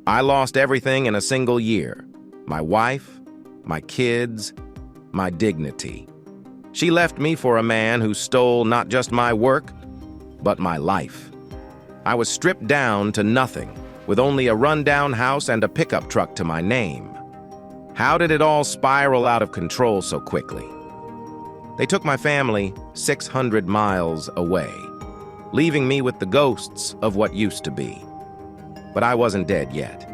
I lost everything in a single year. My wife, my kids, my dignity. She left me for a man who stole not just my work, but my life. I was stripped down to nothing, with only a rundown house and a pickup truck to my name. How did it all spiral out of control so quickly? They took my family 600 miles away, leaving me with the ghosts of what used to be. But I wasn't dead yet.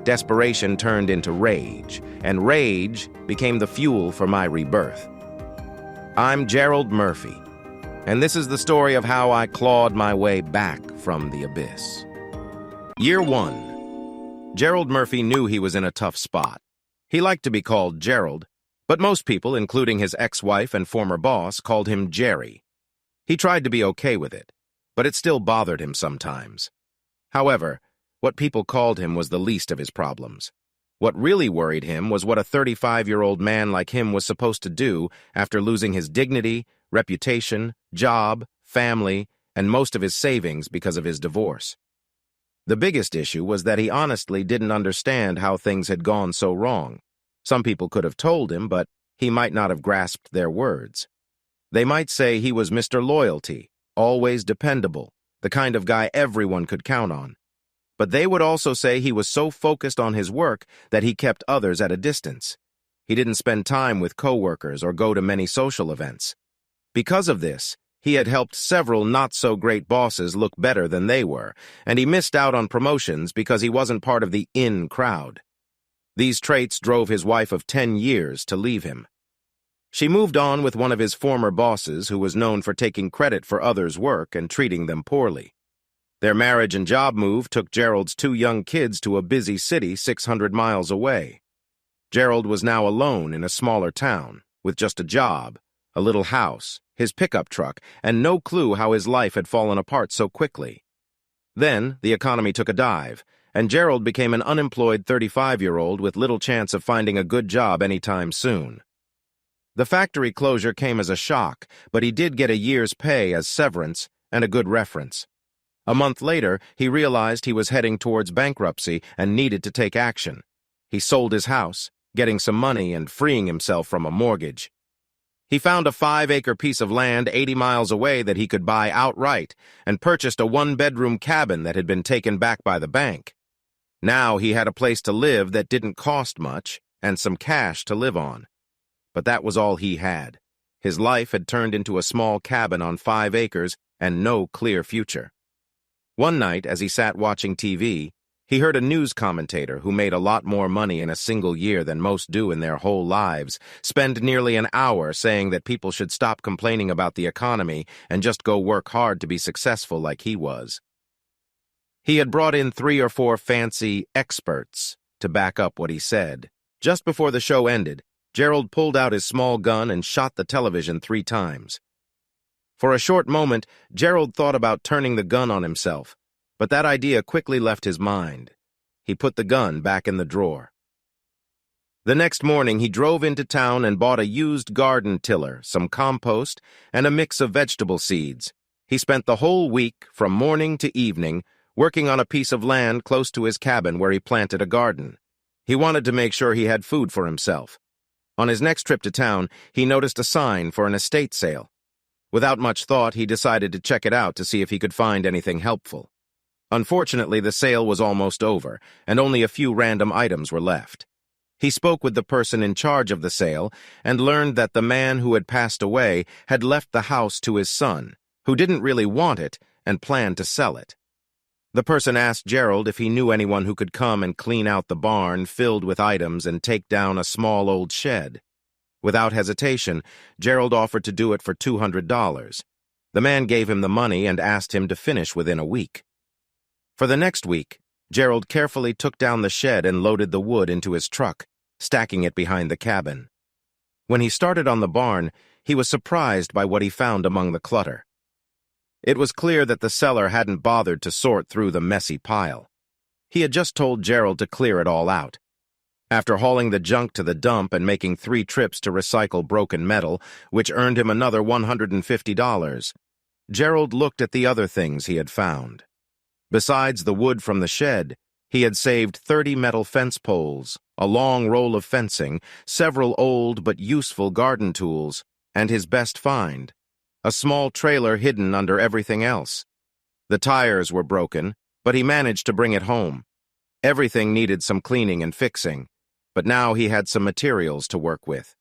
Desperation turned into rage, and rage became the fuel for my rebirth. I'm Gerald Murphy, and this is the story of how I clawed my way back from the abyss. Year 1. Gerald Murphy knew he was in a tough spot. He liked to be called Gerald, but most people, including his ex-wife and former boss, called him Jerry. He tried to be okay with it, but it still bothered him sometimes. However, what people called him was the least of his problems. What really worried him was what a 35-year-old man like him was supposed to do after losing his dignity, reputation, job, family, and most of his savings because of his divorce. The biggest issue was that he honestly didn't understand how things had gone so wrong. Some people could have told him, but he might not have grasped their words. They might say he was Mr. Loyalty, always dependable, the kind of guy everyone could count on. But they would also say he was so focused on his work that he kept others at a distance. He didn't spend time with coworkers or go to many social events. Because of this, he had helped several not-so-great bosses look better than they were, and he missed out on promotions because he wasn't part of the in crowd. These traits drove his wife of 10 years to leave him. She moved on with one of his former bosses who was known for taking credit for others' work and treating them poorly. Their marriage and job move took Gerald's 2 young kids to a busy city 600 miles away. Gerald was now alone in a smaller town, with just a job, a little house, his pickup truck, and no clue how his life had fallen apart so quickly. Then, the economy took a dive, and Gerald became an unemployed 35-year-old with little chance of finding a good job anytime soon. The factory closure came as a shock, but he did get a year's pay as severance and a good reference. A month later, he realized he was heading towards bankruptcy and needed to take action. He sold his house, getting some money and freeing himself from a mortgage. He found a 5-acre piece of land 80 miles away that he could buy outright and purchased a 1-bedroom cabin that had been taken back by the bank. Now he had a place to live that didn't cost much and some cash to live on. But that was all he had. His life had turned into a small cabin on 5 acres and no clear future. One night, as he sat watching TV, he heard a news commentator who made a lot more money in a single year than most do in their whole lives spend nearly an hour saying that people should stop complaining about the economy and just go work hard to be successful like he was. He had brought in 3 or 4 fancy experts to back up what he said. Just before the show ended, Gerald pulled out his small gun and shot the television 3 times. For a short moment, Gerald thought about turning the gun on himself, but that idea quickly left his mind. He put the gun back in the drawer. The next morning, he drove into town and bought a used garden tiller, some compost, and a mix of vegetable seeds. He spent the whole week, from morning to evening, working on a piece of land close to his cabin where he planted a garden. He wanted to make sure he had food for himself. On his next trip to town, he noticed a sign for an estate sale. Without much thought, he decided to check it out to see if he could find anything helpful. Unfortunately, the sale was almost over, and only a few random items were left. He spoke with the person in charge of the sale and learned that the man who had passed away had left the house to his son, who didn't really want it and planned to sell it. The person asked Gerald if he knew anyone who could come and clean out the barn filled with items and take down a small old shed. Without hesitation, Gerald offered to do it for $200. The man gave him the money and asked him to finish within a week. For the next week, Gerald carefully took down the shed and loaded the wood into his truck, stacking it behind the cabin. When he started on the barn, he was surprised by what he found among the clutter. It was clear that the seller hadn't bothered to sort through the messy pile. He had just told Gerald to clear it all out. After hauling the junk to the dump and making 3 trips to recycle broken metal, which earned him another $150, Gerald looked at the other things he had found. Besides the wood from the shed, He had saved 30 metal fence poles, a long roll of fencing, several old but useful garden tools, and his best find, a small trailer hidden under everything else. The tires were broken, but he managed to bring it home. Everything needed some cleaning and fixing, but now he had some materials to work with.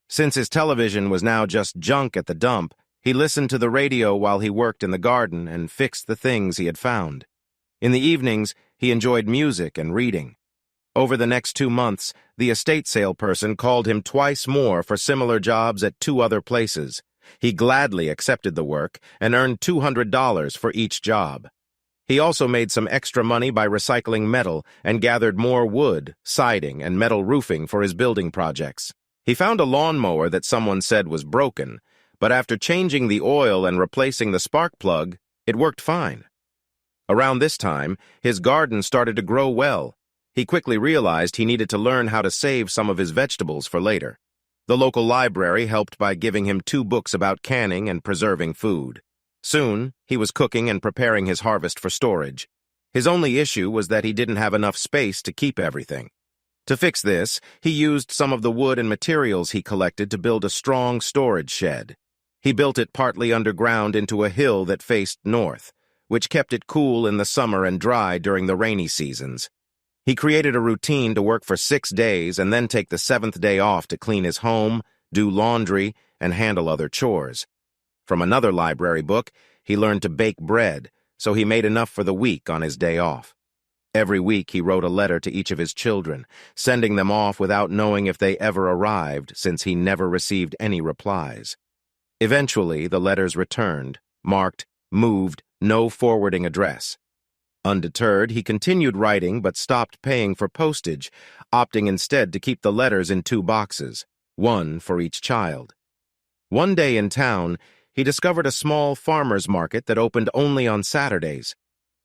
Since his television was now just junk at the dump, he listened to the radio while he worked in the garden and fixed the things he had found. In the evenings, he enjoyed music and reading. Over the next 2 months, the estate sale person called him twice more for similar jobs at 2 other places. He gladly accepted the work and earned $200 for each job. He also made some extra money by recycling metal and gathered more wood, siding, and metal roofing for his building projects. He found a lawnmower that someone said was broken, but after changing the oil and replacing the spark plug, it worked fine. Around this time, his garden started to grow well. He quickly realized he needed to learn how to save some of his vegetables for later. The local library helped by giving him 2 books about canning and preserving food. Soon, he was cooking and preparing his harvest for storage. His only issue was that he didn't have enough space to keep everything. To fix this, he used some of the wood and materials he collected to build a strong storage shed. He built it partly underground into a hill that faced north, which kept it cool in the summer and dry during the rainy seasons. He created a routine to work for 6 days and then take the 7th day off to clean his home, do laundry, and handle other chores. From another library book, he learned to bake bread, so he made enough for the week on his day off. Every week he wrote a letter to each of his children, sending them off without knowing if they ever arrived, since he never received any replies. Eventually, the letters returned, marked, "Moved, no forwarding address." Undeterred, he continued writing but stopped paying for postage, opting instead to keep the letters in 2 boxes, one for each child. One day in town, he discovered a small farmer's market that opened only on Saturdays.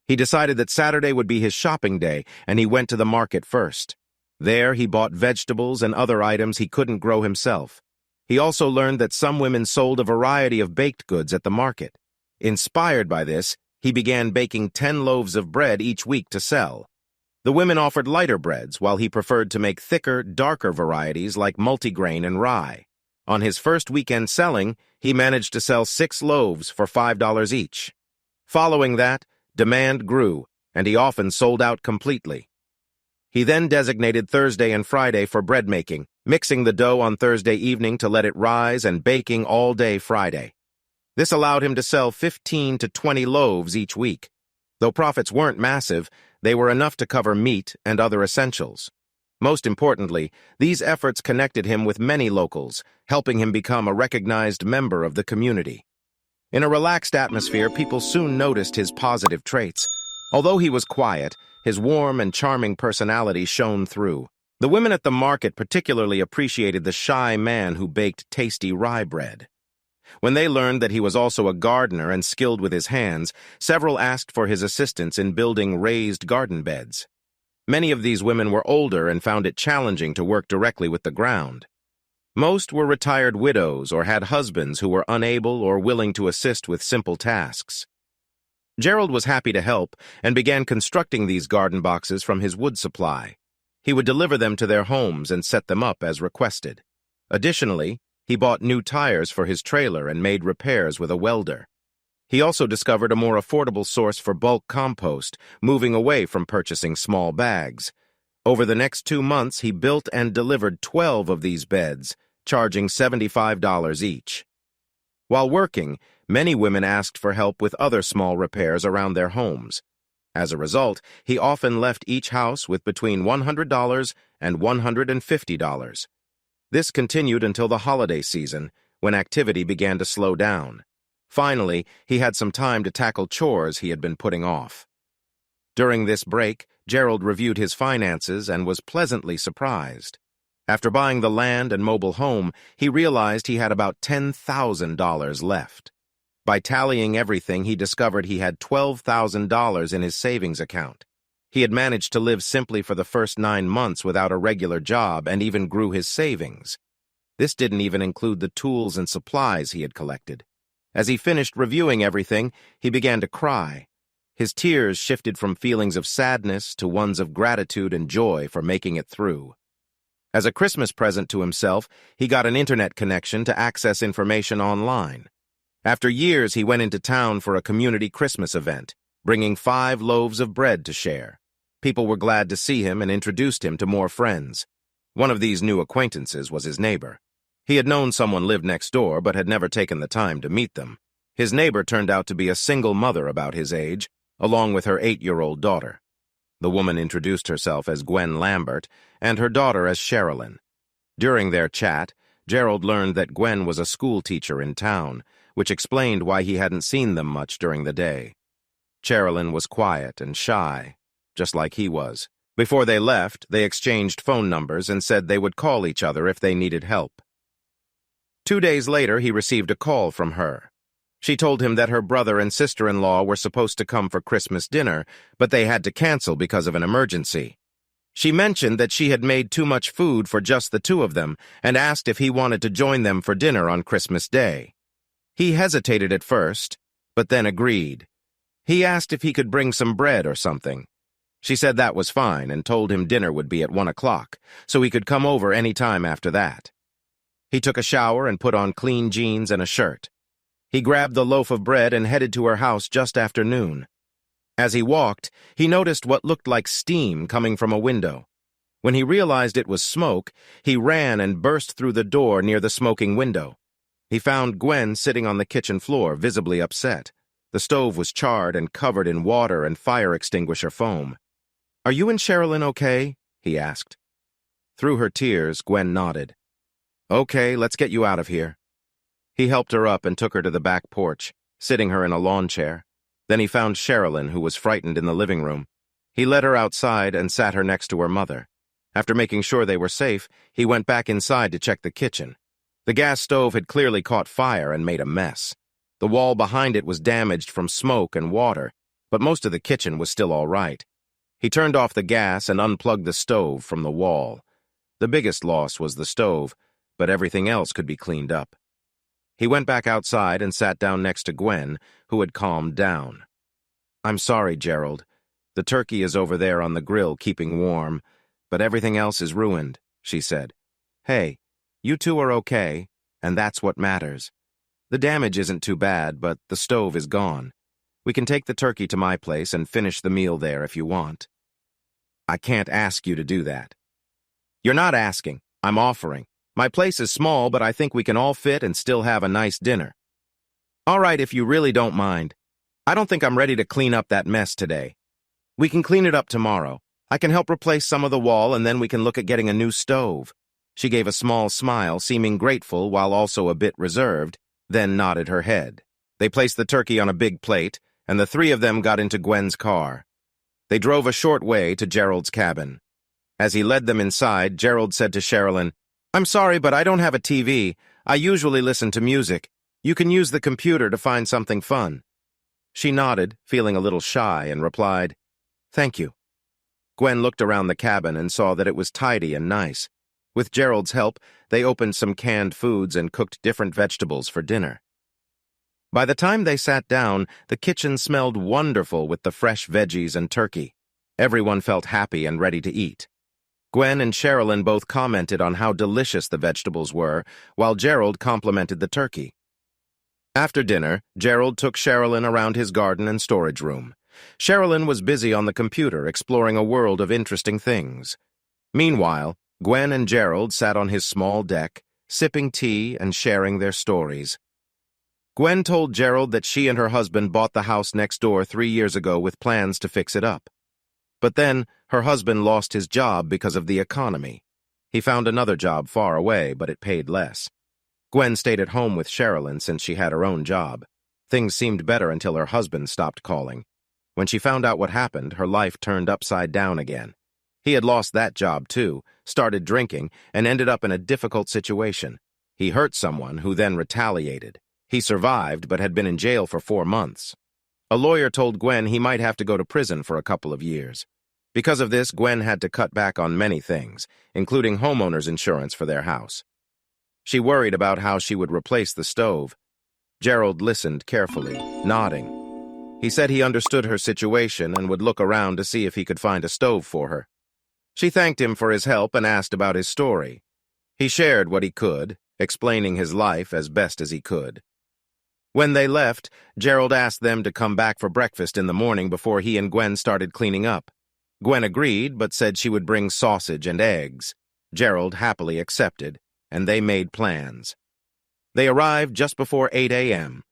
He decided that Saturday would be his shopping day, and he went to the market first. There, he bought vegetables and other items he couldn't grow himself. He also learned that some women sold a variety of baked goods at the market. Inspired by this, he began baking 10 loaves of bread each week to sell. The women offered lighter breads, while he preferred to make thicker, darker varieties like multigrain and rye. On his first weekend selling, he managed to sell 6 loaves for $5 each. Following that, demand grew, and he often sold out completely. He then designated Thursday and Friday for bread making, mixing the dough on Thursday evening to let it rise and baking all day Friday. This allowed him to sell 15 to 20 loaves each week. Though profits weren't massive, they were enough to cover meat and other essentials. Most importantly, these efforts connected him with many locals, helping him become a recognized member of the community. In a relaxed atmosphere, people soon noticed his positive traits. Although he was quiet, his warm and charming personality shone through. The women at the market particularly appreciated the shy man who baked tasty rye bread. When they learned that he was also a gardener and skilled with his hands, several asked for his assistance in building raised garden beds. Many of these women were older and found it challenging to work directly with the ground. Most were retired widows or had husbands who were unable or willing to assist with simple tasks. Gerald was happy to help and began constructing these garden boxes from his wood supply. He would deliver them to their homes and set them up as requested. Additionally, he bought new tires for his trailer and made repairs with a welder. He also discovered a more affordable source for bulk compost, moving away from purchasing small bags. Over the next 2 months, he built and delivered 12 of these beds, charging $75 each. While working, many women asked for help with other small repairs around their homes. As a result, he often left each house with between $100 and $150. This continued until the holiday season, when activity began to slow down. Finally, he had some time to tackle chores he had been putting off. During this break, Gerald reviewed his finances and was pleasantly surprised. After buying the land and mobile home, he realized he had about $10,000 left. By tallying everything, he discovered he had $12,000 in his savings account. He had managed to live simply for the first 9 months without a regular job and even grew his savings. This didn't even include the tools and supplies he had collected. As he finished reviewing everything, he began to cry. His tears shifted from feelings of sadness to ones of gratitude and joy for making it through. As a Christmas present to himself, he got an internet connection to access information online. After years, he went into town for a community Christmas event, bringing 5 loaves of bread to share. People were glad to see him and introduced him to more friends. One of these new acquaintances was his neighbor. He had known someone lived next door but had never taken the time to meet them. His neighbor turned out to be a single mother about his age, along with her 8-year-old daughter. The woman introduced herself as Gwen Lambert and her daughter as Sherilyn. During their chat, Gerald learned that Gwen was a school teacher in town, which explained why he hadn't seen them much during the day. Sherilyn was quiet and shy, just like he was. Before they left, they exchanged phone numbers and said they would call each other if they needed help. 2 days later, he received a call from her. She told him that her brother and sister-in-law were supposed to come for Christmas dinner, but they had to cancel because of an emergency. She mentioned that she had made too much food for just the 2 of them and asked if he wanted to join them for dinner on Christmas Day. He hesitated at first, but then agreed. He asked if he could bring some bread or something. She said that was fine and told him dinner would be at 1 o'clock, so he could come over any time after that. He took a shower and put on clean jeans and a shirt. He grabbed the loaf of bread and headed to her house just after noon. As he walked, he noticed what looked like steam coming from a window. When he realized it was smoke, he ran and burst through the door near the smoking window. He found Gwen sitting on the kitchen floor, visibly upset. The stove was charred and covered in water and fire extinguisher foam. "Are you and Sherilyn okay?" he asked. Through her tears, Gwen nodded. "Okay, let's get you out of here." He helped her up and took her to the back porch, sitting her in a lawn chair. Then he found Sherilyn, who was frightened in the living room. He led her outside and sat her next to her mother. After making sure they were safe, he went back inside to check the kitchen. The gas stove had clearly caught fire and made a mess. The wall behind it was damaged from smoke and water, but most of the kitchen was still all right. He turned off the gas and unplugged the stove from the wall. The biggest loss was the stove, but everything else could be cleaned up. He went back outside and sat down next to Gwen, who had calmed down. "I'm sorry, Gerald. The turkey is over there on the grill keeping warm, but everything else is ruined," she said. "Hey, you 2 are okay, and that's what matters. The damage isn't too bad, but the stove is gone. We can take the turkey to my place and finish the meal there if you want." "I can't ask you to do that." "You're not asking. I'm offering. My place is small, but I think we can all fit and still have a nice dinner." "All right, if you really don't mind. I don't think I'm ready to clean up that mess today. We can clean it up tomorrow. I can help replace some of the wall, and then we can look at getting a new stove." She gave a small smile, seeming grateful while also a bit reserved, then nodded her head. They placed the turkey on a big plate, and the 3 of them got into Gwen's car. They drove a short way to Gerald's cabin. As he led them inside, Gerald said to Sherilyn, "I'm sorry, but I don't have a TV. I usually listen to music. You can use the computer to find something fun." She nodded, feeling a little shy, and replied, "Thank you." Gwen looked around the cabin and saw that it was tidy and nice. With Gerald's help, they opened some canned foods and cooked different vegetables for dinner. By the time they sat down, the kitchen smelled wonderful with the fresh veggies and turkey. Everyone felt happy and ready to eat. Gwen and Sherilyn both commented on how delicious the vegetables were, while Gerald complimented the turkey. After dinner, Gerald took Sherilyn around his garden and storage room. Sherilyn was busy on the computer exploring a world of interesting things. Meanwhile, Gwen and Gerald sat on his small deck, sipping tea and sharing their stories. Gwen told Gerald that she and her husband bought the house next door 3 years ago with plans to fix it up. But then, her husband lost his job because of the economy. He found another job far away, but it paid less. Gwen stayed at home with Sherilyn since she had her own job. Things seemed better until her husband stopped calling. When she found out what happened, her life turned upside down again. He had lost that job too, started drinking, and ended up in a difficult situation. He hurt someone who then retaliated. He survived, but had been in jail for 4 months. A lawyer told Gwen he might have to go to prison for a couple of years. Because of this, Gwen had to cut back on many things, including homeowners insurance for their house. She worried about how she would replace the stove. Gerald listened carefully, nodding. He said he understood her situation and would look around to see if he could find a stove for her. She thanked him for his help and asked about his story. He shared what he could, explaining his life as best as he could. When they left, Gerald asked them to come back for breakfast in the morning before he and Gwen started cleaning up. Gwen agreed, but said she would bring sausage and eggs. Gerald happily accepted, and they made plans. They arrived just before 8 a.m.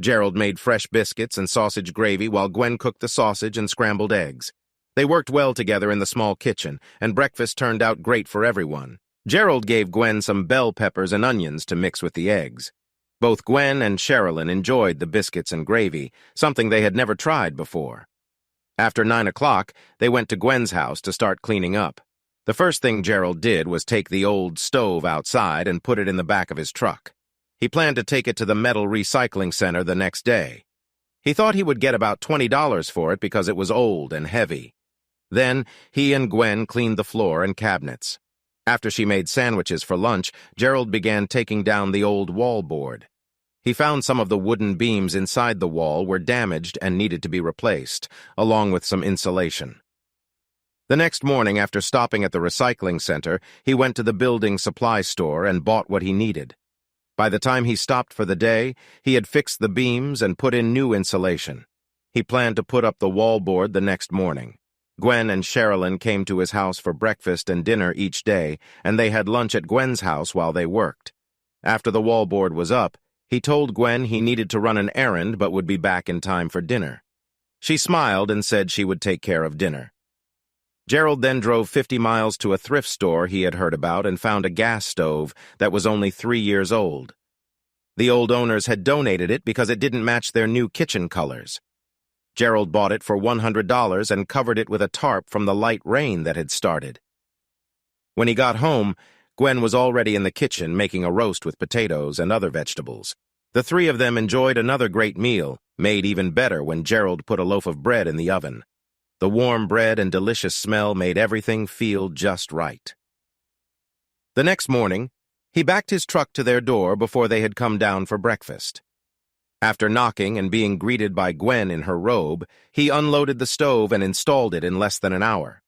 Gerald made fresh biscuits and sausage gravy while Gwen cooked the sausage and scrambled eggs. They worked well together in the small kitchen, and breakfast turned out great for everyone. Gerald gave Gwen some bell peppers and onions to mix with the eggs. Both Gwen and Sherilyn enjoyed the biscuits and gravy, something they had never tried before. After 9 o'clock, they went to Gwen's house to start cleaning up. The first thing Gerald did was take the old stove outside and put it in the back of his truck. He planned to take it to the metal recycling center the next day. He thought he would get about $20 for it because it was old and heavy. Then, he and Gwen cleaned the floor and cabinets. After she made sandwiches for lunch, Gerald began taking down the old wall board. He found some of the wooden beams inside the wall were damaged and needed to be replaced, along with some insulation. The next morning, after stopping at the recycling center, he went to the building supply store and bought what he needed. By the time he stopped for the day, he had fixed the beams and put in new insulation. He planned to put up the wallboard the next morning. Gwen and Sherilyn came to his house for breakfast and dinner each day, and they had lunch at Gwen's house while they worked. After the wallboard was up, he told Gwen he needed to run an errand but would be back in time for dinner. She smiled and said she would take care of dinner. Gerald then drove 50 miles to a thrift store he had heard about and found a gas stove that was only 3 years old. The old owners had donated it because it didn't match their new kitchen colors. Gerald bought it for $100 and covered it with a tarp from the light rain that had started. When he got home, Gwen was already in the kitchen making a roast with potatoes and other vegetables. The three of them enjoyed another great meal, made even better when Gerald put a loaf of bread in the oven. The warm bread and delicious smell made everything feel just right. The next morning, he backed his truck to their door before they had come down for breakfast. After knocking and being greeted by Gwen in her robe, he unloaded the stove and installed it in less than an hour.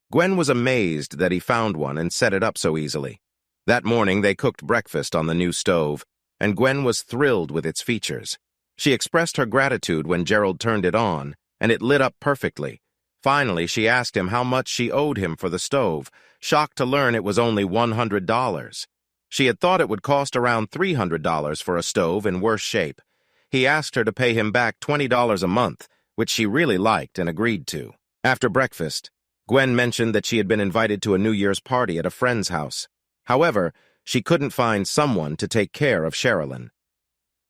Gwen was amazed that he found one and set it up so easily. That morning they cooked breakfast on the new stove, and Gwen was thrilled with its features. She expressed her gratitude when Gerald turned it on, and it lit up perfectly. Finally, she asked him how much she owed him for the stove, shocked to learn it was only $100. She had thought it would cost around $300 for a stove in worse shape. He asked her to pay him back $20 a month, which she really liked and agreed to. After breakfast, Gwen mentioned that she had been invited to a New Year's party at a friend's house. However, she couldn't find someone to take care of Sherilyn.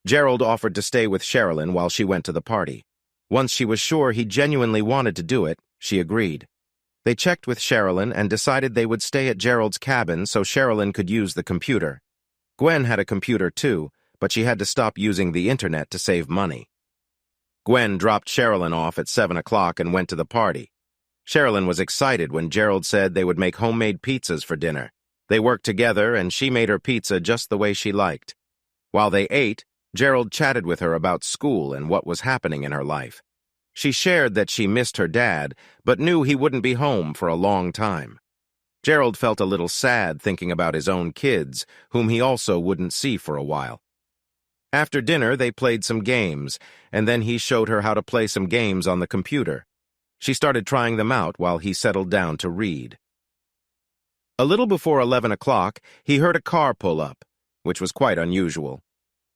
Gerald offered to stay with Sherilyn while she went to the party. Once she was sure he genuinely wanted to do it, she agreed. They checked with Sherilyn and decided they would stay at Gerald's cabin so Sherilyn could use the computer. Gwen had a computer too, but she had to stop using the internet to save money. Gwen dropped Sherilyn off at 7 o'clock and went to the party. Sherilyn was excited when Gerald said they would make homemade pizzas for dinner. They worked together and she made her pizza just the way she liked. While they ate, Gerald chatted with her about school and what was happening in her life. She shared that she missed her dad, but knew he wouldn't be home for a long time. Gerald felt a little sad thinking about his own kids, whom he also wouldn't see for a while. After dinner, they played some games, and then he showed her how to play some games on the computer. She started trying them out while he settled down to read. A little before 11 o'clock, he heard a car pull up, which was quite unusual.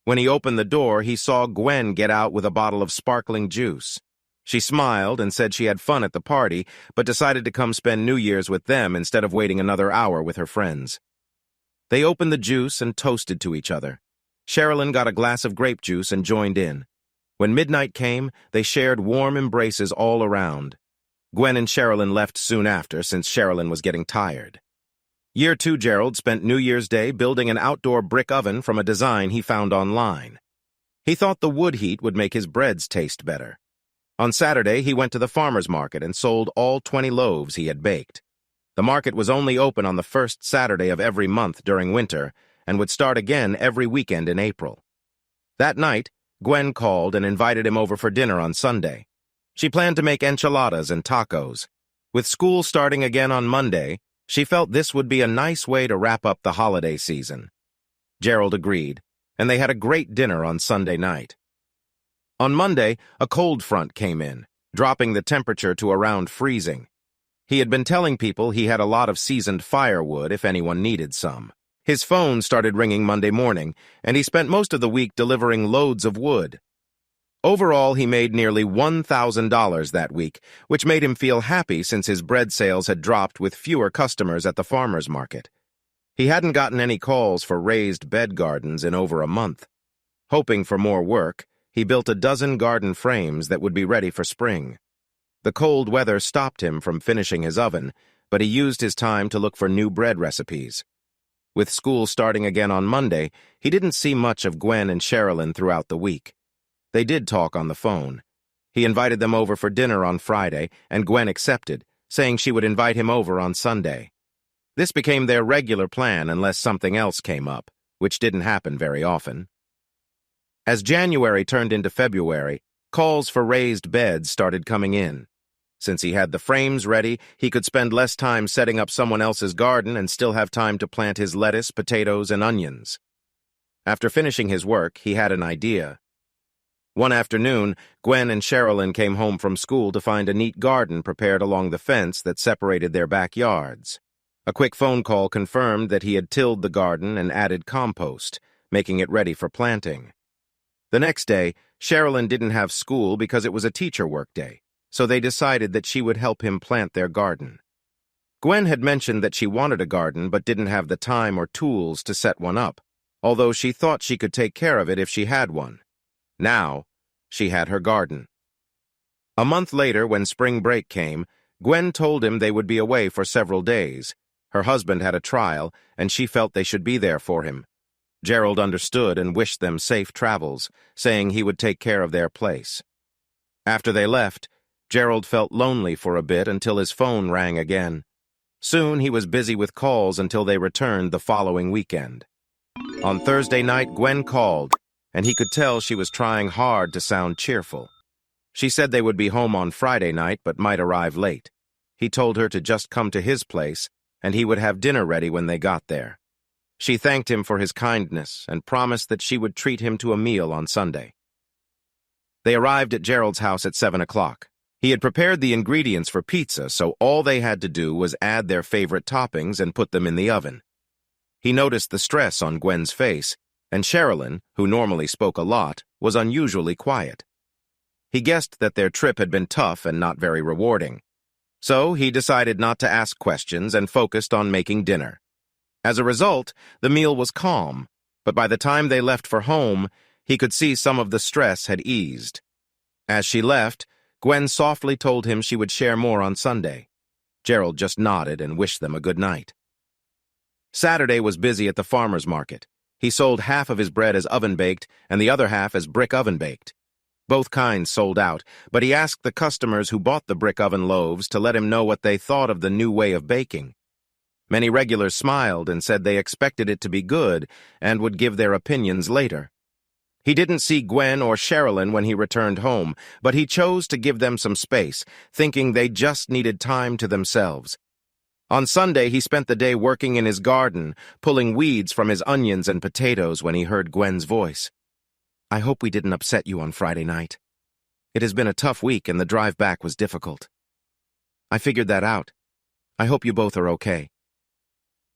When he opened the door, he saw Gwen get out with a bottle of sparkling juice. She smiled and said she had fun at the party, but decided to come spend New Year's with them instead of waiting another hour with her friends. They opened the juice and toasted to each other. Sherilyn got a glass of grape juice and joined in. When midnight came, they shared warm embraces all around. Gwen and Sherilyn left soon after since Sherilyn was getting tired. Year 2 Gerald spent New Year's Day building an outdoor brick oven from a design he found online. He thought the wood heat would make his breads taste better. On Saturday, he went to the farmer's market and sold all 20 loaves he had baked. The market was only open on the first Saturday of every month during winter and would start again every weekend in April. That night, Gwen called and invited him over for dinner on Sunday. She planned to make enchiladas and tacos. With school starting again on Monday, she felt this would be a nice way to wrap up the holiday season. Gerald agreed, and they had a great dinner on Sunday night. On Monday, a cold front came in, dropping the temperature to around freezing. He had been telling people he had a lot of seasoned firewood if anyone needed some. His phone started ringing Monday morning, and he spent most of the week delivering loads of wood. Overall, he made nearly $1,000 that week, which made him feel happy since his bread sales had dropped with fewer customers at the farmer's market. He hadn't gotten any calls for raised bed gardens in over a month. Hoping for more work, he built a dozen garden frames that would be ready for spring. The cold weather stopped him from finishing his oven, but he used his time to look for new bread recipes. With school starting again on Monday, he didn't see much of Gwen and Sherilyn throughout the week. They did talk on the phone. He invited them over for dinner on Friday, and Gwen accepted, saying she would invite him over on Sunday. This became their regular plan unless something else came up, which didn't happen very often. As January turned into February, calls for raised beds started coming in. Since he had the frames ready, he could spend less time setting up someone else's garden and still have time to plant his lettuce, potatoes, and onions. After finishing his work, he had an idea. One afternoon, Gwen and Sherilyn came home from school to find a neat garden prepared along the fence that separated their backyards. A quick phone call confirmed that he had tilled the garden and added compost, making it ready for planting. The next day, Sherilyn didn't have school because it was a teacher workday, so they decided that she would help him plant their garden. Gwen had mentioned that she wanted a garden but didn't have the time or tools to set one up, although she thought she could take care of it if she had one. Now, she had her garden. A month later, when spring break came, Gwen told him they would be away for several days. Her husband had a trial, and she felt they should be there for him. Gerald understood and wished them safe travels, saying he would take care of their place. After they left, Gerald felt lonely for a bit until his phone rang again. Soon he was busy with calls until they returned the following weekend. On Thursday night, Gwen called, and he could tell she was trying hard to sound cheerful. She said they would be home on Friday night but might arrive late. He told her to just come to his place, and he would have dinner ready when they got there. She thanked him for his kindness and promised that she would treat him to a meal on Sunday. They arrived at Gerald's house at 7 o'clock. He had prepared the ingredients for pizza, so all they had to do was add their favorite toppings and put them in the oven. He noticed the stress on Gwen's face, and Sherilyn, who normally spoke a lot, was unusually quiet. He guessed that their trip had been tough and not very rewarding. So he decided not to ask questions and focused on making dinner. As a result, the meal was calm, but by the time they left for home, he could see some of the stress had eased. As she left, Gwen softly told him she would share more on Sunday. Gerald just nodded and wished them a good night. Saturday was busy at the farmer's market. He sold half of his bread as oven-baked and the other half as brick oven-baked. Both kinds sold out, but he asked the customers who bought the brick oven loaves to let him know what they thought of the new way of baking. Many regulars smiled and said they expected it to be good and would give their opinions later. He didn't see Gwen or Sherilyn when he returned home, but he chose to give them some space, thinking they just needed time to themselves. On Sunday, he spent the day working in his garden, pulling weeds from his onions and potatoes when he heard Gwen's voice. "I hope we didn't upset you on Friday night. It has been a tough week and the drive back was difficult. I figured that out. I hope you both are okay."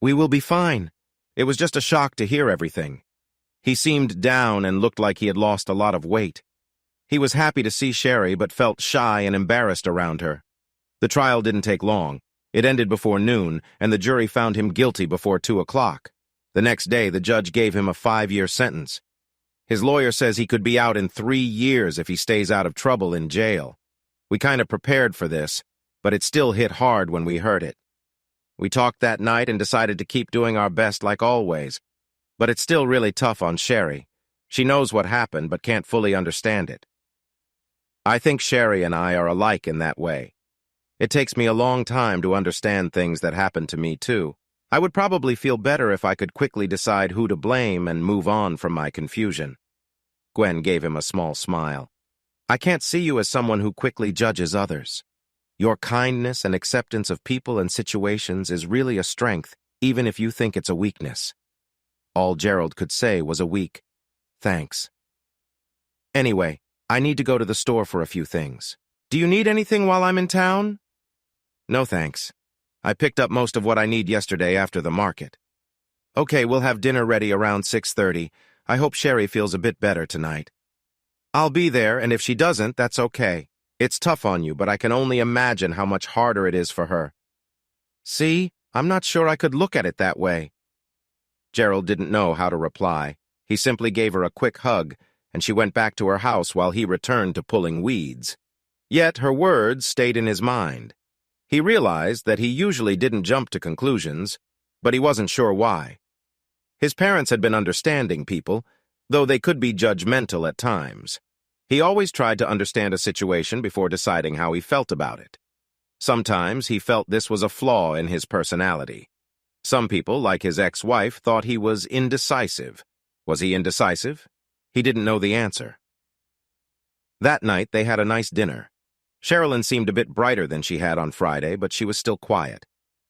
"We will be fine. It was just a shock to hear everything." He seemed down and looked like he had lost a lot of weight. He was happy to see Sherry but felt shy and embarrassed around her. The trial didn't take long. It ended before noon, and the jury found him guilty before 2 o'clock. The next day, the judge gave him a 5-year sentence. His lawyer says he could be out in 3 years if he stays out of trouble in jail. We kind of prepared for this, but it still hit hard when we heard it. We talked that night and decided to keep doing our best like always. But it's still really tough on Sherry. She knows what happened but can't fully understand it. I think Sherry and I are alike in that way. It takes me a long time to understand things that happen to me, too. I would probably feel better if I could quickly decide who to blame and move on from my confusion. Gwen gave him a small smile. "I can't see you as someone who quickly judges others. Your kindness and acceptance of people and situations is really a strength, even if you think it's a weakness." All Gerald could say was a weak, "Thanks." "Anyway, I need to go to the store for a few things. Do you need anything while I'm in town?" "No, thanks. I picked up most of what I need yesterday after the market." "Okay, we'll have dinner ready around 6:30. I hope Sherry feels a bit better tonight." "I'll be there, and if she doesn't, that's okay. It's tough on you, but I can only imagine how much harder it is for her." "See, I'm not sure I could look at it that way." Gerald didn't know how to reply. He simply gave her a quick hug, and she went back to her house while he returned to pulling weeds. Yet her words stayed in his mind. He realized that he usually didn't jump to conclusions, but he wasn't sure why. His parents had been understanding people, though they could be judgmental at times. He always tried to understand a situation before deciding how he felt about it. Sometimes he felt this was a flaw in his personality. Some people, like his ex-wife, thought he was indecisive. Was he indecisive? He didn't know the answer. That night, they had a nice dinner. Sherilyn seemed a bit brighter than she had on Friday, but she was still quiet.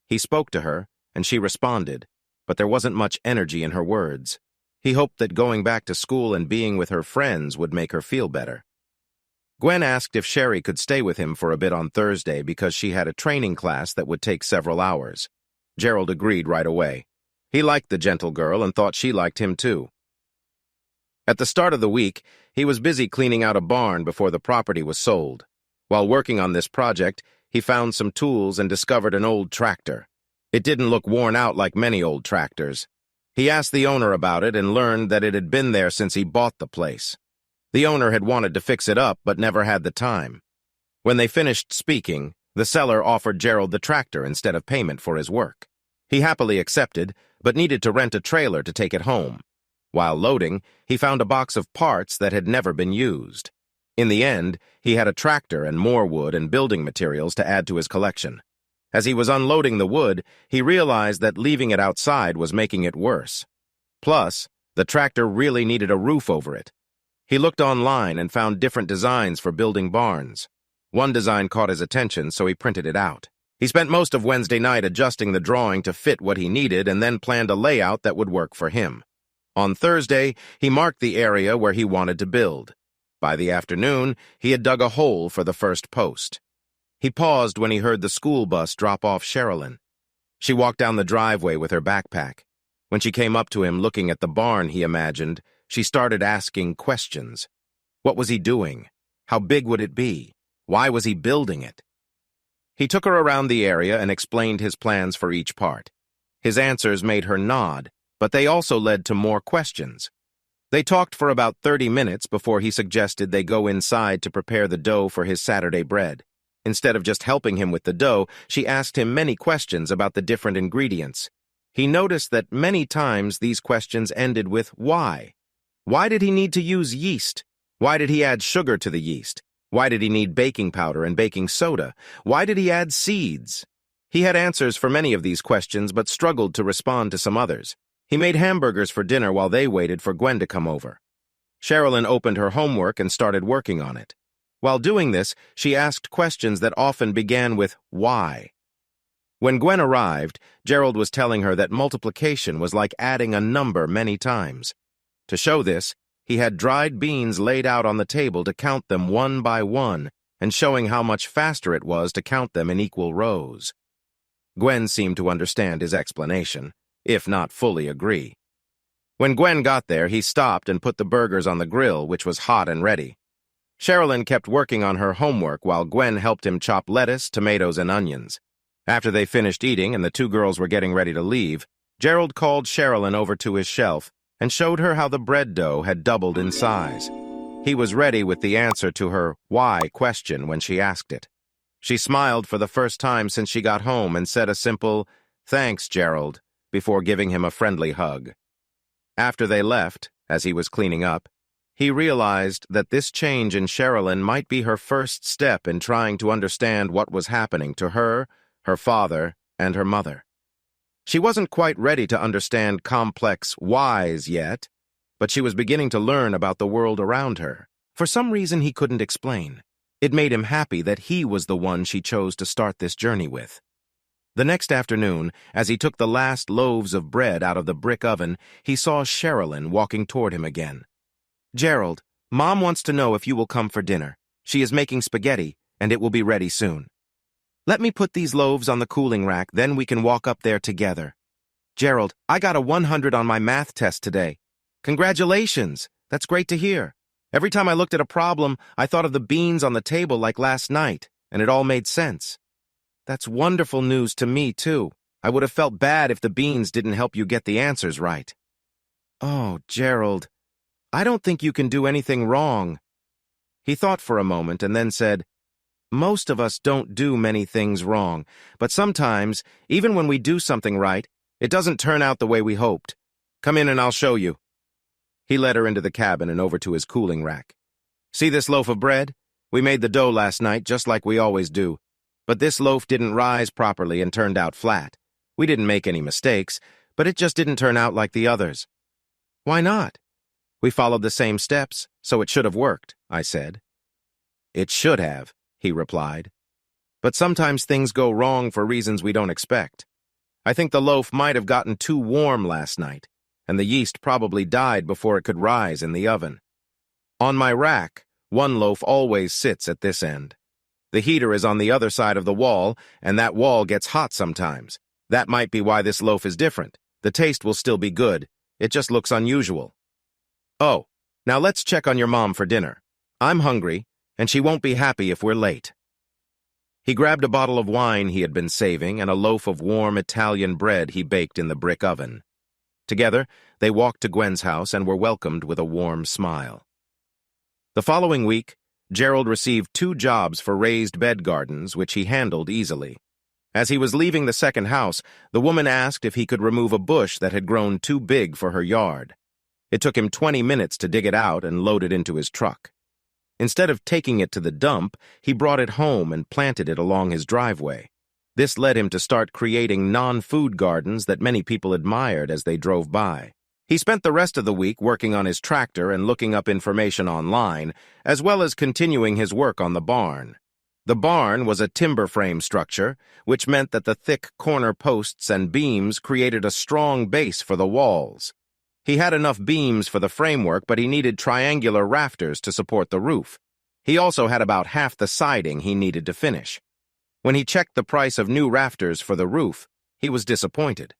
He spoke to her, and she responded, but there wasn't much energy in her words. He hoped that going back to school and being with her friends would make her feel better. Gwen asked if Sherry could stay with him for a bit on Thursday because she had a training class that would take several hours. Gerald agreed right away. He liked the gentle girl and thought she liked him too. At the start of the week, he was busy cleaning out a barn before the property was sold. While working on this project, he found some tools and discovered an old tractor. It didn't look worn out like many old tractors. He asked the owner about it and learned that it had been there since he bought the place. The owner had wanted to fix it up but never had the time. When they finished speaking, the seller offered Gerald the tractor instead of payment for his work. He happily accepted, but needed to rent a trailer to take it home. While loading, he found a box of parts that had never been used. In the end, he had a tractor and more wood and building materials to add to his collection. As he was unloading the wood, he realized that leaving it outside was making it worse. Plus, the tractor really needed a roof over it. He looked online and found different designs for building barns. One design caught his attention, so he printed it out. He spent most of Wednesday night adjusting the drawing to fit what he needed and then planned a layout that would work for him. On Thursday, he marked the area where he wanted to build. By the afternoon, he had dug a hole for the first post. He paused when he heard the school bus drop off Sherilyn. She walked down the driveway with her backpack. When she came up to him looking at the barn he imagined, she started asking questions. What was he doing? How big would it be? Why was he building it? He took her around the area and explained his plans for each part. His answers made her nod, but they also led to more questions. They talked for about 30 minutes before he suggested they go inside to prepare the dough for his Saturday bread. Instead of just helping him with the dough, she asked him many questions about the different ingredients. He noticed that many times these questions ended with why. Why did he need to use yeast? Why did he add sugar to the yeast? Why did he need baking powder and baking soda? Why did he add seeds? He had answers for many of these questions but struggled to respond to some others. He made hamburgers for dinner while they waited for Gwen to come over. Sherilyn opened her homework and started working on it. While doing this, she asked questions that often began with why. When Gwen arrived, Gerald was telling her that multiplication was like adding a number many times. To show this, he had dried beans laid out on the table to count them one by one, and showing how much faster it was to count them in equal rows. Gwen seemed to understand his explanation, if not fully agree. When Gwen got there, he stopped and put the burgers on the grill, which was hot and ready. Sherilyn kept working on her homework while Gwen helped him chop lettuce, tomatoes, and onions. After they finished eating and the two girls were getting ready to leave, Gerald called Sherilyn over to his shelf and showed her how the bread dough had doubled in size. He was ready with the answer to her why question when she asked it. She smiled for the first time since she got home and said a simple, "Thanks, Gerald," before giving him a friendly hug. After they left, as he was cleaning up, he realized that this change in Sherilyn might be her first step in trying to understand what was happening to her, her father, and her mother. She wasn't quite ready to understand complex whys yet, but she was beginning to learn about the world around her. For some reason he couldn't explain. It made him happy that he was the one she chose to start this journey with. The next afternoon, as he took the last loaves of bread out of the brick oven, he saw Sherilyn walking toward him again. "Gerald, Mom wants to know if you will come for dinner. She is making spaghetti, and it will be ready soon. Let me put these loaves on the cooling rack, then we can walk up there together. Gerald, I got a 100 on my math test today. Congratulations! That's great to hear. Every time I looked at a problem, I thought of the beans on the table like last night, and it all made sense. That's wonderful news to me, too. I would have felt bad if the beans didn't help you get the answers right." "Oh, Gerald, I don't think you can do anything wrong." He thought for a moment and then said, "Most of us don't do many things wrong, but sometimes, even when we do something right, it doesn't turn out the way we hoped. Come in and I'll show you." He led her into the cabin and over to his cooling rack. "See this loaf of bread? We made the dough last night, just like we always do. But this loaf didn't rise properly and turned out flat. We didn't make any mistakes, but it just didn't turn out like the others." "Why not?" "We followed the same steps, so it should have worked," I said. "It should have," he replied. "But sometimes things go wrong for reasons we don't expect. I think the loaf might have gotten too warm last night, and the yeast probably died before it could rise in the oven. On my rack, one loaf always sits at this end. The heater is on the other side of the wall, and that wall gets hot sometimes. That might be why this loaf is different. The taste will still be good. It just looks unusual. Oh, now let's check on your mom for dinner. I'm hungry, and she won't be happy if we're late." He grabbed a bottle of wine he had been saving and a loaf of warm Italian bread he baked in the brick oven. Together, they walked to Gwen's house and were welcomed with a warm smile. The following week, Gerald received 2 jobs for raised bed gardens, which he handled easily. As he was leaving the second house, the woman asked if he could remove a bush that had grown too big for her yard. It took him 20 minutes to dig it out and load it into his truck. Instead of taking it to the dump, he brought it home and planted it along his driveway. This led him to start creating non-food gardens that many people admired as they drove by. He spent the rest of the week working on his tractor and looking up information online, as well as continuing his work on the barn. The barn was a timber frame structure, which meant that the thick corner posts and beams created a strong base for the walls. He had enough beams for the framework, but he needed triangular rafters to support the roof. He also had about half the siding he needed to finish. When he checked the price of new rafters for the roof, he was disappointed.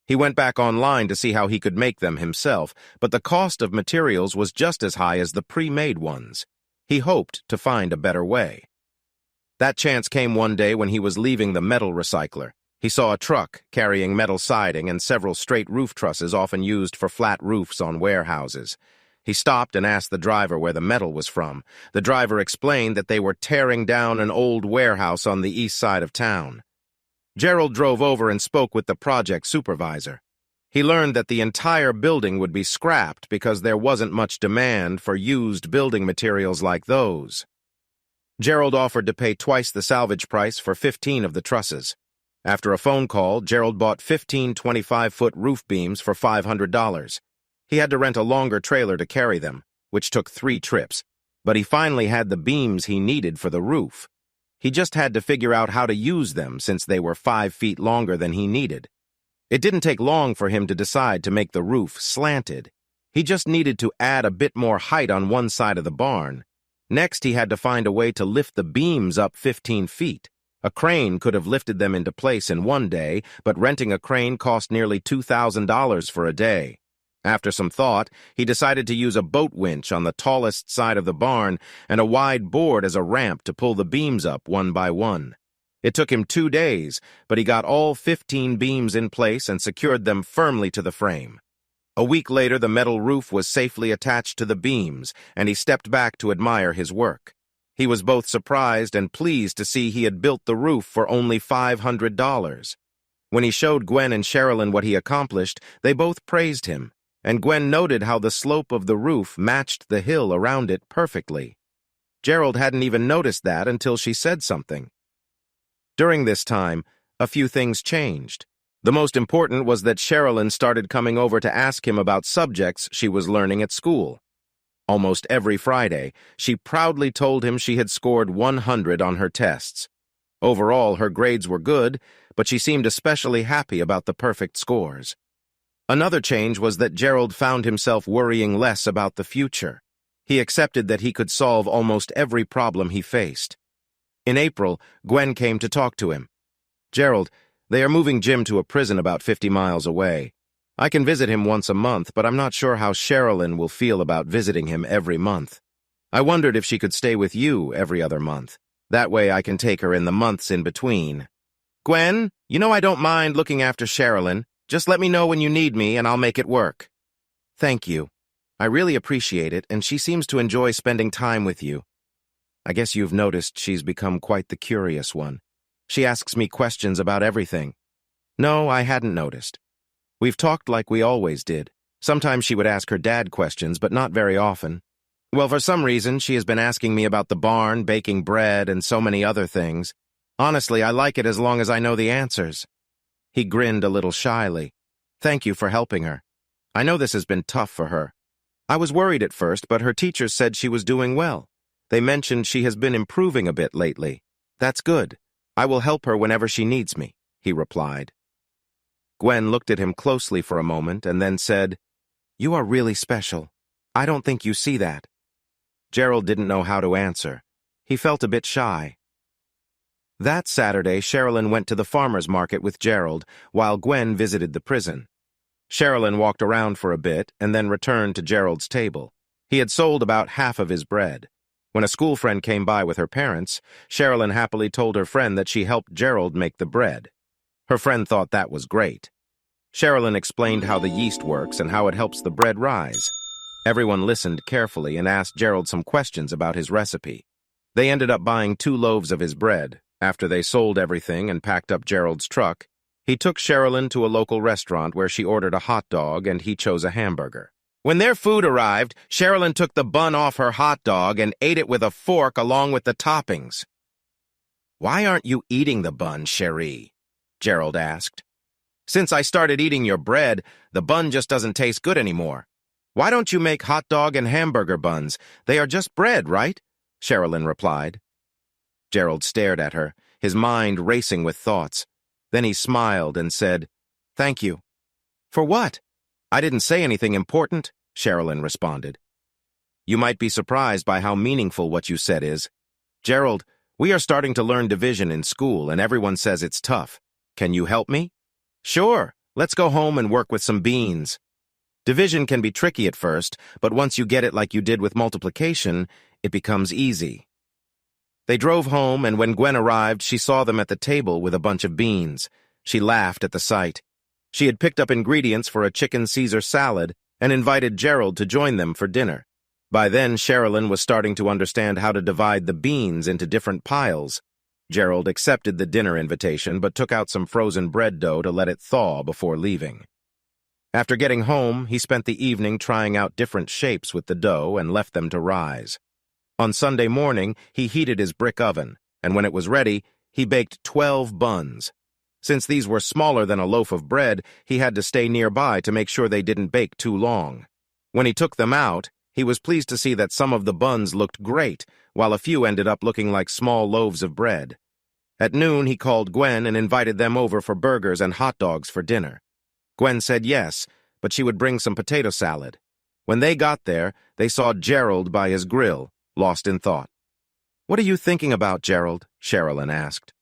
He went back online to see how he could make them himself, but the cost of materials was just as high as the pre-made ones. He hoped to find a better way. That chance came one day when he was leaving the metal recycler. He saw a truck carrying metal siding and several straight roof trusses often used for flat roofs on warehouses. He stopped and asked the driver where the metal was from. The driver explained that they were tearing down an old warehouse on the east side of town. Gerald drove over and spoke with the project supervisor. He learned that the entire building would be scrapped because there wasn't much demand for used building materials like those. Gerald offered to pay twice the salvage price for 15 of the trusses. After a phone call, Gerald bought 15 25-foot roof beams for $500. He had to rent a longer trailer to carry them, which took 3 trips, but he finally had the beams he needed for the roof. He just had to figure out how to use them since they were 5 feet longer than he needed. It didn't take long for him to decide to make the roof slanted. He just needed to add a bit more height on one side of the barn. Next, he had to find a way to lift the beams up 15 feet. A crane could have lifted them into place in one day, but renting a crane cost nearly $2,000 for a day. After some thought, he decided to use a boat winch on the tallest side of the barn and a wide board as a ramp to pull the beams up one by one. It took him 2 days, but he got all 15 beams in place and secured them firmly to the frame. A week later, the metal roof was safely attached to the beams, and he stepped back to admire his work. He was both surprised and pleased to see he had built the roof for only $500. When he showed Gwen and Sherilyn what he accomplished, they both praised him, and Gwen noted how the slope of the roof matched the hill around it perfectly. Gerald hadn't even noticed that until she said something. During this time, a few things changed. The most important was that Sherilyn started coming over to ask him about subjects she was learning at school. Almost every Friday, she proudly told him she had scored 100 on her tests. Overall, her grades were good, but she seemed especially happy about the perfect scores. Another change was that Gerald found himself worrying less about the future. He accepted that he could solve almost every problem he faced. In April, Gwen came to talk to him. "Gerald, they are moving Jim to a prison about 50 miles away. I can visit him once a month, but I'm not sure how Sherilyn will feel about visiting him every month. I wondered if she could stay with you every other month. That way I can take her in the months in between." "Gwen, you know I don't mind looking after Sherilyn. Just let me know when you need me and I'll make it work." "Thank you. I really appreciate it, and she seems to enjoy spending time with you. I guess you've noticed she's become quite the curious one. She asks me questions about everything." "No, I hadn't noticed. We've talked like we always did. Sometimes she would ask her dad questions, but not very often. Well, for some reason, she has been asking me about the barn, baking bread, and so many other things. Honestly, I like it as long as I know the answers." He grinned a little shyly. "Thank you for helping her. I know this has been tough for her. I was worried at first, but her teachers said she was doing well. They mentioned she has been improving a bit lately. That's good. I will help her whenever she needs me," he replied. Gwen looked at him closely for a moment and then said, "You are really special. I don't think you see that." Gerald didn't know how to answer. He felt a bit shy. That Saturday, Sherilyn went to the farmer's market with Gerald, while Gwen visited the prison. Sherilyn walked around for a bit and then returned to Gerald's table. He had sold about half of his bread. When a school friend came by with her parents, Sherilyn happily told her friend that she helped Gerald make the bread. Her friend thought that was great. Sherilyn explained how the yeast works and how it helps the bread rise. Everyone listened carefully and asked Gerald some questions about his recipe. They ended up buying 2 loaves of his bread. After they sold everything and packed up Gerald's truck, he took Sherilyn to a local restaurant where she ordered a hot dog and he chose a hamburger. When their food arrived, Sherilyn took the bun off her hot dog and ate it with a fork along with the toppings. "Why aren't you eating the bun, Cherie?" Gerald asked. "Since I started eating your bread, the bun just doesn't taste good anymore. Why don't you make hot dog and hamburger buns? They are just bread, right?" Sherilyn replied. Gerald stared at her, his mind racing with thoughts. Then he smiled and said, "Thank you." "For what?" "I didn't say anything important," Sherilyn responded. "You might be surprised by how meaningful what you said is. Gerald, we are starting to learn division in school and everyone says it's tough. Can you help me?" "Sure, let's go home and work with some beans." Division can be tricky at first, but once you get it like you did with multiplication, it becomes easy. They drove home, and when Gwen arrived, she saw them at the table with a bunch of beans. She laughed at the sight. She had picked up ingredients for a chicken Caesar salad and invited Gerald to join them for dinner. By then, Sherilyn was starting to understand how to divide the beans into different piles. Gerald accepted the dinner invitation but took out some frozen bread dough to let it thaw before leaving. After getting home, he spent the evening trying out different shapes with the dough and left them to rise. On Sunday morning, he heated his brick oven, and when it was ready, he baked 12 buns. Since these were smaller than a loaf of bread, he had to stay nearby to make sure they didn't bake too long. When he took them out, he was pleased to see that some of the buns looked great, while a few ended up looking like small loaves of bread. At noon, he called Gwen and invited them over for burgers and hot dogs for dinner. Gwen said yes, but she would bring some potato salad. When they got there, they saw Gerald by his grill, lost in thought. "What are you thinking about, Gerald?" Sherilyn asked.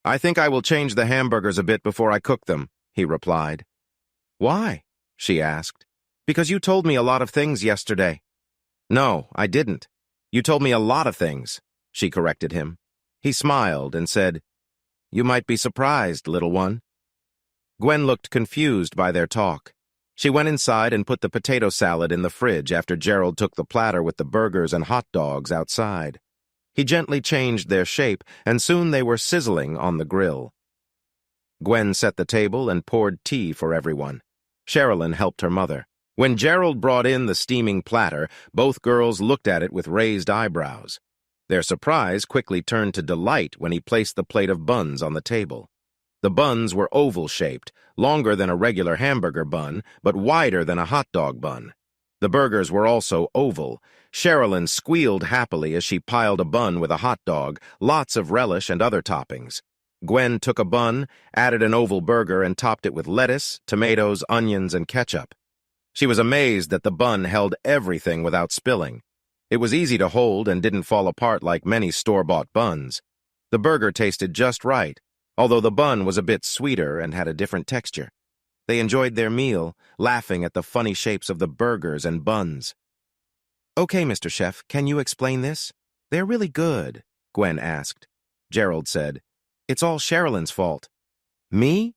"I think I will change the hamburgers a bit before I cook them," he replied. "Why?" she asked. "Because you told me a lot of things yesterday." "No, I didn't. You told me a lot of things," she corrected him. He smiled and said, "You might be surprised, little one." Gwen looked confused by their talk. She went inside and put the potato salad in the fridge after Gerald took the platter with the burgers and hot dogs outside. He gently changed their shape, and soon they were sizzling on the grill. Gwen set the table and poured tea for everyone. Sherilyn helped her mother. When Gerald brought in the steaming platter, both girls looked at it with raised eyebrows. Their surprise quickly turned to delight when he placed the plate of buns on the table. The buns were oval-shaped, longer than a regular hamburger bun, but wider than a hot dog bun. The burgers were also oval. Sherilyn squealed happily as she piled a bun with a hot dog, lots of relish and other toppings. Gwen took a bun, added an oval burger, and topped it with lettuce, tomatoes, onions, and ketchup. She was amazed that the bun held everything without spilling. It was easy to hold and didn't fall apart like many store-bought buns. The burger tasted just right, although the bun was a bit sweeter and had a different texture. They enjoyed their meal, laughing at the funny shapes of the burgers and buns. "Okay, Mr. Chef, can you explain this?" "They're really good," Gwen asked. Gerald said, "It's all Sherilyn's fault." "Me?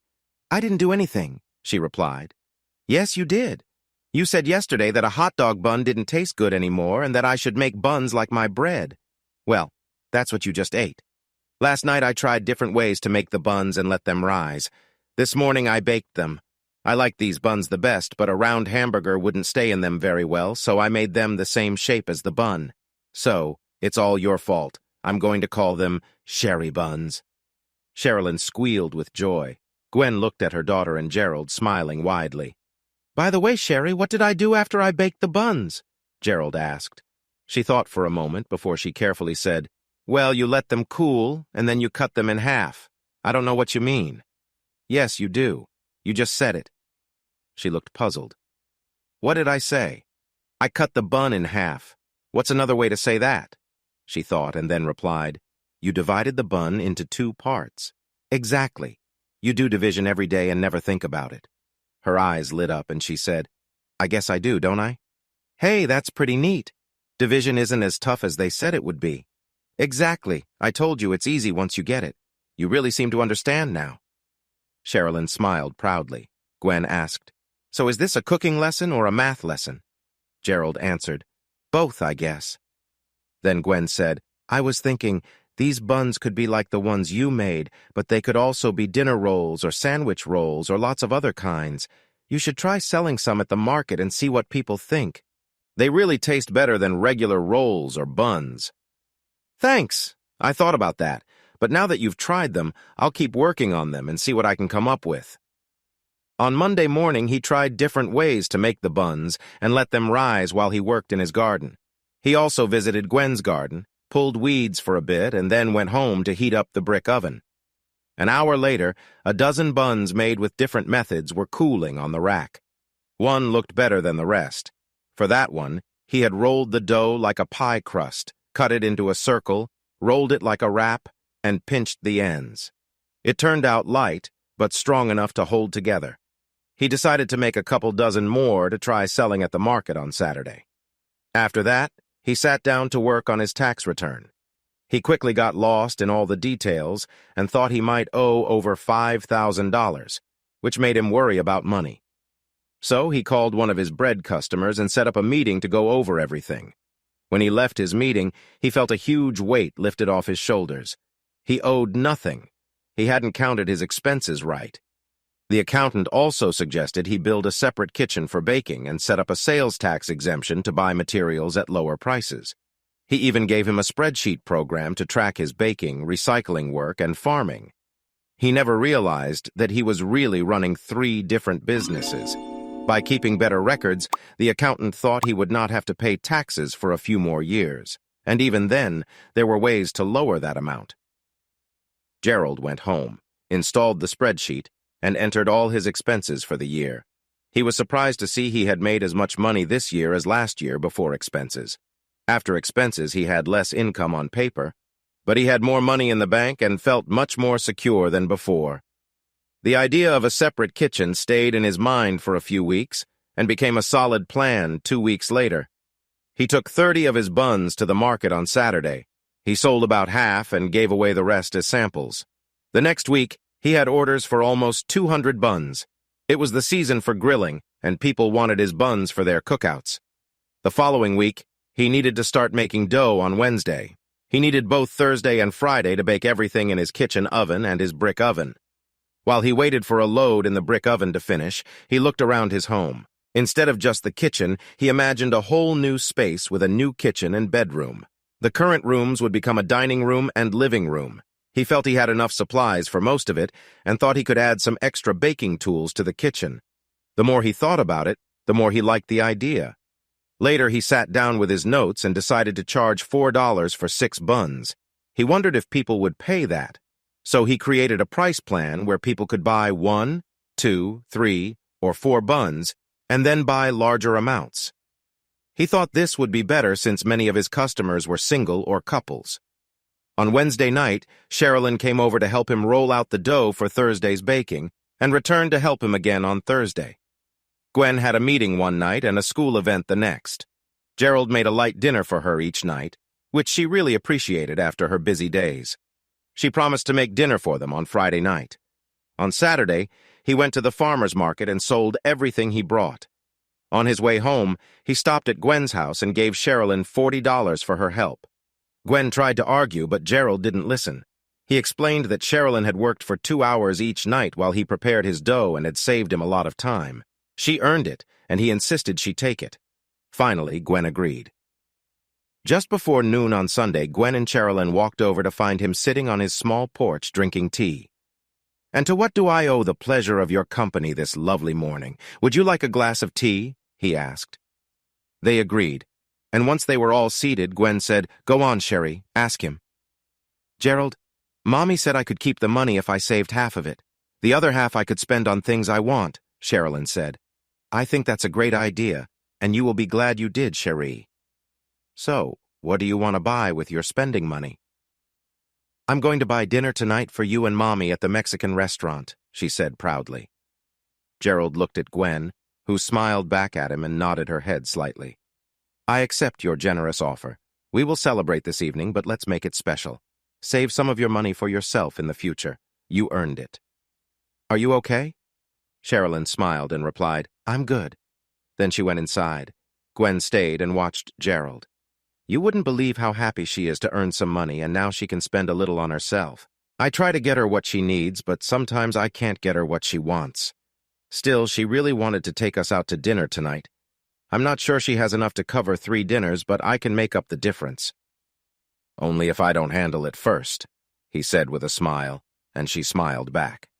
I didn't do anything," she replied. "Yes, you did. You said yesterday that a hot dog bun didn't taste good anymore and that I should make buns like my bread. Well, that's what you just ate. Last night I tried different ways to make the buns and let them rise. This morning I baked them. I liked these buns the best, but a round hamburger wouldn't stay in them very well, so I made them the same shape as the bun. So, it's all your fault. I'm going to call them Sherry buns." Sherilyn squealed with joy. Gwen looked at her daughter and Gerald, smiling widely. "By the way, Sherry, what did I do after I baked the buns?" Gerald asked. She thought for a moment before she carefully said, "Well, you let them cool, and then you cut them in half. I don't know what you mean." "Yes, you do. You just said it." She looked puzzled. "What did I say?" "I cut the bun in half. What's another way to say that?" She thought and then replied, "You divided the bun into 2 parts." "Exactly. You do division every day and never think about it." Her eyes lit up and she said, "I guess I do, don't I?" "Hey, that's pretty neat. Division isn't as tough as they said it would be." "Exactly. I told you it's easy once you get it. You really seem to understand now." Sherilyn smiled proudly. Gwen asked, "So is this a cooking lesson or a math lesson?" Gerald answered, "Both, I guess." Then Gwen said, "I was thinking, these buns could be like the ones you made, but they could also be dinner rolls or sandwich rolls or lots of other kinds. You should try selling some at the market and see what people think. They really taste better than regular rolls or buns." "Thanks. I thought about that, but now that you've tried them, I'll keep working on them and see what I can come up with." On Monday morning, he tried different ways to make the buns and let them rise while he worked in his garden. He also visited Gwen's garden, pulled weeds for a bit, and then went home to heat up the brick oven. An hour later, a dozen buns made with different methods were cooling on the rack. One looked better than the rest. For that one, he had rolled the dough like a pie crust, cut it into a circle, rolled it like a wrap, and pinched the ends. It turned out light, but strong enough to hold together. He decided to make a couple dozen more to try selling at the market on Saturday. After that, he sat down to work on his tax return. He quickly got lost in all the details and thought he might owe over $5,000, which made him worry about money. So he called one of his bread customers and set up a meeting to go over everything. When he left his meeting, he felt a huge weight lifted off his shoulders. He owed nothing. He hadn't counted his expenses right. The accountant also suggested he build a separate kitchen for baking and set up a sales tax exemption to buy materials at lower prices. He even gave him a spreadsheet program to track his baking, recycling work, and farming. He never realized that he was really running 3 different businesses. By keeping better records, the accountant thought he would not have to pay taxes for a few more years, and even then, there were ways to lower that amount. Gerald went home, installed the spreadsheet, and entered all his expenses for the year. He was surprised to see he had made as much money this year as last year before expenses. After expenses, he had less income on paper, but he had more money in the bank and felt much more secure than before. The idea of a separate kitchen stayed in his mind for a few weeks and became a solid plan 2 weeks later. He took 30 of his buns to the market on Saturday. He sold about half and gave away the rest as samples. The next week, he had orders for almost 200 buns. It was the season for grilling, and people wanted his buns for their cookouts. The following week, he needed to start making dough on Wednesday. He needed both Thursday and Friday to bake everything in his kitchen oven and his brick oven. While he waited for a load in the brick oven to finish, he looked around his home. Instead of just the kitchen, he imagined a whole new space with a new kitchen and bedroom. The current rooms would become a dining room and living room. He felt he had enough supplies for most of it and thought he could add some extra baking tools to the kitchen. The more he thought about it, the more he liked the idea. Later, he sat down with his notes and decided to charge $4 for 6 buns. He wondered if people would pay that. So he created a price plan where people could buy 1, 2, 3, or 4 buns and then buy larger amounts. He thought this would be better since many of his customers were single or couples. On Wednesday night, Sherilyn came over to help him roll out the dough for Thursday's baking and returned to help him again on Thursday. Gwen had a meeting one night and a school event the next. Gerald made a light dinner for her each night, which she really appreciated after her busy days. She promised to make dinner for them on Friday night. On Saturday, he went to the farmer's market and sold everything he brought. On his way home, he stopped at Gwen's house and gave Sherilyn $40 for her help. Gwen tried to argue, but Gerald didn't listen. He explained that Sherilyn had worked for 2 hours each night while he prepared his dough and had saved him a lot of time. She earned it, and he insisted she take it. Finally, Gwen agreed. Just before noon on Sunday, Gwen and Sherilyn walked over to find him sitting on his small porch drinking tea. "And to what do I owe the pleasure of your company this lovely morning? Would you like a glass of tea?" he asked. They agreed, and once they were all seated, Gwen said, "Go on, Sherry, ask him." "Gerald, Mommy said I could keep the money if I saved half of it. The other half I could spend on things I want," Sherilyn said. "I think that's a great idea, and you will be glad you did, Cherie. So, what do you want to buy with your spending money?" "I'm going to buy dinner tonight for you and Mommy at the Mexican restaurant," she said proudly. Gerald looked at Gwen, who smiled back at him and nodded her head slightly. "I accept your generous offer. We will celebrate this evening, but let's make it special. Save some of your money for yourself in the future. You earned it." "Are you okay?" Sherilyn smiled and replied, "I'm good." Then she went inside. Gwen stayed and watched Gerald. "You wouldn't believe how happy she is to earn some money, and now she can spend a little on herself. I try to get her what she needs, but sometimes I can't get her what she wants. Still, she really wanted to take us out to dinner tonight. I'm not sure she has enough to cover 3 dinners, but I can make up the difference." "Only if I don't handle it first," he said with a smile, and she smiled back.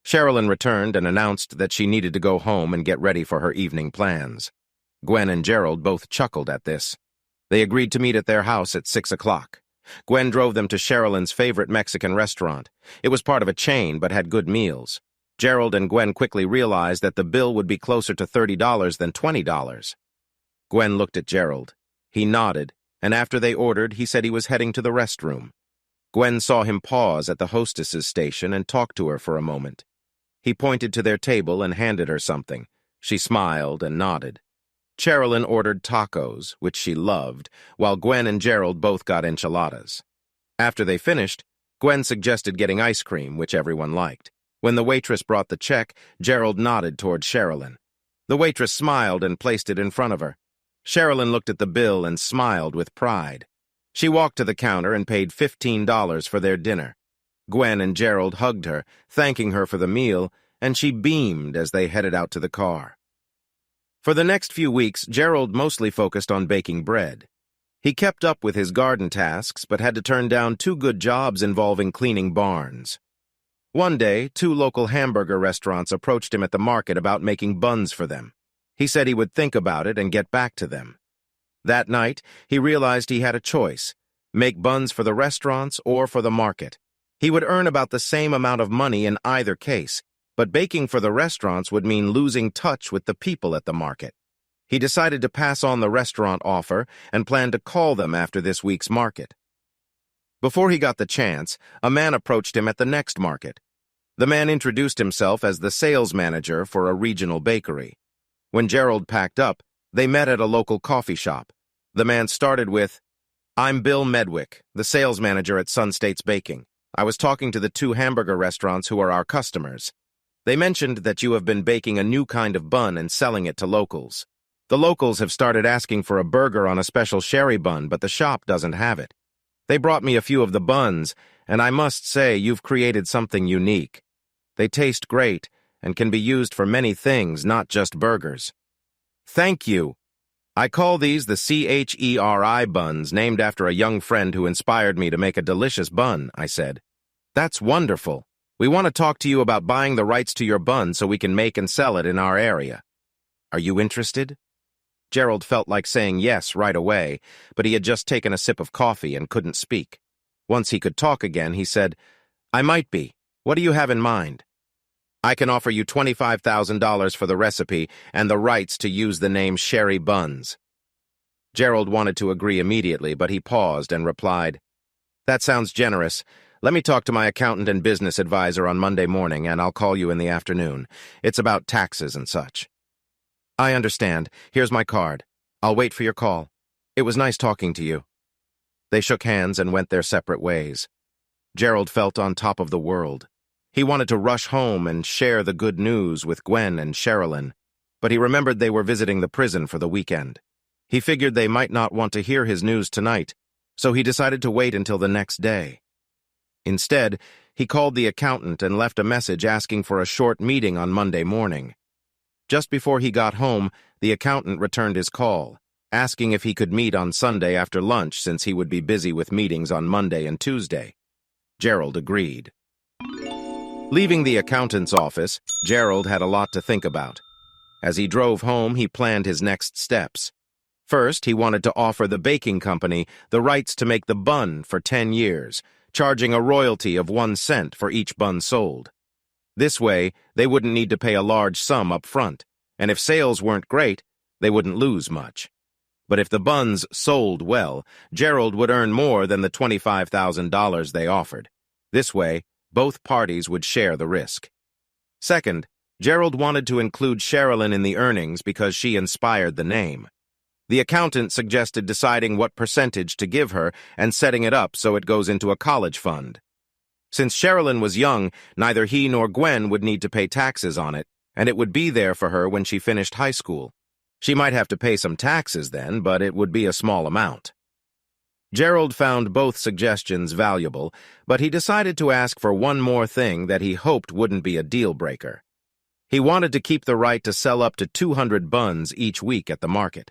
Sherilyn returned and announced that she needed to go home and get ready for her evening plans. Gwen and Gerald both chuckled at this. They agreed to meet at their house at 6 o'clock. Gwen drove them to Sherilyn's favorite Mexican restaurant. It was part of a chain but had good meals. Gerald and Gwen quickly realized that the bill would be closer to $30 than $20. Gwen looked at Gerald. He nodded, and after they ordered, he said he was heading to the restroom. Gwen saw him pause at the hostess's station and talk to her for a moment. He pointed to their table and handed her something. She smiled and nodded. Sherilyn ordered tacos, which she loved, while Gwen and Gerald both got enchiladas. After they finished, Gwen suggested getting ice cream, which everyone liked. When the waitress brought the check, Gerald nodded toward Sherilyn. The waitress smiled and placed it in front of her. Sherilyn looked at the bill and smiled with pride. She walked to the counter and paid $15 for their dinner. Gwen and Gerald hugged her, thanking her for the meal, and she beamed as they headed out to the car. For the next few weeks, Gerald mostly focused on baking bread. He kept up with his garden tasks, but had to turn down 2 good jobs involving cleaning barns. One day, 2 local hamburger restaurants approached him at the market about making buns for them. He said he would think about it and get back to them. That night, he realized he had a choice: make buns for the restaurants or for the market. He would earn about the same amount of money in either case, but baking for the restaurants would mean losing touch with the people at the market. He decided to pass on the restaurant offer and planned to call them after this week's market. Before he got the chance, a man approached him at the next market. The man introduced himself as the sales manager for a regional bakery. When Gerald packed up, they met at a local coffee shop. The man started with, "I'm Bill Medwick, the sales manager at Sun States Baking. I was talking to the 2 hamburger restaurants who are our customers. They mentioned that you have been baking a new kind of bun and selling it to locals. The locals have started asking for a burger on a special sherry bun, but the shop doesn't have it. They brought me a few of the buns, and I must say you've created something unique. They taste great and can be used for many things, not just burgers." "Thank you. I call these the CHERI buns, named after a young friend who inspired me to make a delicious bun," I said. That's wonderful. We want to talk to you about buying the rights to your bun so we can make and sell it in our area. Are you interested? Gerald felt like saying yes right away, but he had just taken a sip of coffee and couldn't speak. Once he could talk again, he said, I might be. What do you have in mind? I can offer you $25,000 for the recipe and the rights to use the name Sherry Buns. Gerald wanted to agree immediately, but he paused and replied, That sounds generous. Let me talk to my accountant and business advisor on Monday morning, and I'll call you in the afternoon. It's about taxes and such. I understand. Here's my card. I'll wait for your call. It was nice talking to you. They shook hands and went their separate ways. Gerald felt on top of the world. He wanted to rush home and share the good news with Gwen and Sherilyn, but he remembered they were visiting the prison for the weekend. He figured they might not want to hear his news tonight, so he decided to wait until the next day. Instead, he called the accountant and left a message asking for a short meeting on Monday morning. Just before he got home, the accountant returned his call, asking if he could meet on Sunday after lunch since he would be busy with meetings on Monday and Tuesday. Gerald agreed. Leaving the accountant's office, Gerald had a lot to think about. As he drove home, he planned his next steps. First, he wanted to offer the baking company the rights to make the bun for 10 years, charging a royalty of 1 cent for each bun sold. This way, they wouldn't need to pay a large sum up front, and if sales weren't great, they wouldn't lose much. But if the buns sold well, Gerald would earn more than the $25,000 they offered. This way, both parties would share the risk. Second, Gerald wanted to include Sherilyn in the earnings because she inspired the name. The accountant suggested deciding what percentage to give her and setting it up so it goes into a college fund. Since Sherilyn was young, neither he nor Gwen would need to pay taxes on it, and it would be there for her when she finished high school. She might have to pay some taxes then, but it would be a small amount. Gerald found both suggestions valuable, but he decided to ask for one more thing that he hoped wouldn't be a deal-breaker. He wanted to keep the right to sell up to 200 buns each week at the market.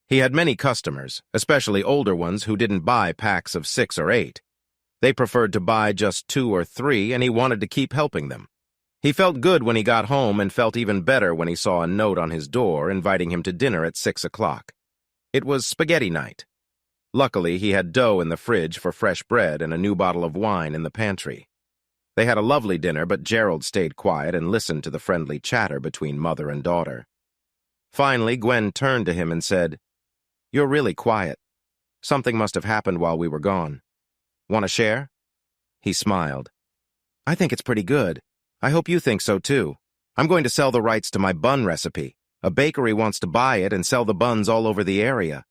He had many customers, especially older ones who didn't buy packs of 6 or 8. They preferred to buy just 2 or 3, and he wanted to keep helping them. He felt good when he got home and felt even better when he saw a note on his door inviting him to dinner at 6 o'clock. It was spaghetti night. Luckily, he had dough in the fridge for fresh bread and a new bottle of wine in the pantry. They had a lovely dinner, but Gerald stayed quiet and listened to the friendly chatter between mother and daughter. Finally, Gwen turned to him and said, You're really quiet. Something must have happened while we were gone. Want to share? He smiled. I think it's pretty good. I hope you think so too. I'm going to sell the rights to my bun recipe. A bakery wants to buy it and sell the buns all over the area.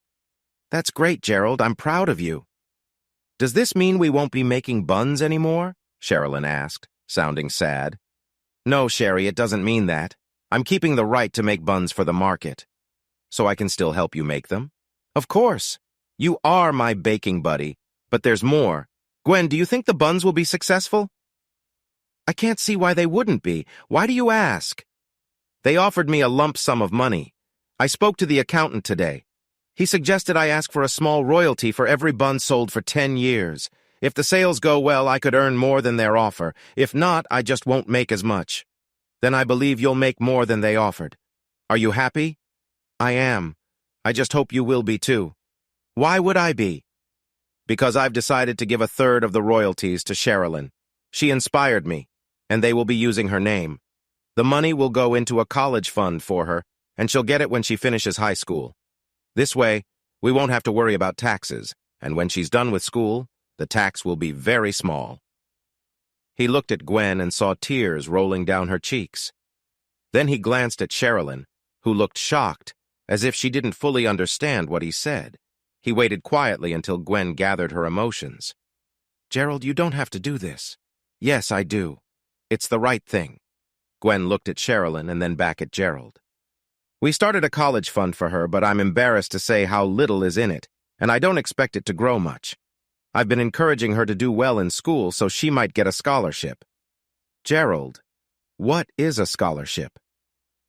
That's great, Gerald. I'm proud of you. Does this mean we won't be making buns anymore? Sherilyn asked, sounding sad. No, Sherry, it doesn't mean that. I'm keeping the right to make buns for the market. So I can still help you make them? Of course. You are my baking buddy, but there's more. Gwen, do you think the buns will be successful? I can't see why they wouldn't be. Why do you ask? They offered me a lump sum of money. I spoke to the accountant today. He suggested I ask for a small royalty for every bun sold for 10 years. If the sales go well, I could earn more than their offer. If not, I just won't make as much. Then I believe you'll make more than they offered. Are you happy? I am. I just hope you will be too. Why would I be? Because I've decided to give 1/3 of the royalties to Sherilyn. She inspired me, and they will be using her name. The money will go into a college fund for her, and she'll get it when she finishes high school. This way, we won't have to worry about taxes, and when she's done with school, the tax will be very small. He looked at Gwen and saw tears rolling down her cheeks. Then he glanced at Sherilyn, who looked shocked, as if she didn't fully understand what he said. He waited quietly until Gwen gathered her emotions. Gerald, you don't have to do this. Yes, I do. It's the right thing. Gwen looked at Sherilyn and then back at Gerald. We started a college fund for her, but I'm embarrassed to say how little is in it, and I don't expect it to grow much. I've been encouraging her to do well in school so she might get a scholarship. Gerald, what is a scholarship?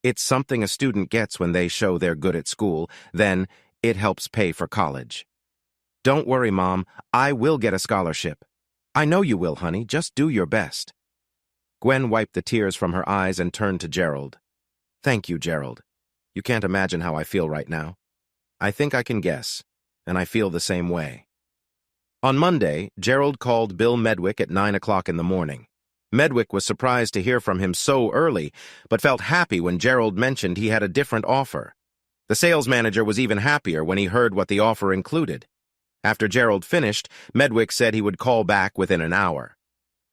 It's something a student gets when they show they're good at school, then it helps pay for college. Don't worry, Mom, I will get a scholarship. I know you will, honey. Just do your best. Gwen wiped the tears from her eyes and turned to Gerald. Thank you, Gerald. You can't imagine how I feel right now. I think I can guess, and I feel the same way. On Monday, Gerald called Bill Medwick at 9 o'clock in the morning. Medwick was surprised to hear from him so early, but felt happy when Gerald mentioned he had a different offer. The sales manager was even happier when he heard what the offer included. After Gerald finished, Medwick said he would call back within an hour.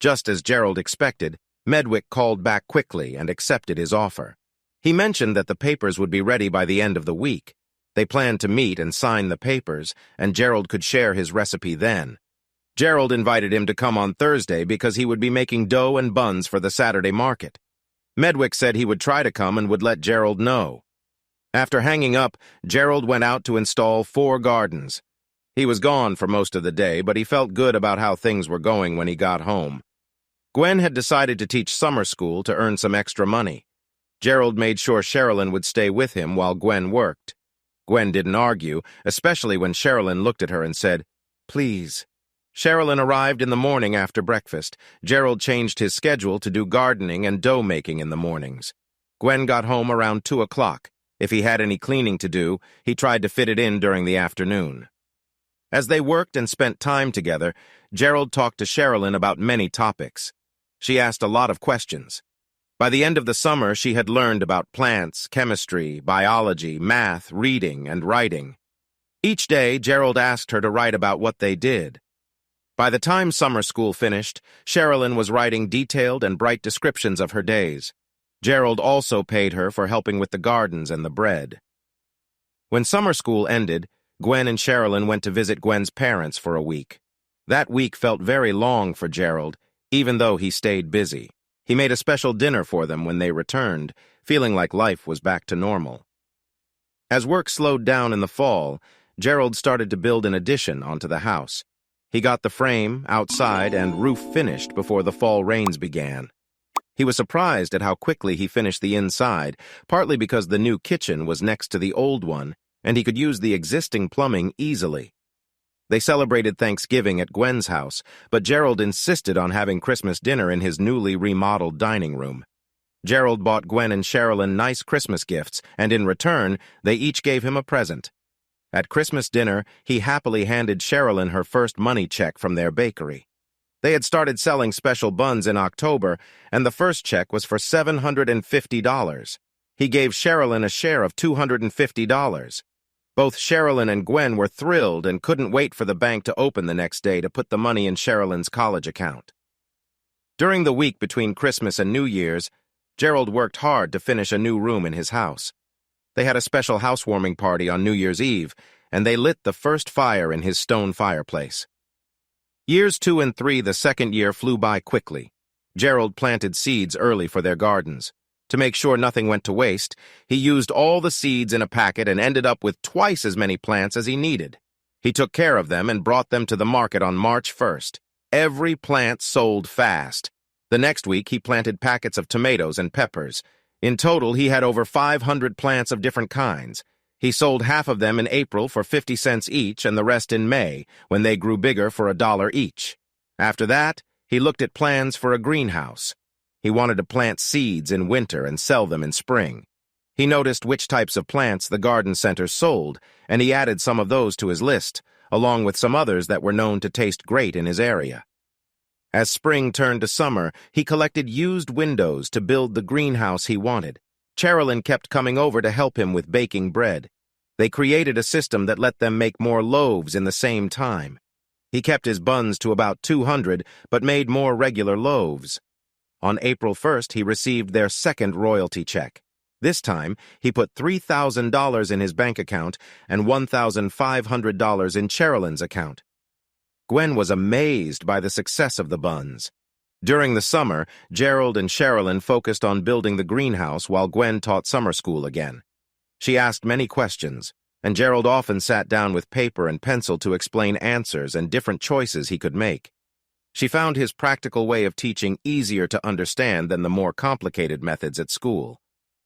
Just as Gerald expected, Medwick called back quickly and accepted his offer. He mentioned that the papers would be ready by the end of the week. They planned to meet and sign the papers, and Gerald could share his recipe then. Gerald invited him to come on Thursday because he would be making dough and buns for the Saturday market. Medwick said he would try to come and would let Gerald know. After hanging up, Gerald went out to install 4 gardens. He was gone for most of the day, but he felt good about how things were going when he got home. Gwen had decided to teach summer school to earn some extra money. Gerald made sure Sherilyn would stay with him while Gwen worked. Gwen didn't argue, especially when Sherilyn looked at her and said, "Please." Sherilyn arrived in the morning after breakfast. Gerald changed his schedule to do gardening and dough making in the mornings. Gwen got home around 2 o'clock. If he had any cleaning to do, he tried to fit it in during the afternoon. As they worked and spent time together, Gerald talked to Sherilyn about many topics. She asked a lot of questions. By the end of the summer, she had learned about plants, chemistry, biology, math, reading, and writing. Each day, Gerald asked her to write about what they did. By the time summer school finished, Sherilyn was writing detailed and bright descriptions of her days. Gerald also paid her for helping with the gardens and the bread. When summer school ended, Gwen and Sherilyn went to visit Gwen's parents for a week. That week felt very long for Gerald, even though he stayed busy. He made a special dinner for them when they returned, feeling like life was back to normal. As work slowed down in the fall, Gerald started to build an addition onto the house. He got the frame, outside, and roof finished before the fall rains began. He was surprised at how quickly he finished the inside, partly because the new kitchen was next to the old one, and he could use the existing plumbing easily. They celebrated Thanksgiving at Gwen's house, but Gerald insisted on having Christmas dinner in his newly remodeled dining room. Gerald bought Gwen and Sherilyn nice Christmas gifts, and in return, they each gave him a present. At Christmas dinner, he happily handed Sherilyn her first money check from their bakery. They had started selling special buns in October, and the first check was for $750. He gave Sherilyn a share of $250. Both Sherilyn and Gwen were thrilled and couldn't wait for the bank to open the next day to put the money in Sherilyn's college account. During the week between Christmas and New Year's, Gerald worked hard to finish a new room in his house. They had a special housewarming party on New Year's Eve, and they lit the first fire in his stone fireplace. Years 2 and 3, the second year, flew by quickly. Gerald planted seeds early for their gardens. To make sure nothing went to waste, he used all the seeds in a packet and ended up with twice as many plants as he needed. He took care of them and brought them to the market on March 1st. Every plant sold fast. The next week, he planted packets of tomatoes and peppers. In total, he had over 500 plants of different kinds. He sold half of them in April for 50 cents each and the rest in May, when they grew bigger for $1 each. After that, he looked at plans for a greenhouse. He wanted to plant seeds in winter and sell them in spring. He noticed which types of plants the garden centers sold, and he added some of those to his list, along with some others that were known to taste great in his area. As spring turned to summer, he collected used windows to build the greenhouse he wanted. Sherilyn kept coming over to help him with baking bread. They created a system that let them make more loaves in the same time. He kept his buns to about 200, but made more regular loaves. On April 1st, he received their second royalty check. This time, he put $3,000 in his bank account and $1,500 in Sherilyn's account. Gwen was amazed by the success of the buns. During the summer, Gerald and Sherilyn focused on building the greenhouse while Gwen taught summer school again. She asked many questions, and Gerald often sat down with paper and pencil to explain answers and different choices he could make. She found his practical way of teaching easier to understand than the more complicated methods at school.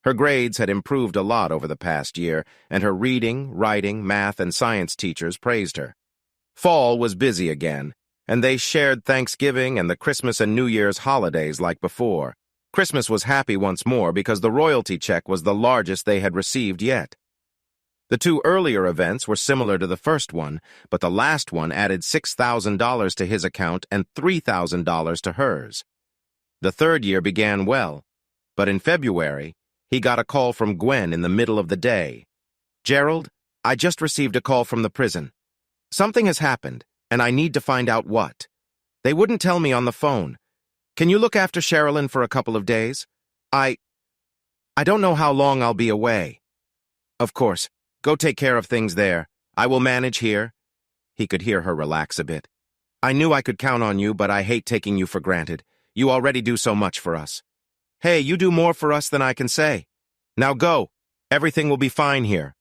Her grades had improved a lot over the past year, and her reading, writing, math, and science teachers praised her. Fall was busy again. and they shared Thanksgiving and the Christmas and New Year's holidays like before. Christmas was happy once more because the royalty check was the largest they had received yet. The two earlier events were similar to the first one, but the last one added $6,000 to his account and $3,000 to hers. The third year began well, but in February, he got a call from Gwen in the middle of the day. "Gerald, I just received a call from the prison. Something has happened, and I need to find out what. They wouldn't tell me on the phone. Can you look after Sherilyn for a couple of days? I don't know how long I'll be away." "Of course. Go take care of things there. I will manage here." He could hear her relax a bit. "I knew I could count on you, but I hate taking you for granted. You already do so much for us." "Hey, you do more for us than I can say. Now go. Everything will be fine here."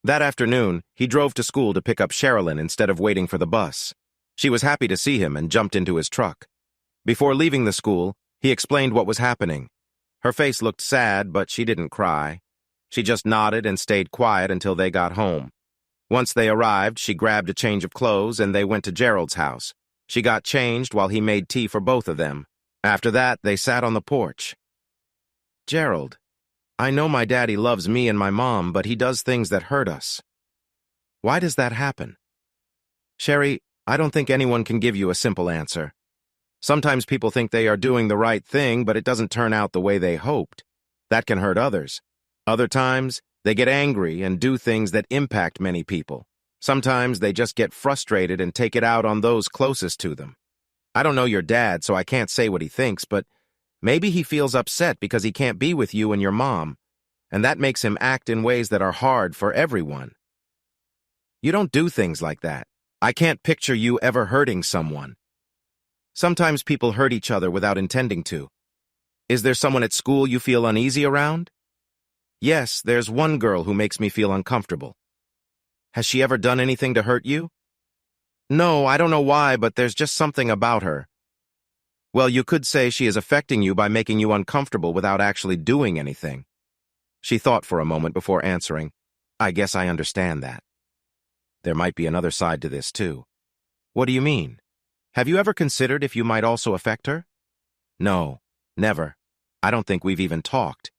That afternoon, he drove to school to pick up Sherilyn instead of waiting for the bus. She was happy to see him and jumped into his truck. Before leaving the school, he explained what was happening. Her face looked sad, but she didn't cry. She just nodded and stayed quiet until they got home. Once they arrived, she grabbed a change of clothes and they went to Gerald's house. She got changed while he made tea for both of them. After that, they sat on the porch. "Gerald, I know my daddy loves me and my mom, but he does things that hurt us. Why does that happen?" "Sherry, I don't think anyone can give you a simple answer. Sometimes people think they are doing the right thing, but it doesn't turn out the way they hoped. That can hurt others. Other times, they get angry and do things that impact many people. Sometimes they just get frustrated and take it out on those closest to them. I don't know your dad, so I can't say what he thinks, but maybe he feels upset because he can't be with you and your mom, and that makes him act in ways that are hard for everyone. You don't do things like that. I can't picture you ever hurting someone. Sometimes people hurt each other without intending to. Is there someone at school you feel uneasy around?" "Yes, there's one girl who makes me feel uncomfortable." "Has she ever done anything to hurt you?" "No, I don't know why, but there's just something about her." "Well, you could say she is affecting you by making you uncomfortable without actually doing anything." She thought for a moment before answering, "I guess I understand that." There might be another side to this, too. "What do you mean? Have you ever considered if you might also affect her?" "No, never. I don't think we've even talked.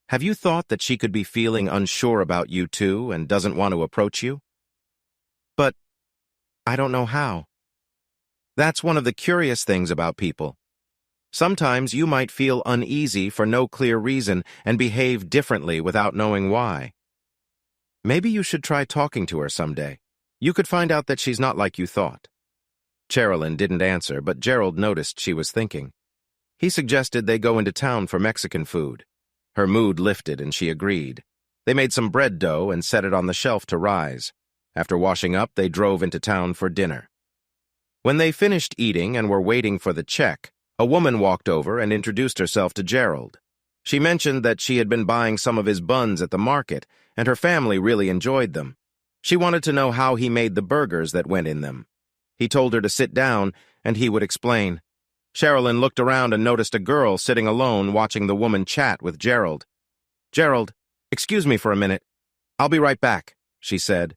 Have you thought that she could be feeling unsure about you too and doesn't want to approach you?" "But I don't know how." That's one of the curious things about people. Sometimes you might feel uneasy for no clear reason and behave differently without knowing why. Maybe you should try talking to her someday. You could find out that she's not like you thought. Sherilyn didn't answer, but Gerald noticed she was thinking. He suggested they go into town for Mexican food. Her mood lifted and she agreed. They made some bread dough and set it on the shelf to rise. After washing up, they drove into town for dinner. When they finished eating and were waiting for the check, a woman walked over and introduced herself to Gerald. She mentioned that she had been buying some of his buns at the market, and her family really enjoyed them. She wanted to know how he made the burgers that went in them. He told her to sit down, and he would explain. Sherilyn looked around and noticed a girl sitting alone watching the woman chat with Gerald. "Gerald, excuse me for a minute. I'll be right back," she said.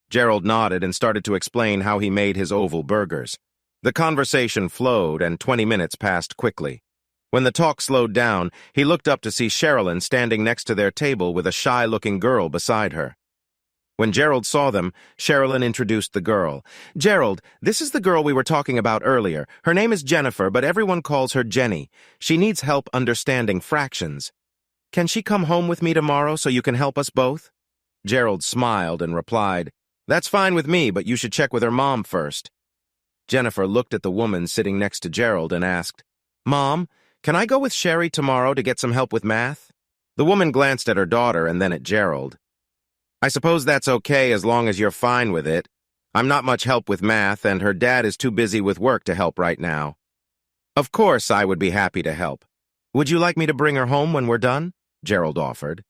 Gerald nodded and started to explain how he made his oval burgers. The conversation flowed, and 20 minutes passed quickly. When the talk slowed down, he looked up to see Sherilyn standing next to their table with a shy-looking girl beside her. When Gerald saw them, Sherilyn introduced the girl. "Gerald, this is the girl we were talking about earlier. Her name is Jennifer, but everyone calls her Jenny. She needs help understanding fractions. Can she come home with me tomorrow so you can help us both?" Gerald smiled and replied, "That's fine with me, but you should check with her mom first." Jennifer looked at the woman sitting next to Gerald and asked, "Mom, can I go with Sherry tomorrow to get some help with math?" The woman glanced at her daughter and then at Gerald. "I suppose that's okay as long as you're fine with it. I'm not much help with math, and her dad is too busy with work to help right now." "Of course I would be happy to help. Would you like me to bring her home when we're done?" Gerald offered.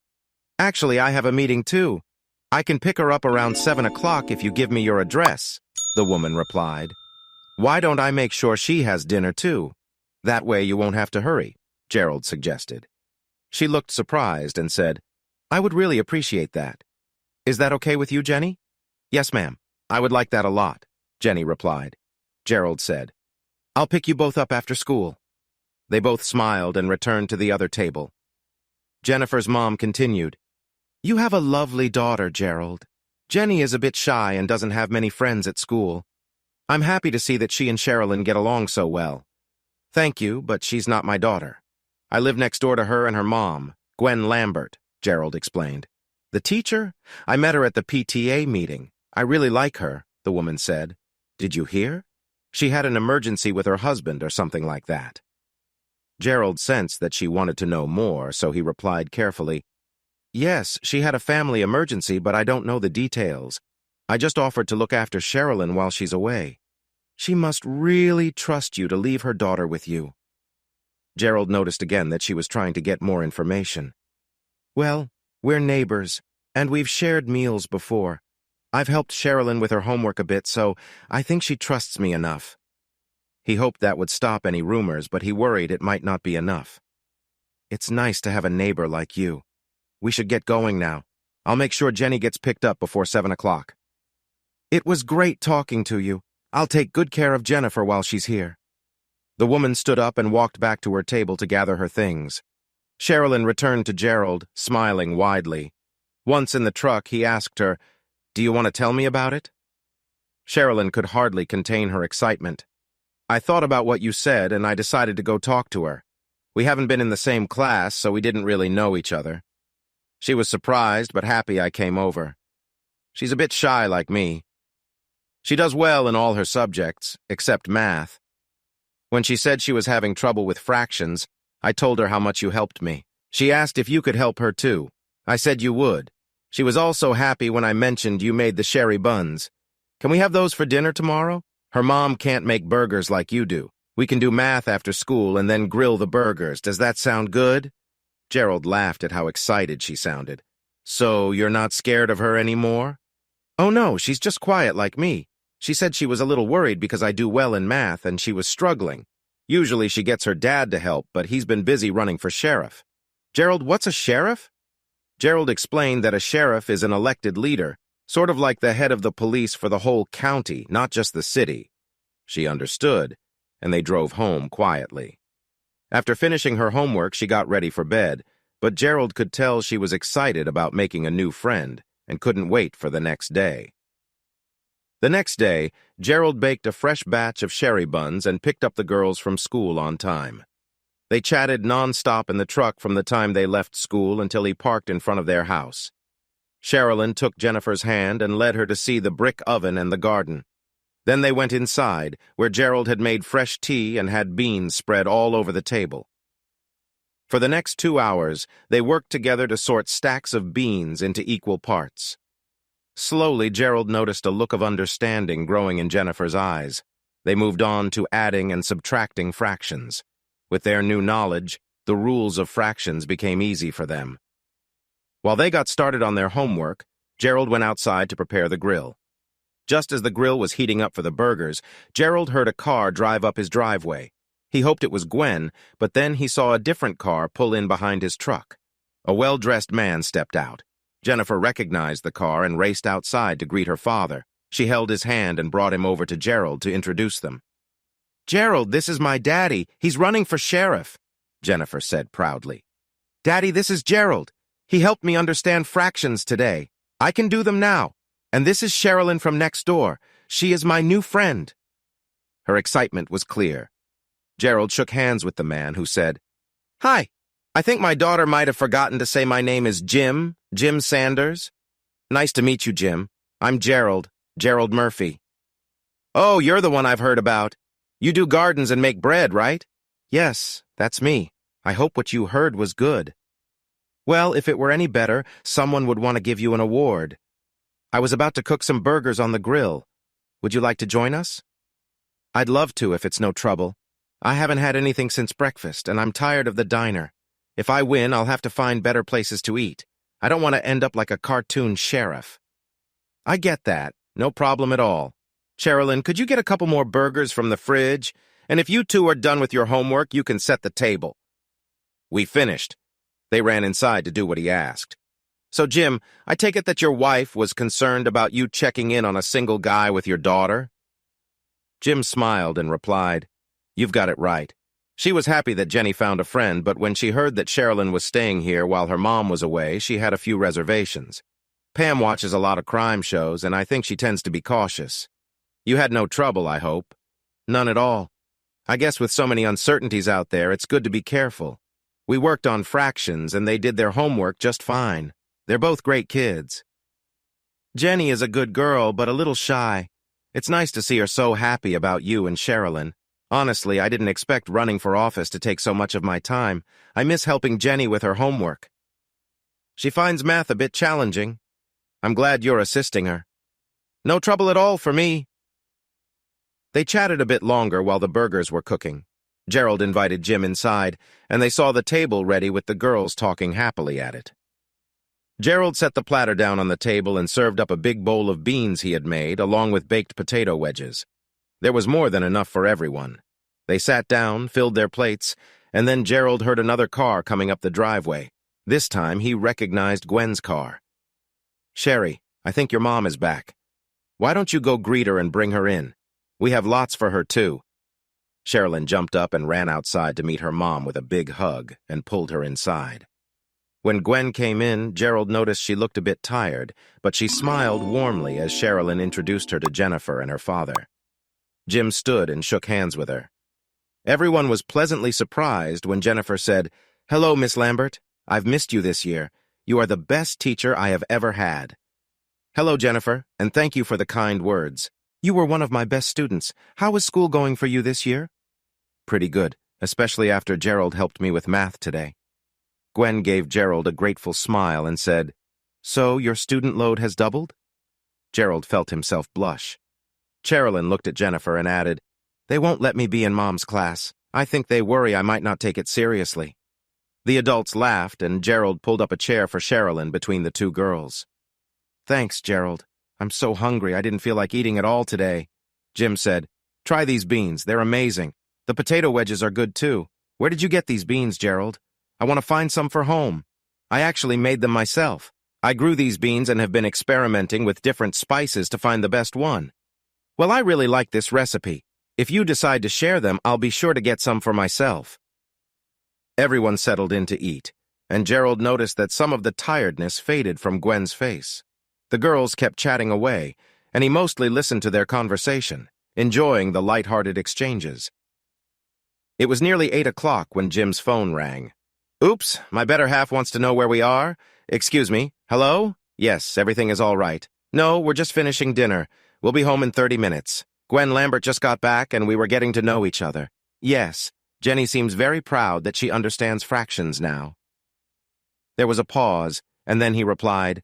"Actually, I have a meeting too. I can pick her up around 7 o'clock if you give me your address," the woman replied. "Why don't I make sure she has dinner too? That way you won't have to hurry," Gerald suggested. She looked surprised and said, "I would really appreciate that. Is that okay with you, Jenny?" "Yes, ma'am. I would like that a lot." Jenny replied. Gerald said, "I'll pick you both up after school." They both smiled and returned to the other table. Jennifer's mom continued, "You have a lovely daughter, Gerald. Jenny is a bit shy and doesn't have many friends at school. I'm happy to see that she and Sherilyn get along so well. Thank you, but she's not my daughter. I live next door to her and her mom, Gwen Lambert," Gerald explained. "The teacher? I met her at the PTA meeting. I really like her," the woman said. "Did you hear? She had an emergency with her husband or something like that." Gerald sensed that she wanted to know more, so he replied carefully, "Yes, she had a family emergency, but I don't know the details. I just offered to look after Sherilyn while she's away. She must really trust you to leave her daughter with you." Gerald noticed again that she was trying to get more information. "Well, we're neighbors, and we've shared meals before. I've helped Sherilyn with her homework a bit, so I think she trusts me enough." He hoped that would stop any rumors, but he worried it might not be enough. "It's nice to have a neighbor like you. We should get going now. I'll make sure Jenny gets picked up before 7 o'clock. "It was great talking to you. I'll take good care of Jennifer while she's here." The woman stood up and walked back to her table to gather her things. Sherilyn returned to Gerald, smiling widely. Once in the truck, he asked her, "Do you want to tell me about it?" Sherilyn could hardly contain her excitement. "I thought about what you said, and I decided to go talk to her. We haven't been in the same class, so we didn't really know each other. She was surprised, but happy I came over. She's a bit shy like me. She does well in all her subjects, except math. When she said she was having trouble with fractions, I told her how much you helped me. She asked if you could help her too. I said you would. She was also happy when I mentioned you made the sherry buns. Can we have those for dinner tomorrow? Her mom can't make burgers like you do. We can do math after school and then grill the burgers. Does that sound good?" Gerald laughed at how excited she sounded. "So you're not scared of her anymore?" "Oh no, she's just quiet like me. She said she was a little worried because I do well in math and she was struggling. Usually she gets her dad to help, but he's been busy running for sheriff." "Gerald, what's a sheriff?" Gerald explained that a sheriff is an elected leader, sort of like the head of the police for the whole county, not just the city. She understood, and they drove home quietly. After finishing her homework, she got ready for bed, but Gerald could tell she was excited about making a new friend and couldn't wait for the next day. The next day, Gerald baked a fresh batch of sherry buns and picked up the girls from school on time. They chatted nonstop in the truck from the time they left school until he parked in front of their house. Sherilyn took Jennifer's hand and led her to see the brick oven and the garden. Then they went inside, where Gerald had made fresh tea and had beans spread all over the table. For the next 2 hours, they worked together to sort stacks of beans into equal parts. Slowly, Gerald noticed a look of understanding growing in Jennifer's eyes. They moved on to adding and subtracting fractions. With their new knowledge, the rules of fractions became easy for them. While they got started on their homework, Gerald went outside to prepare the grill. Just as the grill was heating up for the burgers, Gerald heard a car drive up his driveway. He hoped it was Gwen, but then he saw a different car pull in behind his truck. A well-dressed man stepped out. Jennifer recognized the car and raced outside to greet her father. She held his hand and brought him over to Gerald to introduce them. "Gerald, this is my daddy. He's running for sheriff," Jennifer said proudly. "Daddy, this is Gerald. He helped me understand fractions today. I can do them now. And this is Sherilyn from next door. She is my new friend." Her excitement was clear. Gerald shook hands with the man, who said, "Hi, I think my daughter might have forgotten to say my name is Jim Sanders. Nice to meet you, Jim. I'm Gerald Murphy." "Oh, you're the one I've heard about. You do gardens and make bread, right?" "Yes, that's me. I hope what you heard was good." "Well, if it were any better, someone would want to give you an award. I was about to cook some burgers on the grill. Would you like to join us?" "I'd love to if it's no trouble. I haven't had anything since breakfast, and I'm tired of the diner. If I win, I'll have to find better places to eat. I don't want to end up like a cartoon sheriff." "I get that. No problem at all. Sherilyn, could you get a couple more burgers from the fridge? And if you two are done with your homework, you can set the table." "We finished." They ran inside to do what he asked. "So, Jim, I take it that your wife was concerned about you checking in on a single guy with your daughter?" Jim smiled and replied, "You've got it right." She was happy that Jenny found a friend, but when she heard that Sherilyn was staying here while her mom was away, she had a few reservations. Pam watches a lot of crime shows, and I think she tends to be cautious. You had no trouble, I hope. None at all. I guess with so many uncertainties out there, it's good to be careful. We worked on fractions, and they did their homework just fine. They're both great kids. Jenny is a good girl, but a little shy. It's nice to see her so happy about you and Sherilyn. Honestly, I didn't expect running for office to take so much of my time. I miss helping Jenny with her homework. She finds math a bit challenging. I'm glad you're assisting her. No trouble at all for me. They chatted a bit longer while the burgers were cooking. Gerald invited Jim inside, and they saw the table ready with the girls talking happily at it. Gerald set the platter down on the table and served up a big bowl of beans he had made, along with baked potato wedges. There was more than enough for everyone. They sat down, filled their plates, and then Gerald heard another car coming up the driveway. This time he recognized Gwen's car. "Sherry, I think your mom is back. Why don't you go greet her and bring her in? We have lots for her, too." Sherilyn jumped up and ran outside to meet her mom with a big hug and pulled her inside. When Gwen came in, Gerald noticed she looked a bit tired, but she smiled warmly as Sherilyn introduced her to Jennifer and her father. Jim stood and shook hands with her. Everyone was pleasantly surprised when Jennifer said, "Hello, Miss Lambert. I've missed you this year. You are the best teacher I have ever had." "Hello, Jennifer, and thank you for the kind words. You were one of my best students. How is school going for you this year?" "Pretty good, especially after Gerald helped me with math today." Gwen gave Gerald a grateful smile and said, "So your student load has doubled?" Gerald felt himself blush. Sherilyn looked at Jennifer and added, "They won't let me be in Mom's class. I think they worry I might not take it seriously." The adults laughed, and Gerald pulled up a chair for Sherilyn between the two girls. "Thanks, Gerald. I'm so hungry I didn't feel like eating at all today." Jim said, "Try these beans. They're amazing. The potato wedges are good, too. Where did you get these beans, Gerald? I want to find some for home. I actually made them myself. I grew these beans and have been experimenting with different spices to find the best one." "Well, I really like this recipe. If you decide to share them, I'll be sure to get some for myself." Everyone settled in to eat, and Gerald noticed that some of the tiredness faded from Gwen's face. The girls kept chatting away, and he mostly listened to their conversation, enjoying the light-hearted exchanges. It was nearly 8 o'clock when Jim's phone rang. "Oops, my better half wants to know where we are. Excuse me, hello? Yes, everything is all right. No, we're just finishing dinner. We'll be home in 30 minutes. Gwen Lambert just got back, and we were getting to know each other. Yes, Jenny seems very proud that she understands fractions now." There was a pause, and then he replied,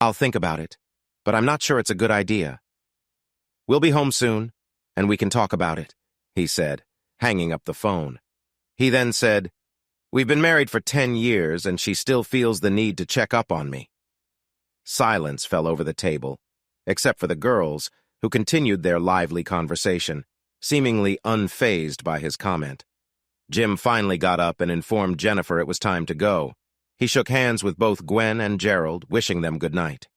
"I'll think about it, but I'm not sure it's a good idea." "We'll be home soon, and we can talk about it," he said, hanging up the phone. He then said, "We've been married for 10 years, and she still feels the need to check up on me." Silence fell over the table, except for the girls, who continued their lively conversation, seemingly unfazed by his comment. Jim finally got up and informed Jennifer it was time to go. He shook hands with both Gwen and Gerald, wishing them good night.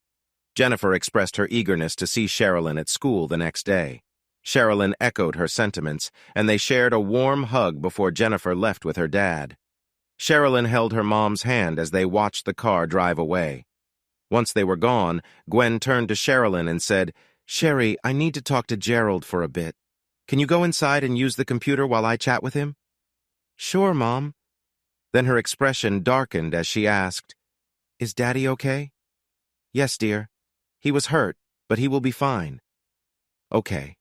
Jennifer expressed her eagerness to see Sherilyn at school the next day. Sherilyn echoed her sentiments, and they shared a warm hug before Jennifer left with her dad. Sherilyn held her mom's hand as they watched the car drive away. Once they were gone, Gwen turned to Sherilyn and said, "Sherry, I need to talk to Gerald for a bit. Can you go inside and use the computer while I chat with him?" "Sure, Mom." Then her expression darkened as she asked, "Is Daddy okay?" "Yes, dear. He was hurt, but he will be fine." "Okay."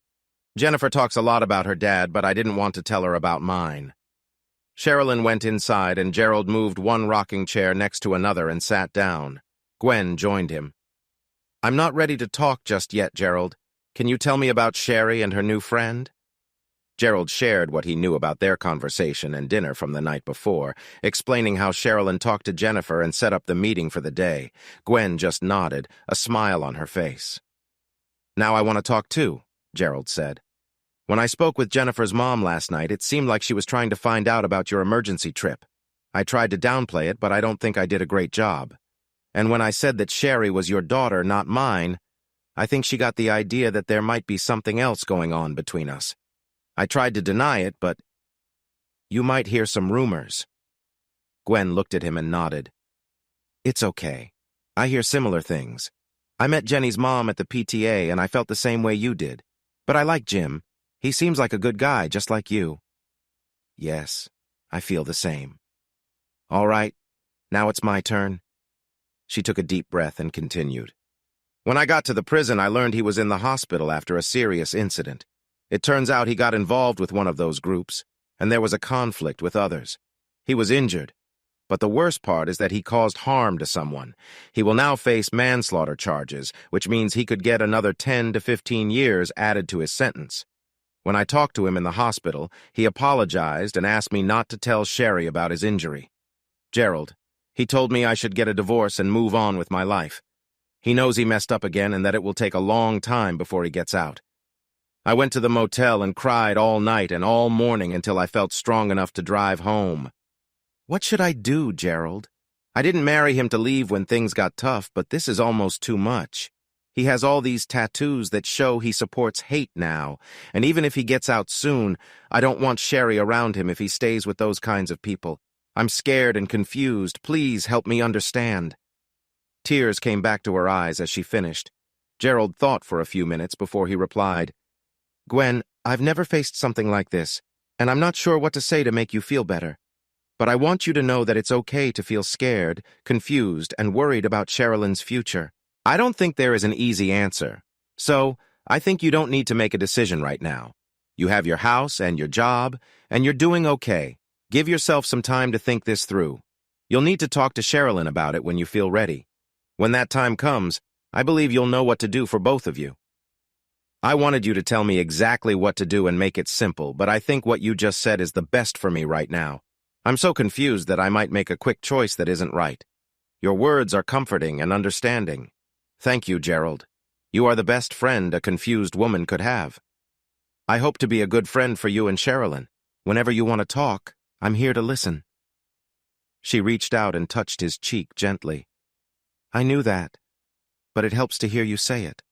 Jennifer talks a lot about her dad, but I didn't want to tell her about mine. Sherilyn went inside, and Gerald moved one rocking chair next to another and sat down. Gwen joined him. "I'm not ready to talk just yet, Gerald. Can you tell me about Sherry and her new friend?" Gerald shared what he knew about their conversation and dinner from the night before, explaining how Sherilyn talked to Jennifer and set up the meeting for the day. Gwen just nodded, a smile on her face. "Now I want to talk too," Gerald said. "When I spoke with Jennifer's mom last night, it seemed like she was trying to find out about your emergency trip. I tried to downplay it, but I don't think I did a great job. And when I said that Sherry was your daughter, not mine, I think she got the idea that there might be something else going on between us. I tried to deny it, but you might hear some rumors." Gwen looked at him and nodded. "It's okay. I hear similar things. I met Jenny's mom at the PTA and I felt the same way you did. But I like Jim. He seems like a good guy, just like you." "Yes, I feel the same." "All right, now it's my turn." She took a deep breath and continued. "When I got to the prison, I learned he was in the hospital after a serious incident. It turns out he got involved with one of those groups, and there was a conflict with others. He was injured. But the worst part is that he caused harm to someone. He will now face manslaughter charges, which means he could get another 10 to 15 years added to his sentence. When I talked to him in the hospital, he apologized and asked me not to tell Sherry about his injury. Gerald, he told me I should get a divorce and move on with my life. He knows he messed up again and that it will take a long time before he gets out. I went to the motel and cried all night and all morning until I felt strong enough to drive home. What should I do, Gerald? I didn't marry him to leave when things got tough, but this is almost too much. He has all these tattoos that show he supports hate now, and even if he gets out soon, I don't want Sherry around him if he stays with those kinds of people. I'm scared and confused. Please help me understand." Tears came back to her eyes as she finished. Gerald thought for a few minutes before he replied, "Gwen, I've never faced something like this, and I'm not sure what to say to make you feel better. But I want you to know that it's okay to feel scared, confused, and worried about Sherilyn's future. I don't think there is an easy answer, so I think you don't need to make a decision right now. You have your house and your job, and you're doing okay. Give yourself some time to think this through. You'll need to talk to Sherilyn about it when you feel ready. When that time comes, I believe you'll know what to do for both of you. I wanted you to tell me exactly what to do and make it simple, but I think what you just said is the best for me right now. I'm so confused that I might make a quick choice that isn't right. Your words are comforting and understanding. Thank you, Gerald. You are the best friend a confused woman could have. I hope to be a good friend for you and Sherilyn. Whenever you want to talk, I'm here to listen." She reached out and touched his cheek gently. "I knew that, but it helps to hear you say it."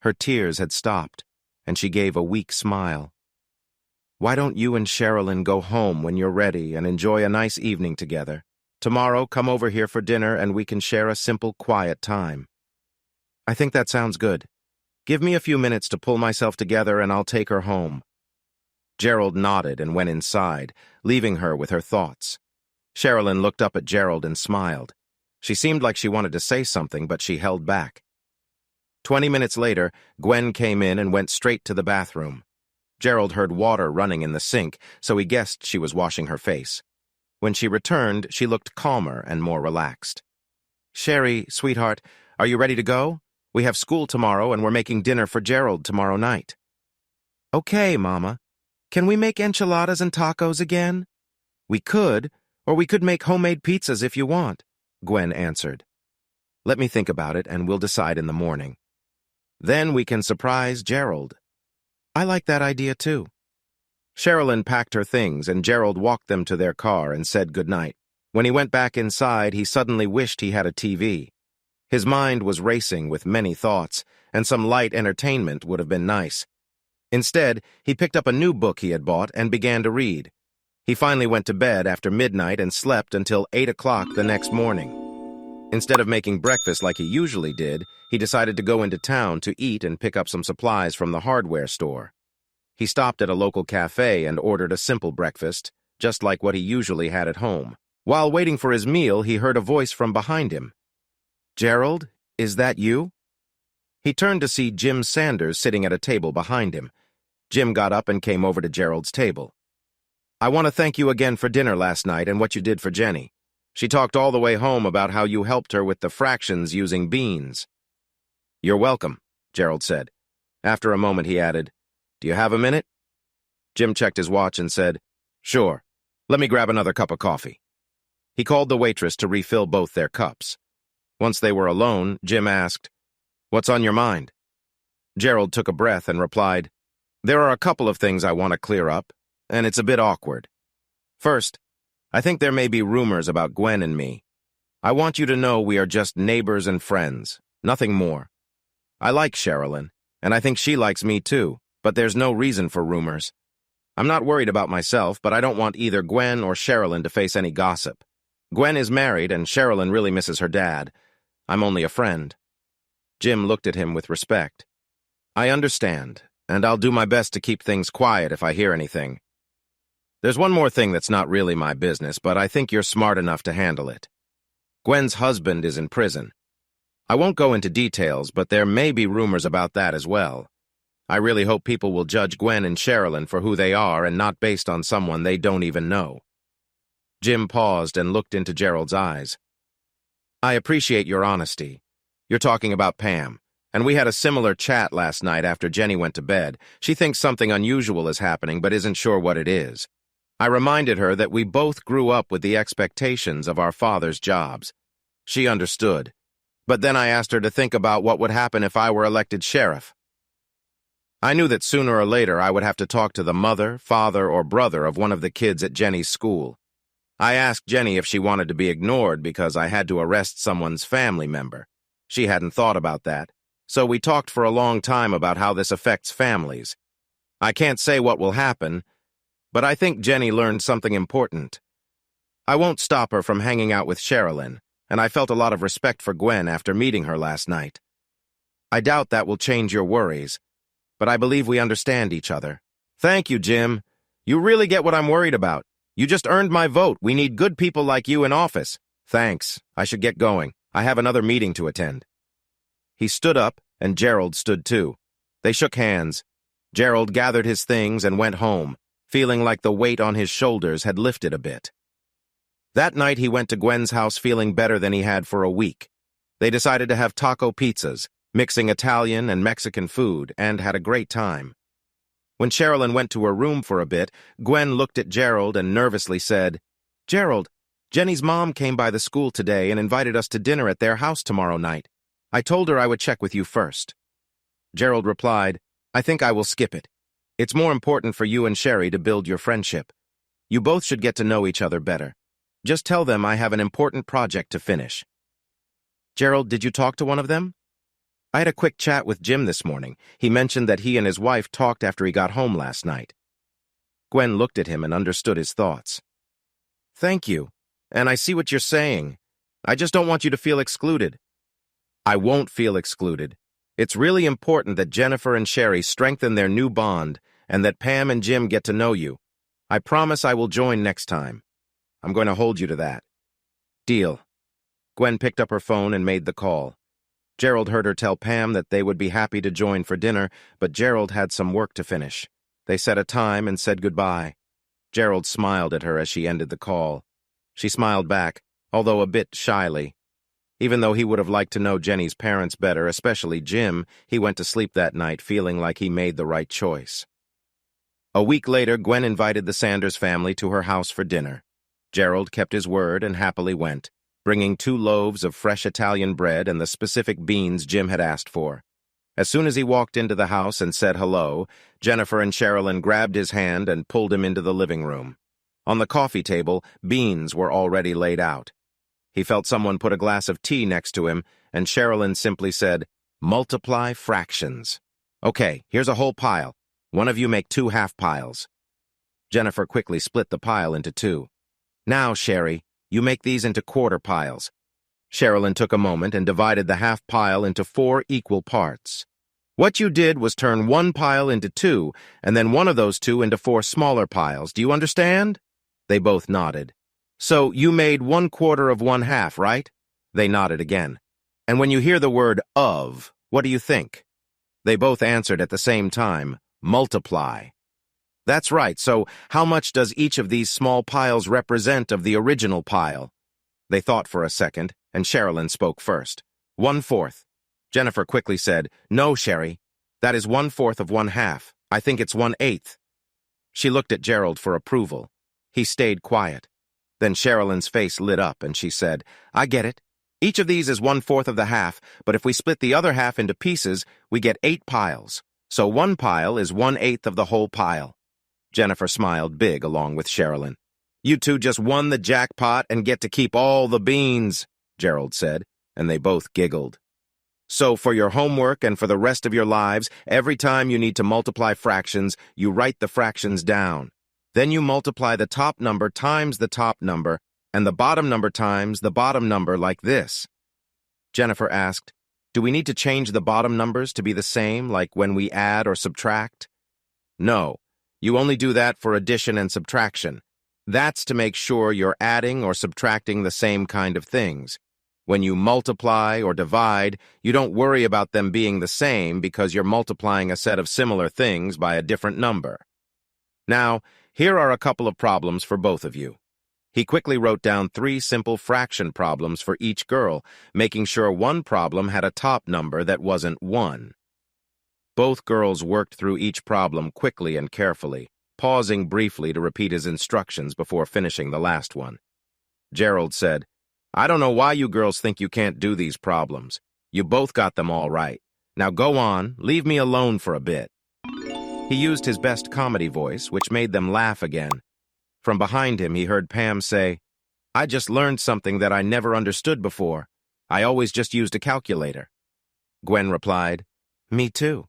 Her tears had stopped, and she gave a weak smile. "Why don't you and Sherilyn go home when you're ready and enjoy a nice evening together? Tomorrow, come over here for dinner and we can share a simple, quiet time." "I think that sounds good. Give me a few minutes to pull myself together and I'll take her home." Gerald nodded and went inside, leaving her with her thoughts. Sherilyn looked up at Gerald and smiled. She seemed like she wanted to say something, but she held back. 20 minutes later, Gwen came in and went straight to the bathroom. Gerald heard water running in the sink, so he guessed she was washing her face. When she returned, she looked calmer and more relaxed. "Sherry, sweetheart, are you ready to go? We have school tomorrow and we're making dinner for Gerald tomorrow night." "Okay, Mama. Can we make enchiladas and tacos again?" "We could, or we could make homemade pizzas if you want," Gwen answered. "Let me think about it and we'll decide in the morning. Then we can surprise Gerald." "I like that idea too." Sherilyn packed her things and Gerald walked them to their car and said goodnight. When he went back inside, he suddenly wished he had a TV. His mind was racing with many thoughts, and some light entertainment would have been nice. Instead, he picked up a new book he had bought and began to read. He finally went to bed after midnight and slept until 8 o'clock the next morning. Instead of making breakfast like he usually did, he decided to go into town to eat and pick up some supplies from the hardware store. He stopped at a local cafe and ordered a simple breakfast, just like what he usually had at home. While waiting for his meal, he heard a voice from behind him. "Gerald, is that you?" He turned to see Jim Sanders sitting at a table behind him. Jim got up and came over to Gerald's table. "I want to thank you again for dinner last night and what you did for Jenny. She talked all the way home about how you helped her with the fractions using beans." "You're welcome," Gerald said. After a moment, he added, "Do you have a minute?" Jim checked his watch and said, "Sure. Let me grab another cup of coffee." He called the waitress to refill both their cups. Once they were alone, Jim asked, "What's on your mind?" Gerald took a breath and replied, "There are a couple of things I want to clear up, and it's a bit awkward. First, I think there may be rumors about Gwen and me. I want you to know we are just neighbors and friends, nothing more. I like Sherilyn, and I think she likes me too, but there's no reason for rumors. I'm not worried about myself, but I don't want either Gwen or Sherilyn to face any gossip. Gwen is married, and Sherilyn really misses her dad. I'm only a friend. Jim looked at him with respect. I understand, and I'll do my best to keep things quiet if I hear anything. There's one more thing that's not really my business, but I think you're smart enough to handle it. Gwen's husband is in prison. I won't go into details, but there may be rumors about that as well. I really hope people will judge Gwen and Sherilyn for who they are and not based on someone they don't even know. Jim paused and looked into Gerald's eyes. I appreciate your honesty. You're talking about Pam, and we had a similar chat last night after Jenny went to bed. She thinks something unusual is happening but isn't sure what it is. I reminded her that we both grew up with the expectations of our father's jobs. She understood. But then I asked her to think about what would happen if I were elected sheriff. I knew that sooner or later I would have to talk to the mother, father, or brother of one of the kids at Jenny's school. I asked Jenny if she wanted to be ignored because I had to arrest someone's family member. She hadn't thought about that, so we talked for a long time about how this affects families. I can't say what will happen, but I think Jenny learned something important. I won't stop her from hanging out with Sherilyn, and I felt a lot of respect for Gwen after meeting her last night. I doubt that will change your worries, but I believe we understand each other. Thank you, Jim. You really get what I'm worried about. You just earned my vote. We need good people like you in office. Thanks. I should get going. I have another meeting to attend. He stood up, and Gerald stood too. They shook hands. Gerald gathered his things and went home, feeling like the weight on his shoulders had lifted a bit. That night he went to Gwen's house feeling better than he had for a week. They decided to have taco pizzas, mixing Italian and Mexican food, and had a great time. When Sherilyn went to her room for a bit, Gwen looked at Gerald and nervously said, Gerald, Jenny's mom came by the school today and invited us to dinner at their house tomorrow night. I told her I would check with you first. Gerald replied, I think I will skip it. It's more important for you and Sherry to build your friendship. You both should get to know each other better. Just tell them I have an important project to finish. Gerald, did you talk to one of them? I had a quick chat with Jim this morning. He mentioned that he and his wife talked after he got home last night. Gwen looked at him and understood his thoughts. Thank you, and I see what you're saying. I just don't want you to feel excluded. I won't feel excluded. It's really important that Jennifer and Sherry strengthen their new bond and that Pam and Jim get to know you. I promise I will join next time. I'm going to hold you to that. Deal. Gwen picked up her phone and made the call. Gerald heard her tell Pam that they would be happy to join for dinner, but Gerald had some work to finish. They set a time and said goodbye. Gerald smiled at her as she ended the call. She smiled back, although a bit shyly. Even though he would have liked to know Jenny's parents better, especially Jim, he went to sleep that night feeling like he made the right choice. A week later, Gwen invited the Sanders family to her house for dinner. Gerald kept his word and happily went, bringing 2 loaves of fresh Italian bread and the specific beans Jim had asked for. As soon as he walked into the house and said hello, Jennifer and Sherilyn grabbed his hand and pulled him into the living room. On the coffee table, beans were already laid out. He felt someone put a glass of tea next to him, and Sherilyn simply said, multiply fractions. Okay, here's a whole pile. One of you make 2 half piles. Jennifer quickly split the pile into 2. Now, Sherry, you make these into quarter piles. Sherilyn took a moment and divided the half pile into 4 equal parts. What you did was turn 1 pile into 2, and then one of those 2 into 4 smaller piles. Do you understand? They both nodded. So you made 1/4 of 1/2, right? They nodded again. And when you hear the word of, what do you think? They both answered at the same time, multiply. That's right, so how much does each of these small piles represent of the original pile? They thought for a second, and Sherilyn spoke first. 1/4. Jennifer quickly said, no, Sherry. That is 1/4 of 1/2. I think it's 1/8. She looked at Gerald for approval. He stayed quiet. Then Sherilyn's face lit up, and she said, I get it. Each of these is 1/4 of the half, but if we split the other half into pieces, we get 8 piles. So 1 pile is 1/8 of the whole pile. Jennifer smiled big along with Sherilyn. You two just won the jackpot and get to keep all the beans, Gerald said, and they both giggled. So for your homework and for the rest of your lives, every time you need to multiply fractions, you write the fractions down. Then you multiply the top number times the top number and the bottom number times the bottom number like this. Jennifer asked, "Do we need to change the bottom numbers to be the same, like when we add or subtract?" No, you only do that for addition and subtraction. That's to make sure you're adding or subtracting the same kind of things. When you multiply or divide, you don't worry about them being the same because you're multiplying a set of similar things by a different number. Now, here are a couple of problems for both of you. He quickly wrote down 3 simple fraction problems for each girl, making sure one problem had a top number that wasn't 1. Both girls worked through each problem quickly and carefully, pausing briefly to repeat his instructions before finishing the last one. Gerald said, "I don't know why you girls think you can't do these problems. You both got them all right. Now go on, leave me alone for a bit." He used his best comedy voice, which made them laugh again. From behind him, he heard Pam say, "I just learned something that I never understood before. I always just used a calculator." Gwen replied, "Me too."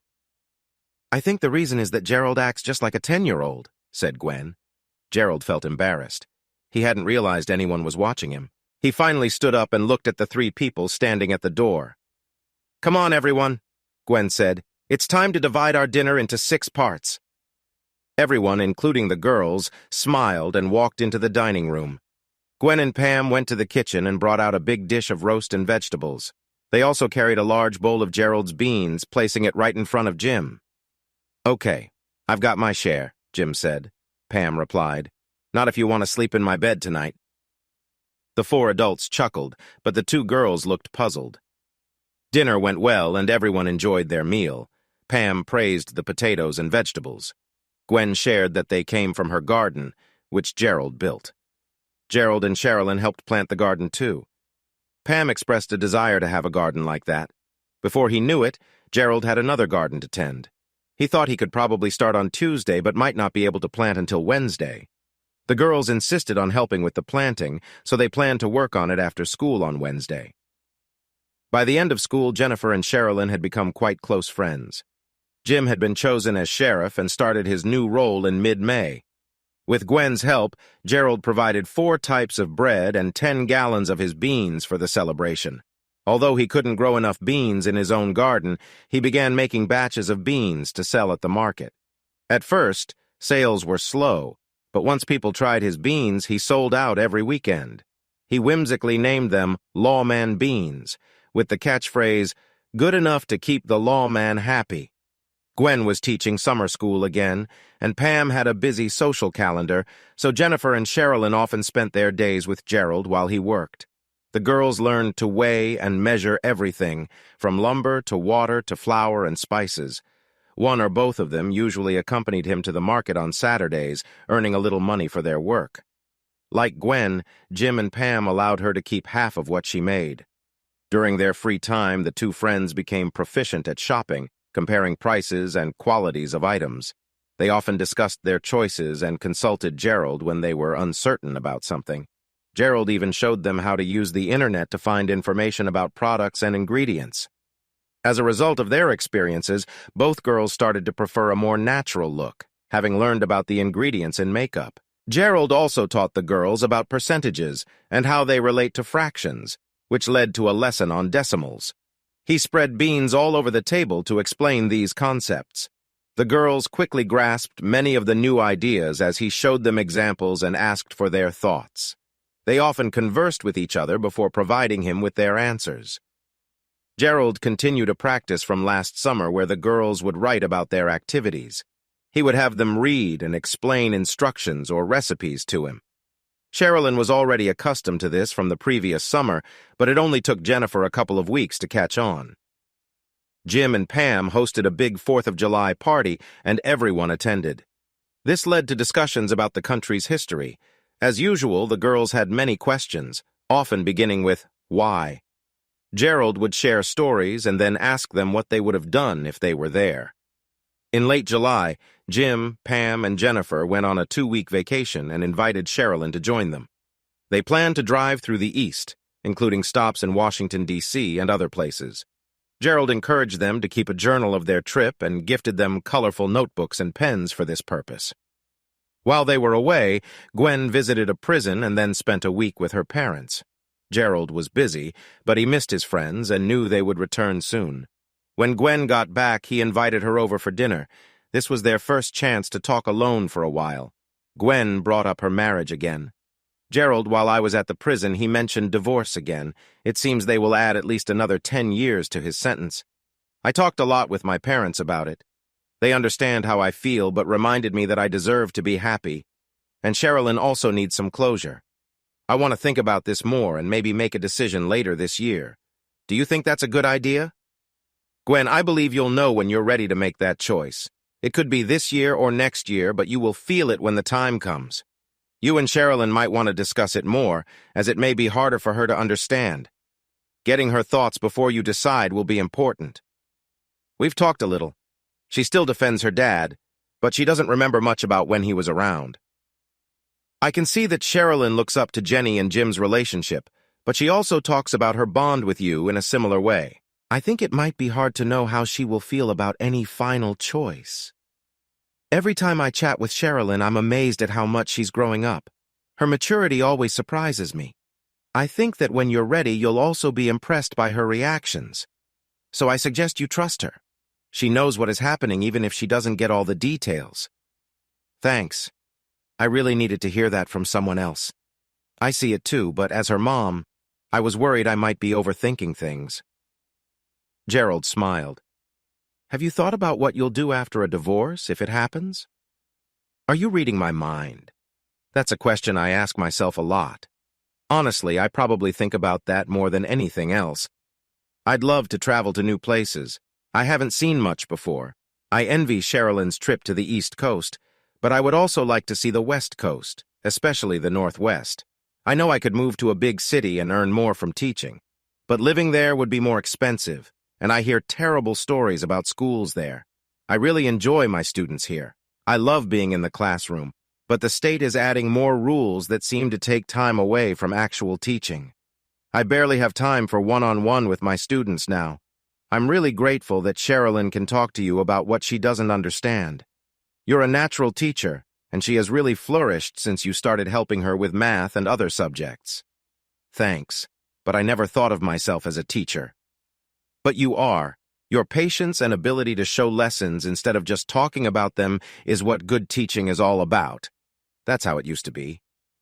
"I think the reason is that Gerald acts just like a 10-year-old, said Gwen. Gerald felt embarrassed. He hadn't realized anyone was watching him. He finally stood up and looked at the 3 people standing at the door. "Come on, everyone," Gwen said. "It's time to divide our dinner into 6 parts." Everyone, including the girls, smiled and walked into the dining room. Gwen and Pam went to the kitchen and brought out a big dish of roast and vegetables. They also carried a large bowl of Gerald's beans, placing it right in front of Jim. "Okay, I've got my share," Jim said. Pam replied, "Not if you want to sleep in my bed tonight." The 4 adults chuckled, but the 2 girls looked puzzled. Dinner went well, and everyone enjoyed their meal. Pam praised the potatoes and vegetables. Gwen shared that they came from her garden, which Gerald built. Gerald and Sherilyn helped plant the garden too. Pam expressed a desire to have a garden like that. Before he knew it, Gerald had another garden to tend. He thought he could probably start on Tuesday, but might not be able to plant until Wednesday. The girls insisted on helping with the planting, so they planned to work on it after school on Wednesday. By the end of school, Jennifer and Sherilyn had become quite close friends. Jim had been chosen as sheriff and started his new role in mid-May. With Gwen's help, Gerald provided 4 types of bread and 10 gallons of his beans for the celebration. Although he couldn't grow enough beans in his own garden, he began making batches of beans to sell at the market. At first, sales were slow, but once people tried his beans, he sold out every weekend. He whimsically named them Lawman Beans, with the catchphrase, "Good enough to keep the lawman happy." Gwen was teaching summer school again, and Pam had a busy social calendar, so Jennifer and Sherilyn often spent their days with Gerald while he worked. The girls learned to weigh and measure everything, from lumber to water to flour and spices. One or both of them usually accompanied him to the market on Saturdays, earning a little money for their work. Like Gwen, Jim and Pam allowed her to keep half of what she made. During their free time, the 2 friends became proficient at shopping, comparing prices and qualities of items. They often discussed their choices and consulted Gerald when they were uncertain about something. Gerald even showed them how to use the internet to find information about products and ingredients. As a result of their experiences, both girls started to prefer a more natural look, having learned about the ingredients in makeup. Gerald also taught the girls about percentages and how they relate to fractions, which led to a lesson on decimals. He spread beans all over the table to explain these concepts. The girls quickly grasped many of the new ideas as he showed them examples and asked for their thoughts. They often conversed with each other before providing him with their answers. Gerald continued a practice from last summer where the girls would write about their activities. He would have them read and explain instructions or recipes to him. Sherilyn was already accustomed to this from the previous summer, but it only took Jennifer a couple of weeks to catch on. Jim and Pam hosted a big 4th of July party, and everyone attended. This led to discussions about the country's history. As usual, the girls had many questions, often beginning with, "Why?" Gerald would share stories and then ask them what they would have done if they were there. In late July, Jim, Pam, and Jennifer went on a 2-week vacation and invited Sherilyn to join them. They planned to drive through the East, including stops in Washington, D.C. and other places. Gerald encouraged them to keep a journal of their trip and gifted them colorful notebooks and pens for this purpose. While they were away, Gwen visited a prison and then spent a week with her parents. Gerald was busy, but he missed his friends and knew they would return soon. When Gwen got back, he invited her over for dinner. This was their first chance to talk alone for a while. Gwen brought up her marriage again. Gerald, while I was at the prison, he mentioned divorce again. It seems they will add at least another 10 years to his sentence. I talked a lot with my parents about it. They understand how I feel, but reminded me that I deserve to be happy. And Sherilyn also needs some closure. I want to think about this more and maybe make a decision later this year. Do you think that's a good idea? Gwen, I believe you'll know when you're ready to make that choice. It could be this year or next year, but you will feel it when the time comes. You and Sherilyn might want to discuss it more, as it may be harder for her to understand. Getting her thoughts before you decide will be important. We've talked a little. She still defends her dad, but she doesn't remember much about when he was around. I can see that Sherilyn looks up to Jenny and Jim's relationship, but she also talks about her bond with you in a similar way. I think it might be hard to know how she will feel about any final choice. Every time I chat with Sherilyn, I'm amazed at how much she's growing up. Her maturity always surprises me. I think that when you're ready, you'll also be impressed by her reactions. So I suggest you trust her. She knows what is happening even if she doesn't get all the details. Thanks. I really needed to hear that from someone else. I see it too, but as her mom, I was worried I might be overthinking things. Gerald smiled. Have you thought about what you'll do after a divorce, if it happens? Are you reading my mind? That's a question I ask myself a lot. Honestly, I probably think about that more than anything else. I'd love to travel to new places. I haven't seen much before. I envy Sherilyn's trip to the East Coast, but I would also like to see the West Coast, especially the Northwest. I know I could move to a big city and earn more from teaching, but living there would be more expensive, and I hear terrible stories about schools there. I really enjoy my students here. I love being in the classroom, but the state is adding more rules that seem to take time away from actual teaching. I barely have time for one-on-one with my students now. I'm really grateful that Sherilyn can talk to you about what she doesn't understand. You're a natural teacher, and she has really flourished since you started helping her with math and other subjects. Thanks, but I never thought of myself as a teacher. But you are. Your patience and ability to show lessons instead of just talking about them is what good teaching is all about. That's how it used to be.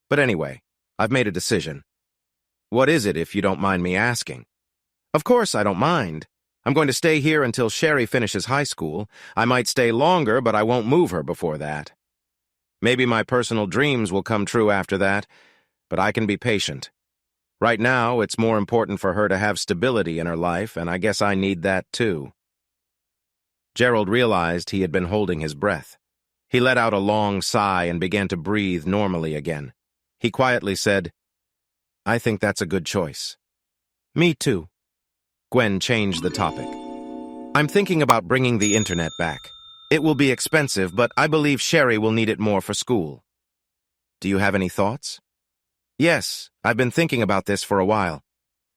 But anyway, I've made a decision. What is it, if you don't mind me asking? Of course I don't mind. I'm going to stay here until Sherry finishes high school. I might stay longer, but I won't move her before that. Maybe my personal dreams will come true after that, but I can be patient. Right now, it's more important for her to have stability in her life, and I guess I need that too. Gerald realized he had been holding his breath. He let out a long sigh and began to breathe normally again. He quietly said, I think that's a good choice. Me too. Gwen changed the topic. I'm thinking about bringing the internet back. It will be expensive, but I believe Sherry will need it more for school. Do you have any thoughts? Yes, I've been thinking about this for a while.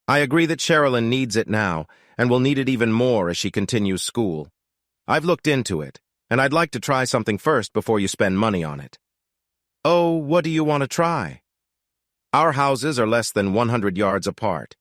I agree that Sherilyn needs it now, and will need it even more as she continues school. I've looked into it, and I'd like to try something first before you spend money on it. Oh, what do you want to try? Our houses are less than 100 yards apart.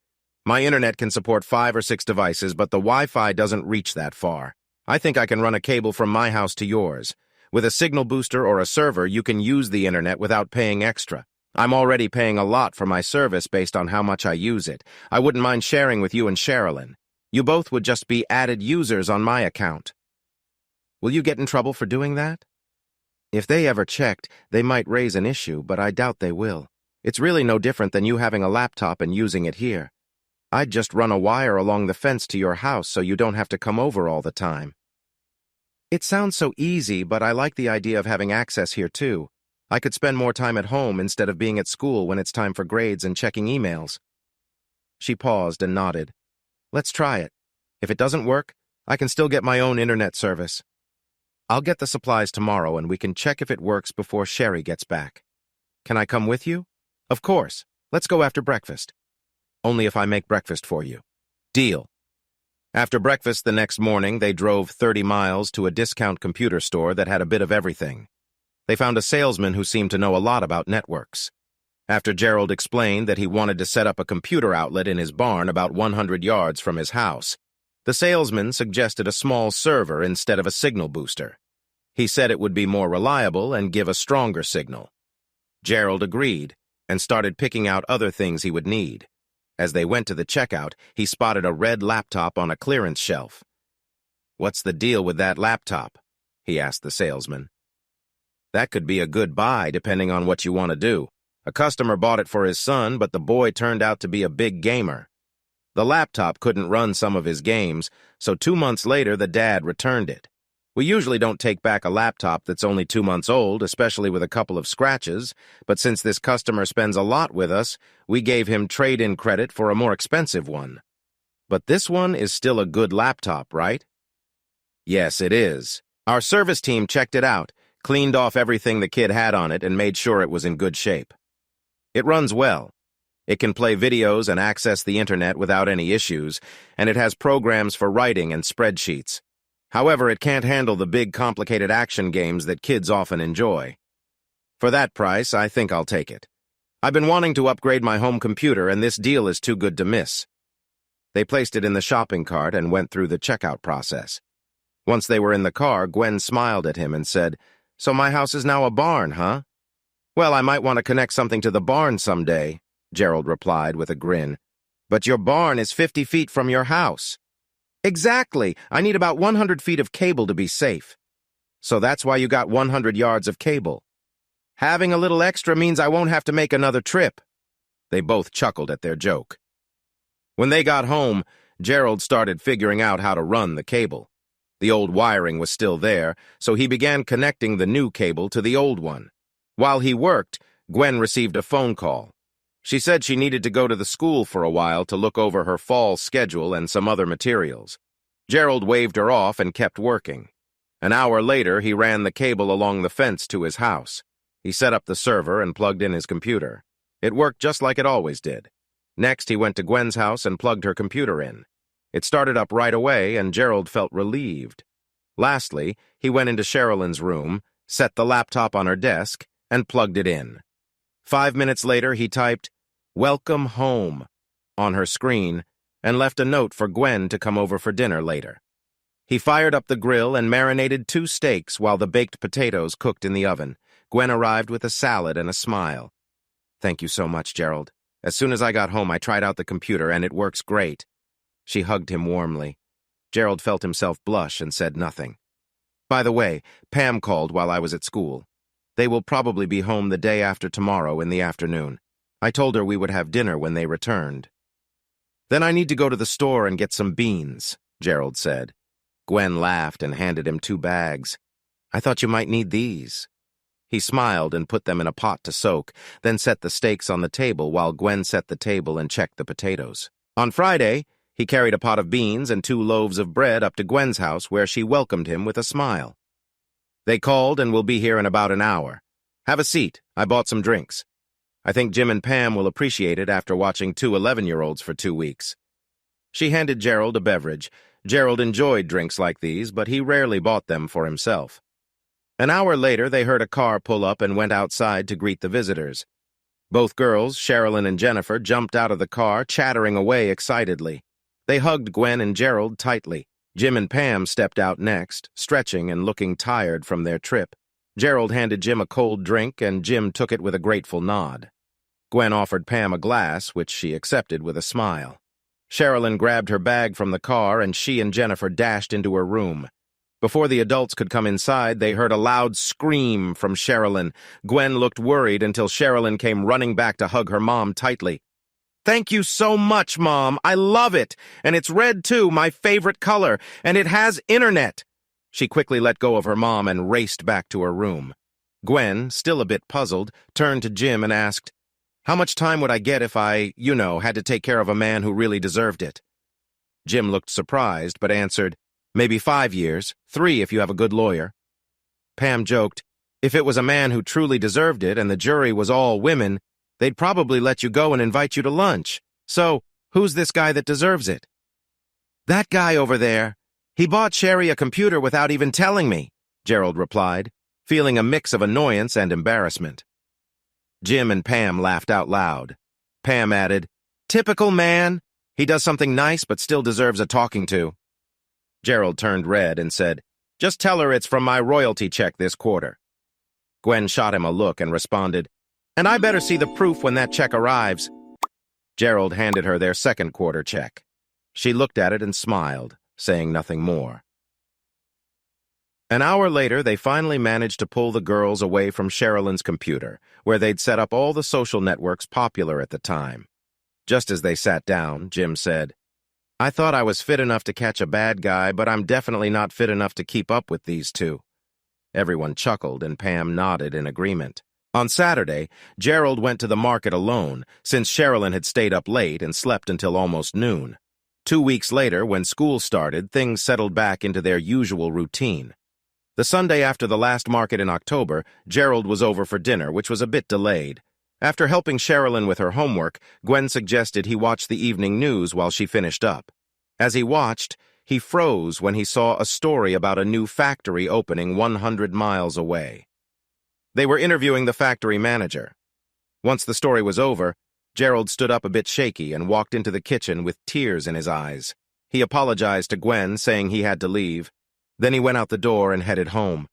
My internet can support 5 or 6 devices, but the Wi-Fi doesn't reach that far. I think I can run a cable from my house to yours. With a signal booster or a server, you can use the internet without paying extra. I'm already paying a lot for my service based on how much I use it. I wouldn't mind sharing with you and Sherilyn. You both would just be added users on my account. Will you get in trouble for doing that? If they ever checked, they might raise an issue, but I doubt they will. It's really no different than you having a laptop and using it here. I'd just run a wire along the fence to your house so you don't have to come over all the time. It sounds so easy, but I like the idea of having access here too. I could spend more time at home instead of being at school when it's time for grades and checking emails. She paused and nodded. Let's try it. If it doesn't work, I can still get my own internet service. I'll get the supplies tomorrow and we can check if it works before Sherry gets back. Can I come with you? Of course. Let's go after breakfast. Only if I make breakfast for you. Deal. After breakfast the next morning, they drove 30 miles to a discount computer store that had a bit of everything. They found a salesman who seemed to know a lot about networks. After Gerald explained that he wanted to set up a computer outlet in his barn about 100 yards from his house, the salesman suggested a small server instead of a signal booster. He said it would be more reliable and give a stronger signal. Gerald agreed and started picking out other things he would need. As they went to the checkout, he spotted a red laptop on a clearance shelf. "What's the deal with that laptop?" he asked the salesman. "That could be a good buy depending on what you want to do. A customer bought it for his son, but the boy turned out to be a big gamer. The laptop couldn't run some of his games, so 2 months later the dad returned it. We usually don't take back a laptop that's only 2 months old, especially with a couple of scratches, but since this customer spends a lot with us, we gave him trade-in credit for a more expensive one. But this one is still a good laptop, right?" "Yes, it is. Our service team checked it out, cleaned off everything the kid had on it, and made sure it was in good shape. It runs well. It can play videos and access the internet without any issues, and it has programs for writing and spreadsheets. However, it can't handle the big, complicated action games that kids often enjoy. For that price, I think I'll take it. I've been wanting to upgrade my home computer, and this deal is too good to miss." They placed it in the shopping cart and went through the checkout process. Once they were in the car, Gwen smiled at him and said, "So my house is now a barn, huh?" "Well, I might want to connect something to the barn someday," Gerald replied with a grin. "But your barn is 50 feet from your house." "Exactly. I need about 100 feet of cable to be safe." "So that's why you got 100 yards of cable." "Having a little extra means I won't have to make another trip." They both chuckled at their joke. When they got home, Gerald started figuring out how to run the cable. The old wiring was still there, so he began connecting the new cable to the old one. While he worked, Gwen received a phone call. She said she needed to go to the school for a while to look over her fall schedule and some other materials. Gerald waved her off and kept working. An hour later, he ran the cable along the fence to his house. He set up the server and plugged in his computer. It worked just like it always did. Next, he went to Gwen's house and plugged her computer in. It started up right away, and Gerald felt relieved. Lastly, he went into Sherilyn's room, set the laptop on her desk, and plugged it in. 5 minutes later, he typed, "Welcome home," on her screen, and left a note for Gwen to come over for dinner later. He fired up the grill and marinated 2 steaks while the baked potatoes cooked in the oven. Gwen arrived with a salad and a smile. "Thank you so much, Gerald. As soon as I got home, I tried out the computer, and it works great." She hugged him warmly. Gerald felt himself blush and said nothing. "By the way, Pam called while I was at school. They will probably be home the day after tomorrow in the afternoon. I told her we would have dinner when they returned." "Then I need to go to the store and get some beans," Gerald said. Gwen laughed and handed him 2 bags. "I thought you might need these." He smiled and put them in a pot to soak, then set the steaks on the table while Gwen set the table and checked the potatoes. On Friday, he carried a pot of beans and 2 loaves of bread up to Gwen's house, where she welcomed him with a smile. "They called and will be here in about an hour. Have a seat. I bought some drinks. I think Jim and Pam will appreciate it after watching 2 11-year-olds for 2 weeks." She handed Gerald a beverage. Gerald enjoyed drinks like these, but he rarely bought them for himself. An hour later, they heard a car pull up and went outside to greet the visitors. Both girls, Sherilyn and Jennifer, jumped out of the car, chattering away excitedly. They hugged Gwen and Gerald tightly. Jim and Pam stepped out next, stretching and looking tired from their trip. Gerald handed Jim a cold drink, and Jim took it with a grateful nod. Gwen offered Pam a glass, which she accepted with a smile. Sherilyn grabbed her bag from the car, and she and Jennifer dashed into her room. Before the adults could come inside, they heard a loud scream from Sherilyn. Gwen looked worried until Sherilyn came running back to hug her mom tightly. "Thank you so much, Mom. I love it. And it's red, too, my favorite color. And it has internet." She quickly let go of her mom and raced back to her room. Gwen, still a bit puzzled, turned to Jim and asked, "How much time would I get if I, had to take care of a man who really deserved it?" Jim looked surprised, but answered, "Maybe 5 years, 3 if you have a good lawyer." Pam joked, "If it was a man who truly deserved it and the jury was all women, they'd probably let you go and invite you to lunch. So, who's this guy that deserves it?" "That guy over there. He bought Sherry a computer without even telling me," Gerald replied, feeling a mix of annoyance and embarrassment. Jim and Pam laughed out loud. Pam added, "Typical man. He does something nice but still deserves a talking to." Gerald turned red and said, "Just tell her it's from my royalty check this quarter." Gwen shot him a look and responded, "And I better see the proof when that check arrives." Gerald handed her their second quarter check. She looked at it and smiled, saying nothing more. An hour later, they finally managed to pull the girls away from Sherilyn's computer, where they'd set up all the social networks popular at the time. Just as they sat down, Jim said, "I thought I was fit enough to catch a bad guy, but I'm definitely not fit enough to keep up with these two." Everyone chuckled, and Pam nodded in agreement. On Saturday, Gerald went to the market alone, since Sherilyn had stayed up late and slept until almost noon. 2 weeks later, when school started, things settled back into their usual routine. The Sunday after the last market in October, Gerald was over for dinner, which was a bit delayed. After helping Sherilyn with her homework, Gwen suggested he watch the evening news while she finished up. As he watched, he froze when he saw a story about a new factory opening 100 miles away. They were interviewing the factory manager. Once the story was over, Gerald stood up a bit shaky and walked into the kitchen with tears in his eyes. He apologized to Gwen, saying he had to leave. Then he went out the door and headed home.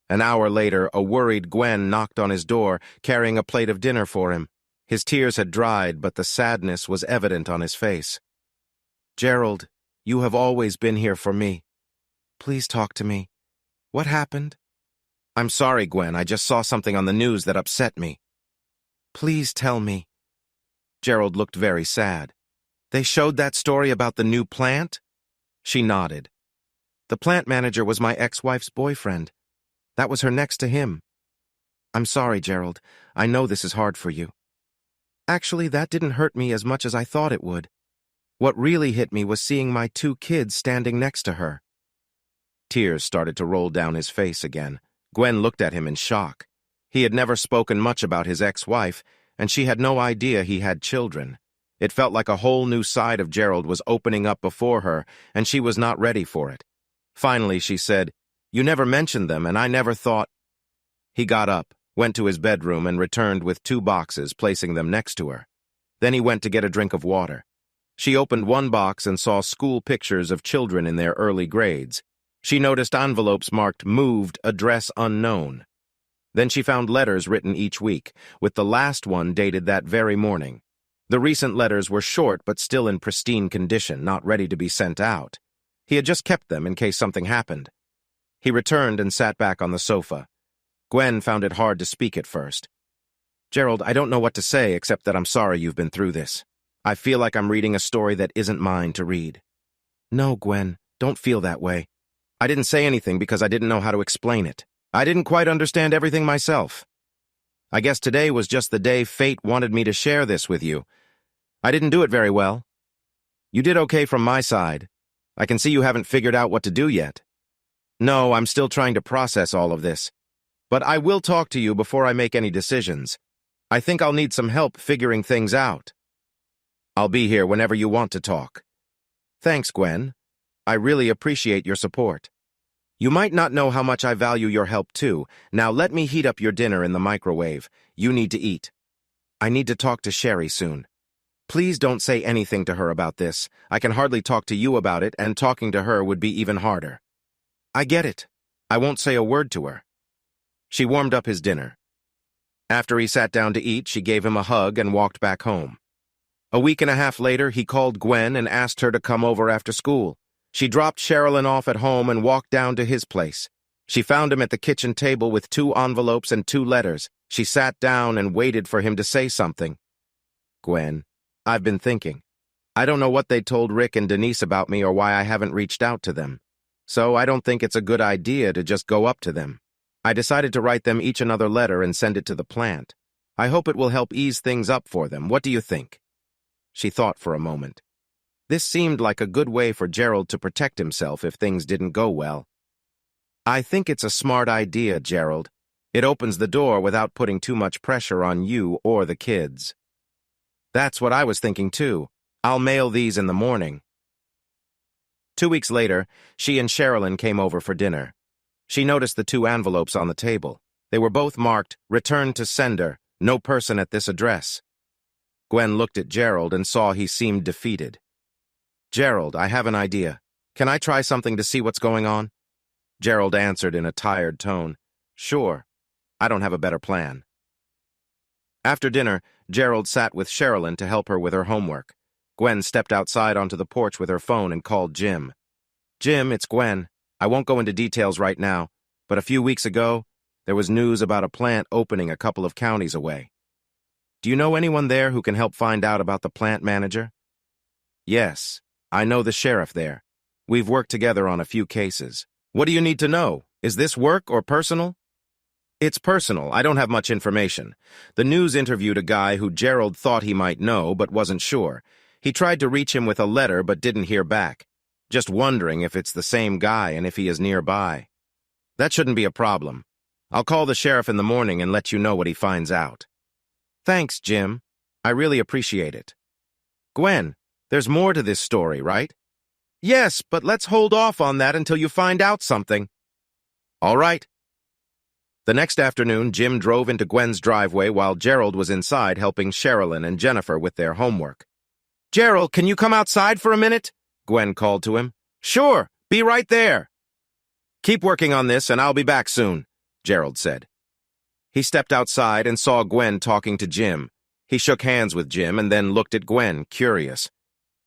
An hour later, a worried Gwen knocked on his door, carrying a plate of dinner for him. His tears had dried, but the sadness was evident on his face. "Gerald, you have always been here for me. Please talk to me. What happened?" "I'm sorry, Gwen. I just saw something on the news that upset me." "Please tell me." Gerald looked very sad. "They showed that story about the new plant?" She nodded. "The plant manager was my ex-wife's boyfriend. That was her next to him." "I'm sorry, Gerald. I know this is hard for you." "Actually, that didn't hurt me as much as I thought it would. What really hit me was seeing my 2 kids standing next to her." Tears started to roll down his face again. Gwen looked at him in shock. He had never spoken much about his ex-wife, and she had no idea he had children. It felt like a whole new side of Gerald was opening up before her, and she was not ready for it. Finally, she said, "You never mentioned them, and I never thought—" He got up, went to his bedroom, and returned with 2 boxes, placing them next to her. Then he went to get a drink of water. She opened one box and saw school pictures of children in their early grades. She noticed envelopes marked "Moved, Address Unknown." Then she found letters written each week, with the last one dated that very morning. The recent letters were short but still in pristine condition, not ready to be sent out. He had just kept them in case something happened. He returned and sat back on the sofa. Gwen found it hard to speak at first. "Gerald, I don't know what to say except that I'm sorry you've been through this. I feel like I'm reading a story that isn't mine to read." "No, Gwen, don't feel that way. I didn't say anything because I didn't know how to explain it. I didn't quite understand everything myself. I guess today was just the day fate wanted me to share this with you. I didn't do it very well. You did okay from my side. I can see you haven't figured out what to do yet." "No, I'm still trying to process all of this. But I will talk to you before I make any decisions. I think I'll need some help figuring things out. I'll be here whenever you want to talk." "Thanks, Gwen. I really appreciate your support. You might not know how much I value your help, too. Now let me heat up your dinner in the microwave. You need to eat. I need to talk to Sherry soon. Please don't say anything to her about this. I can hardly talk to you about it, and talking to her would be even harder." "I get it. I won't say a word to her." She warmed up his dinner. After he sat down to eat, she gave him a hug and walked back home. A week and a half later, he called Gwen and asked her to come over after school. She dropped Sherilyn off at home and walked down to his place. She found him at the kitchen table with 2 envelopes and 2 letters. She sat down and waited for him to say something. "Gwen, I've been thinking. I don't know what they told Rick and Denise about me or why I haven't reached out to them. So I don't think it's a good idea to just go up to them. I decided to write them each another letter and send it to the plant. I hope it will help ease things up for them. What do you think?" She thought for a moment. This seemed like a good way for Gerald to protect himself if things didn't go well. "I think it's a smart idea, Gerald. It opens the door without putting too much pressure on you or the kids." "That's what I was thinking too. I'll mail these in the morning." 2 weeks later, she and Sherilyn came over for dinner. She noticed the 2 envelopes on the table. They were both marked, "Return to sender, no person at this address." Gwen looked at Gerald and saw he seemed defeated. "Gerald, I have an idea. Can I try something to see what's going on?" Gerald answered in a tired tone, "Sure. I don't have a better plan." After dinner, Gerald sat with Sherilyn to help her with her homework. Gwen stepped outside onto the porch with her phone and called Jim. "Jim, it's Gwen. I won't go into details right now, but a few weeks ago, there was news about a plant opening a couple of counties away. Do you know anyone there who can help find out about the plant manager?" "Yes, I know the sheriff there. We've worked together on a few cases." "What do you need to know? Is this work or personal?" "It's personal. I don't have much information. The news interviewed a guy who Gerald thought he might know but wasn't sure. He tried to reach him with a letter but didn't hear back. Just wondering if it's the same guy and if he is nearby." "That shouldn't be a problem. I'll call the sheriff in the morning and let you know what he finds out." "Thanks, Jim. I really appreciate it." "Gwen, there's more to this story, right?" "Yes, but let's hold off on that until you find out something." "All right." The next afternoon, Jim drove into Gwen's driveway while Gerald was inside helping Sherilyn and Jennifer with their homework. "Gerald, can you come outside for a minute?" Gwen called to him. "Sure, be right there." "Keep working on this and I'll be back soon," Gerald said. He stepped outside and saw Gwen talking to Jim. He shook hands with Jim and then looked at Gwen, curious.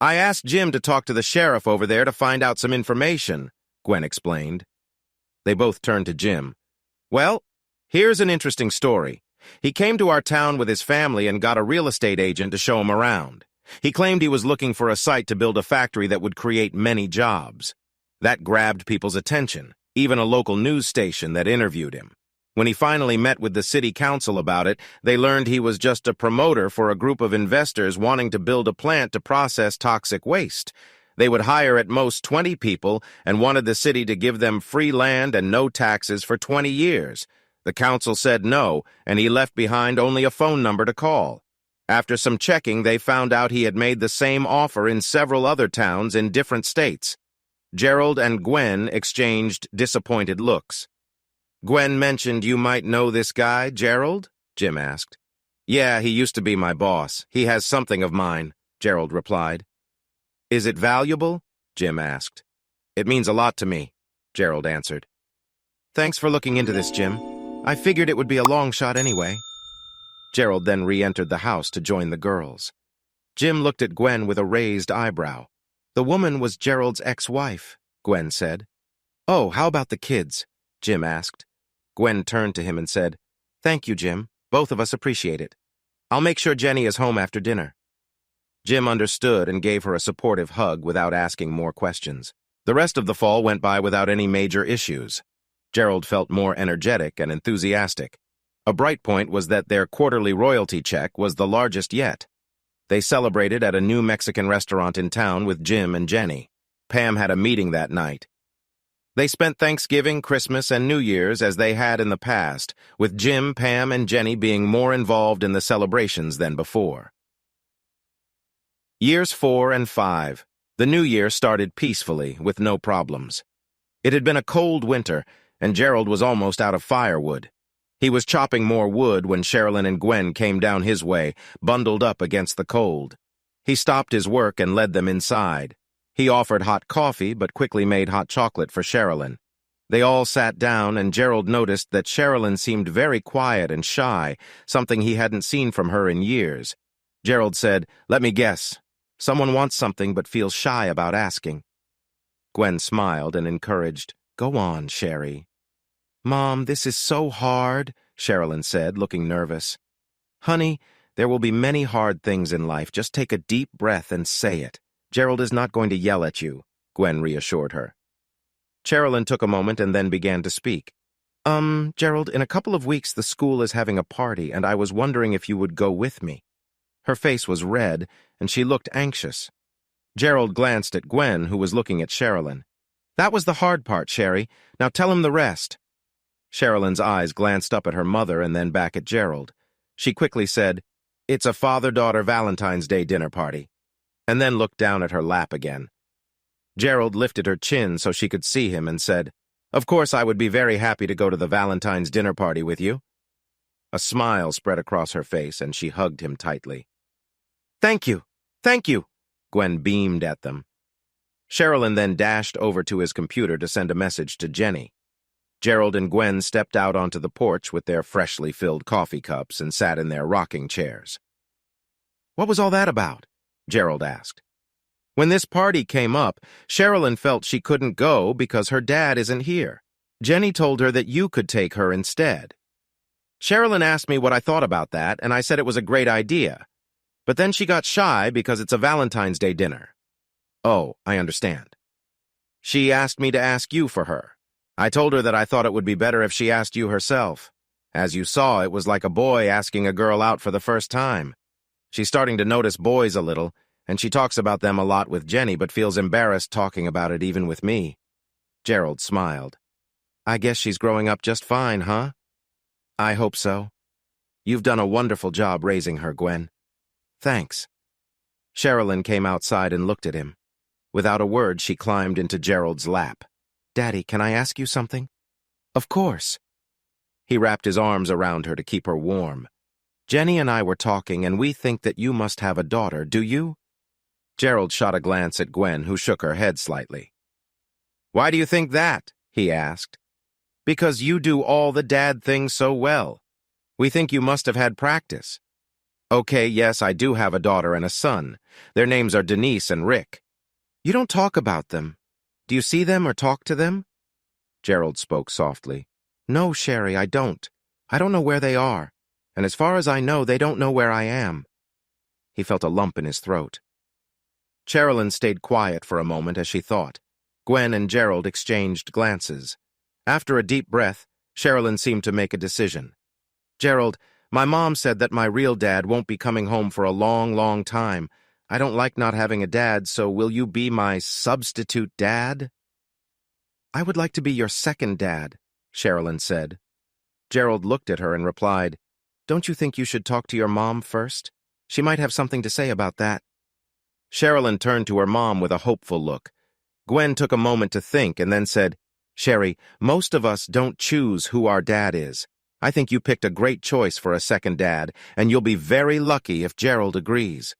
"I asked Jim to talk to the sheriff over there to find out some information," Gwen explained. They both turned to Jim. "Well, here's an interesting story. He came to our town with his family and got a real estate agent to show him around. He claimed he was looking for a site to build a factory that would create many jobs. That grabbed people's attention, even a local news station that interviewed him. When he finally met with the city council about it, they learned he was just a promoter for a group of investors wanting to build a plant to process toxic waste. They would hire at most 20 people and wanted the city to give them free land and no taxes for 20 years. The council said no, and he left behind only a phone number to call. After some checking, they found out he had made the same offer in several other towns in different states. Gerald and Gwen exchanged disappointed looks. "Gwen mentioned you might know this guy, Gerald?" Jim asked. "Yeah, he used to be my boss. He has something of mine," Gerald replied. "Is it valuable?" Jim asked. "It means a lot to me," Gerald answered. "Thanks for looking into this, Jim. I figured it would be a long shot anyway." Gerald then re-entered the house to join the girls. Jim looked at Gwen with a raised eyebrow. "The woman was Gerald's ex-wife," Gwen said. "Oh, how about the kids?" Jim asked. Gwen turned to him and said, "Thank you, Jim. Both of us appreciate it. I'll make sure Jenny is home after dinner." Jim understood and gave her a supportive hug without asking more questions. The rest of the fall went by without any major issues. Gerald felt more energetic and enthusiastic. A bright point was that their quarterly royalty check was the largest yet. They celebrated at a new Mexican restaurant in town with Jim and Jenny. Pam had a meeting that night. They spent Thanksgiving, Christmas, and New Year's as they had in the past, with Jim, Pam, and Jenny being more involved in the celebrations than before. Years 4 and 5. The new year started peacefully, with no problems. It had been a cold winter, and Gerald was almost out of firewood. He was chopping more wood when Sherilyn and Gwen came down his way, bundled up against the cold. He stopped his work and led them inside. He offered hot coffee, but quickly made hot chocolate for Sherilyn. They all sat down, and Gerald noticed that Sherilyn seemed very quiet and shy, something he hadn't seen from her in years. Gerald said, "Let me guess. Someone wants something but feels shy about asking." Gwen smiled and encouraged, "Go on, Sherry." "Mom, this is so hard," Sherilyn said, looking nervous. "Honey, there will be many hard things in life. Just take a deep breath and say it. Gerald is not going to yell at you," Gwen reassured her. Sherilyn took a moment and then began to speak. Gerald, in a couple of weeks the school is having a party, and I was wondering if you would go with me." Her face was red, and she looked anxious. Gerald glanced at Gwen, who was looking at Sherilyn. "That was the hard part, Sherry. Now tell him the rest." Sherilyn's eyes glanced up at her mother and then back at Gerald. She quickly said, "It's a father-daughter Valentine's Day dinner party," and then looked down at her lap again. Gerald lifted her chin so she could see him and said, "Of course I would be very happy to go to the Valentine's dinner party with you." A smile spread across her face and she hugged him tightly. "Thank you, thank you," Gwen beamed at them. Sherilyn then dashed over to his computer to send a message to Jenny. Gerald and Gwen stepped out onto the porch with their freshly filled coffee cups and sat in their rocking chairs. "What was all that about?" Gerald asked. "When this party came up, Sherilyn felt she couldn't go because her dad isn't here. Jenny told her that you could take her instead. Sherilyn asked me what I thought about that, and I said it was a great idea. But then she got shy because it's a Valentine's Day dinner." "Oh, I understand." "She asked me to ask you for her. I told her that I thought it would be better if she asked you herself. As you saw, it was like a boy asking a girl out for the first time. She's starting to notice boys a little, and she talks about them a lot with Jenny but feels embarrassed talking about it even with me." Gerald smiled. "I guess she's growing up just fine, huh?" "I hope so. You've done a wonderful job raising her, Gwen." "Thanks." Sherilyn came outside and looked at him. Without a word, she climbed into Gerald's lap. "Daddy, can I ask you something?" "Of course." He wrapped his arms around her to keep her warm. "Jenny and I were talking, and we think that you must have a daughter, do you?" Gerald shot a glance at Gwen, who shook her head slightly. "Why do you think that?" he asked. "Because you do all the dad things so well. We think you must have had practice." "Okay, yes, I do have a daughter and a son. Their names are Denise and Rick." "You don't talk about them. Do you see them or talk to them?" Gerald spoke softly. "No, Sherry, I don't. I don't know where they are. And as far as I know, they don't know where I am." He felt a lump in his throat. Sherilyn stayed quiet for a moment as she thought. Gwen and Gerald exchanged glances. After a deep breath, Sherilyn seemed to make a decision. "Gerald, my mom said that my real dad won't be coming home for a long, long time. I don't like not having a dad, so will you be my substitute dad?" "I would like to be your second dad," Sherilyn said. Gerald looked at her and replied, "Don't you think you should talk to your mom first? She might have something to say about that." Sherilyn turned to her mom with a hopeful look. Gwen took a moment to think and then said, "Sherry, most of us don't choose who our dad is. I think you picked a great choice for a second dad, and you'll be very lucky if Gerald agrees."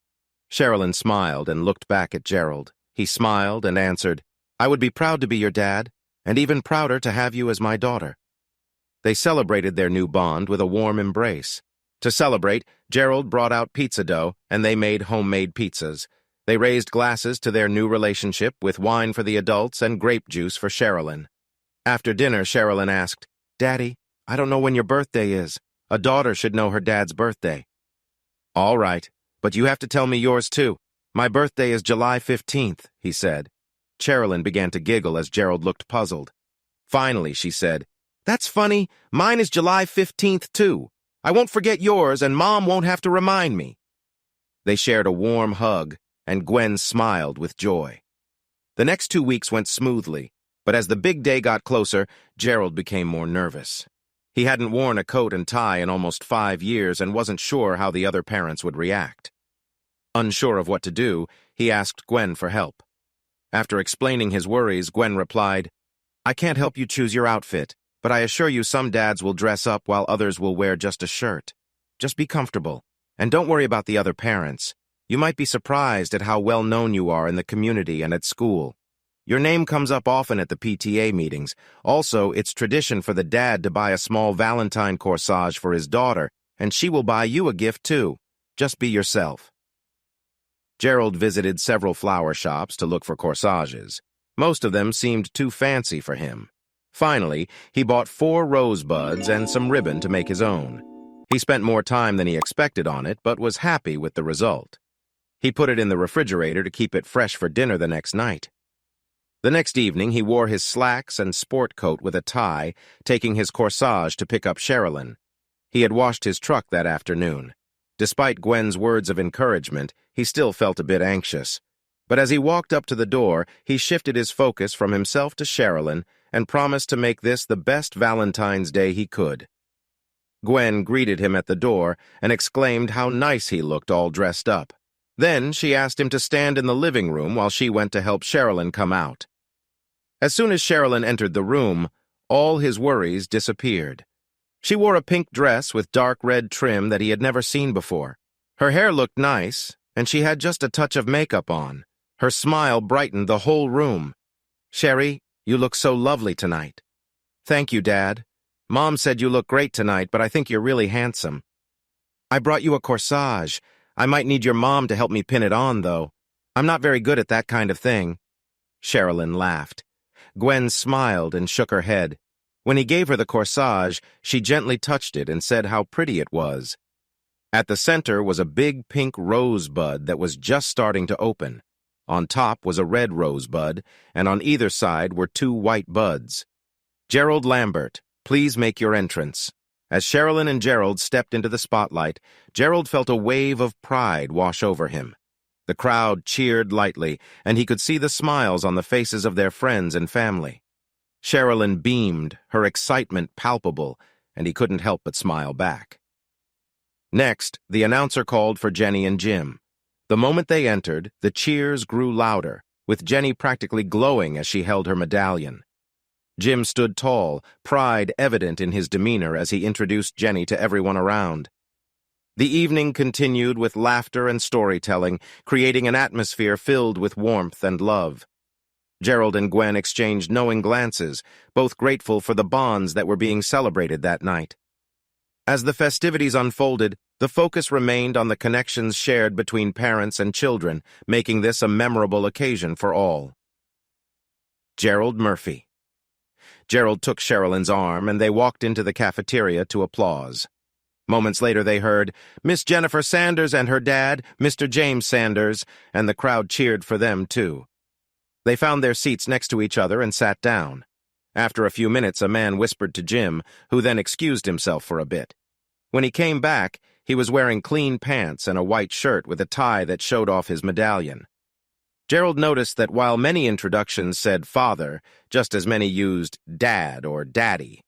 Sherilyn smiled and looked back at Gerald. He smiled and answered, "I would be proud to be your dad, and even prouder to have you as my daughter." They celebrated their new bond with a warm embrace. To celebrate, Gerald brought out pizza dough, and they made homemade pizzas. They raised glasses to their new relationship with wine for the adults and grape juice for Sherilyn. After dinner, Sherilyn asked, "Daddy, I don't know when your birthday is. A daughter should know her dad's birthday." "All right, but you have to tell me yours too. My birthday is July 15th, he said. Sherilyn began to giggle as Gerald looked puzzled. Finally, she said, "That's funny. Mine is July 15th too. I won't forget yours, and Mom won't have to remind me." They shared a warm hug, and Gwen smiled with joy. The next 2 weeks went smoothly, but as the big day got closer, Gerald became more nervous. He hadn't worn a coat and tie in almost 5 years and wasn't sure how the other parents would react. Unsure of what to do, he asked Gwen for help. After explaining his worries, Gwen replied, "I can't help you choose your outfit, but I assure you some dads will dress up while others will wear just a shirt. Just be comfortable, and don't worry about the other parents. You might be surprised at how well known you are in the community and at school. Your name comes up often at the PTA meetings. Also, it's tradition for the dad to buy a small Valentine corsage for his daughter, and she will buy you a gift too. Just be yourself." Gerald visited several flower shops to look for corsages. Most of them seemed too fancy for him. Finally, he bought 4 rosebuds and some ribbon to make his own. He spent more time than he expected on it, but was happy with the result. He put it in the refrigerator to keep it fresh for dinner the next night. The next evening, he wore his slacks and sport coat with a tie, taking his corsage to pick up Sherilyn. He had washed his truck that afternoon. Despite Gwen's words of encouragement, he still felt a bit anxious. But as he walked up to the door, he shifted his focus from himself to Sherilyn and promised to make this the best Valentine's Day he could. Gwen greeted him at the door and exclaimed how nice he looked all dressed up. Then she asked him to stand in the living room while she went to help Sherilyn come out. As soon as Sherilyn entered the room, all his worries disappeared. She wore a pink dress with dark red trim that he had never seen before. Her hair looked nice, and she had just a touch of makeup on. Her smile brightened the whole room. "Sherry, you look so lovely tonight." "Thank you, Dad. Mom said you look great tonight, but I think you're really handsome." "I brought you a corsage. I might need your mom to help me pin it on, though. I'm not very good at that kind of thing." Sherilyn laughed. Gwen smiled and shook her head. When he gave her the corsage, she gently touched it and said how pretty it was. At the center was a big pink rosebud that was just starting to open. On top was a red rosebud, and on either side were 2 white buds. "Gerald Lambert, please make your entrance." As Sherilyn and Gerald stepped into the spotlight, Gerald felt a wave of pride wash over him. The crowd cheered lightly, and he could see the smiles on the faces of their friends and family. Sherilyn beamed, her excitement palpable, and he couldn't help but smile back. Next, the announcer called for Jenny and Jim. The moment they entered, the cheers grew louder, with Jenny practically glowing as she held her medallion. Jim stood tall, pride evident in his demeanor as he introduced Jenny to everyone around. The evening continued with laughter and storytelling, creating an atmosphere filled with warmth and love. Gerald and Gwen exchanged knowing glances, both grateful for the bonds that were being celebrated that night. As the festivities unfolded, the focus remained on the connections shared between parents and children, making this a memorable occasion for all. Gerald Murphy. Gerald took Sherilyn's arm, and they walked into the cafeteria to applause. Moments later they heard, "Miss Jennifer Sanders and her dad, Mr. James Sanders," and the crowd cheered for them, too. They found their seats next to each other and sat down. After a few minutes, a man whispered to Jim, who then excused himself for a bit. When he came back, he was wearing clean pants and a white shirt with a tie that showed off his medallion. Gerald noticed that while many introductions said father, just as many used dad or daddy.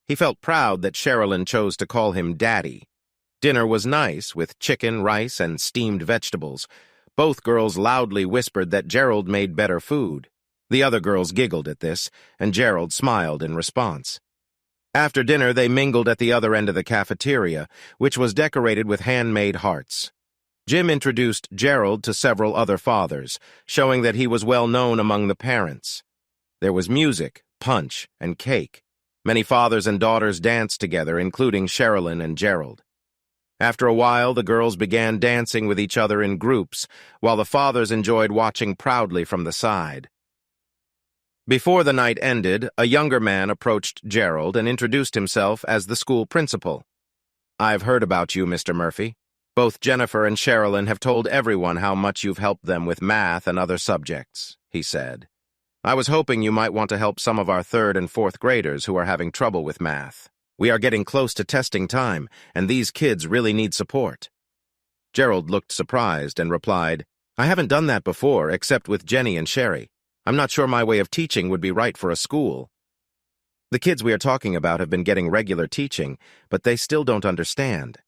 He felt proud that Sherilyn chose to call him Daddy. Dinner was nice, with chicken, rice, and steamed vegetables. Both girls loudly whispered that Gerald made better food. The other girls giggled at this, and Gerald smiled in response. After dinner, they mingled at the other end of the cafeteria, which was decorated with handmade hearts. Jim introduced Gerald to several other fathers, showing that he was well known among the parents. There was music, punch, and cake. Many fathers and daughters danced together, including Sherilyn and Gerald. After a while, the girls began dancing with each other in groups, while the fathers enjoyed watching proudly from the side. Before the night ended, a younger man approached Gerald and introduced himself as the school principal. "I've heard about you, Mr. Murphy. Both Jennifer and Sherilyn have told everyone how much you've helped them with math and other subjects," he said. "I was hoping you might want to help some of our 3rd and 4th graders who are having trouble with math. We are getting close to testing time, and these kids really need support." Gerald looked surprised and replied, "I haven't done that before, except with Jenny and Sherry. I'm not sure my way of teaching would be right for a school. The kids we are talking about have been getting regular teaching, but they still don't understand.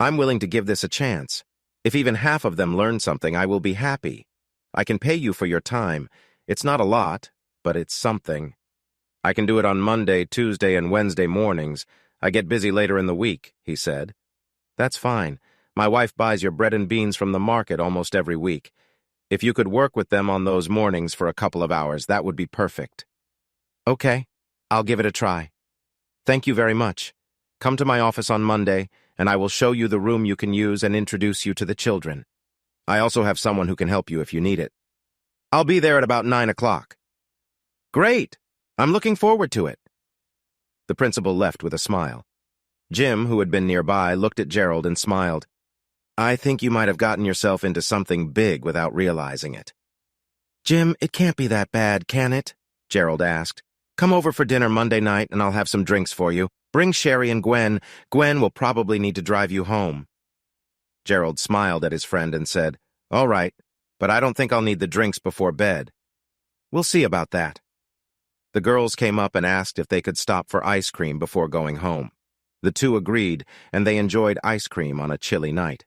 I'm willing to give this a chance. If even half of them learn something, I will be happy. I can pay you for your time. It's not a lot, but it's something. I can do it on Monday, Tuesday, and Wednesday mornings. I get busy later in the week," he said. "That's fine. My wife buys your bread and beans from the market almost every week. If you could work with them on those mornings for a couple of hours, that would be perfect." "Okay, I'll give it a try. Thank you very much. Come to my office on Monday, and I will show you the room you can use and introduce you to the children. I also have someone who can help you if you need it. I'll be there at about 9 o'clock. "Great! I'm looking forward to it." The principal left with a smile. Jim, who had been nearby, looked at Gerald and smiled. "I think you might have gotten yourself into something big without realizing it." "Jim, it can't be that bad, can it?" Gerald asked. "Come over for dinner Monday night and I'll have some drinks for you. Bring Sherry and Gwen. Gwen will probably need to drive you home." Gerald smiled at his friend and said, "All right, but I don't think I'll need the drinks before bed." "We'll see about that." The girls came up and asked if they could stop for ice cream before going home. The two agreed, and they enjoyed ice cream on a chilly night.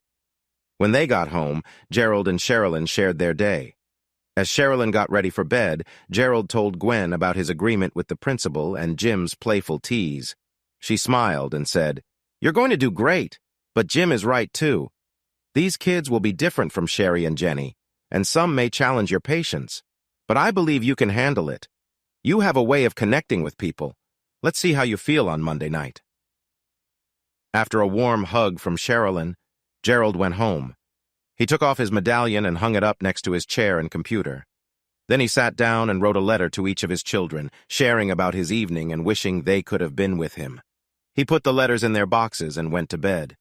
When they got home, Gerald and Sherilyn shared their day. As Sherilyn got ready for bed, Gerald told Gwen about his agreement with the principal and Jim's playful tease. She smiled and said, "You're going to do great, but Jim is right too. These kids will be different from Sherry and Jenny, and some may challenge your patience. But I believe you can handle it. You have a way of connecting with people. Let's see how you feel on Monday night." After a warm hug from Sherilyn, Gerald went home. He took off his medallion and hung it up next to his chair and computer. Then he sat down and wrote a letter to each of his children, sharing about his evening and wishing they could have been with him. He put the letters in their boxes and went to bed.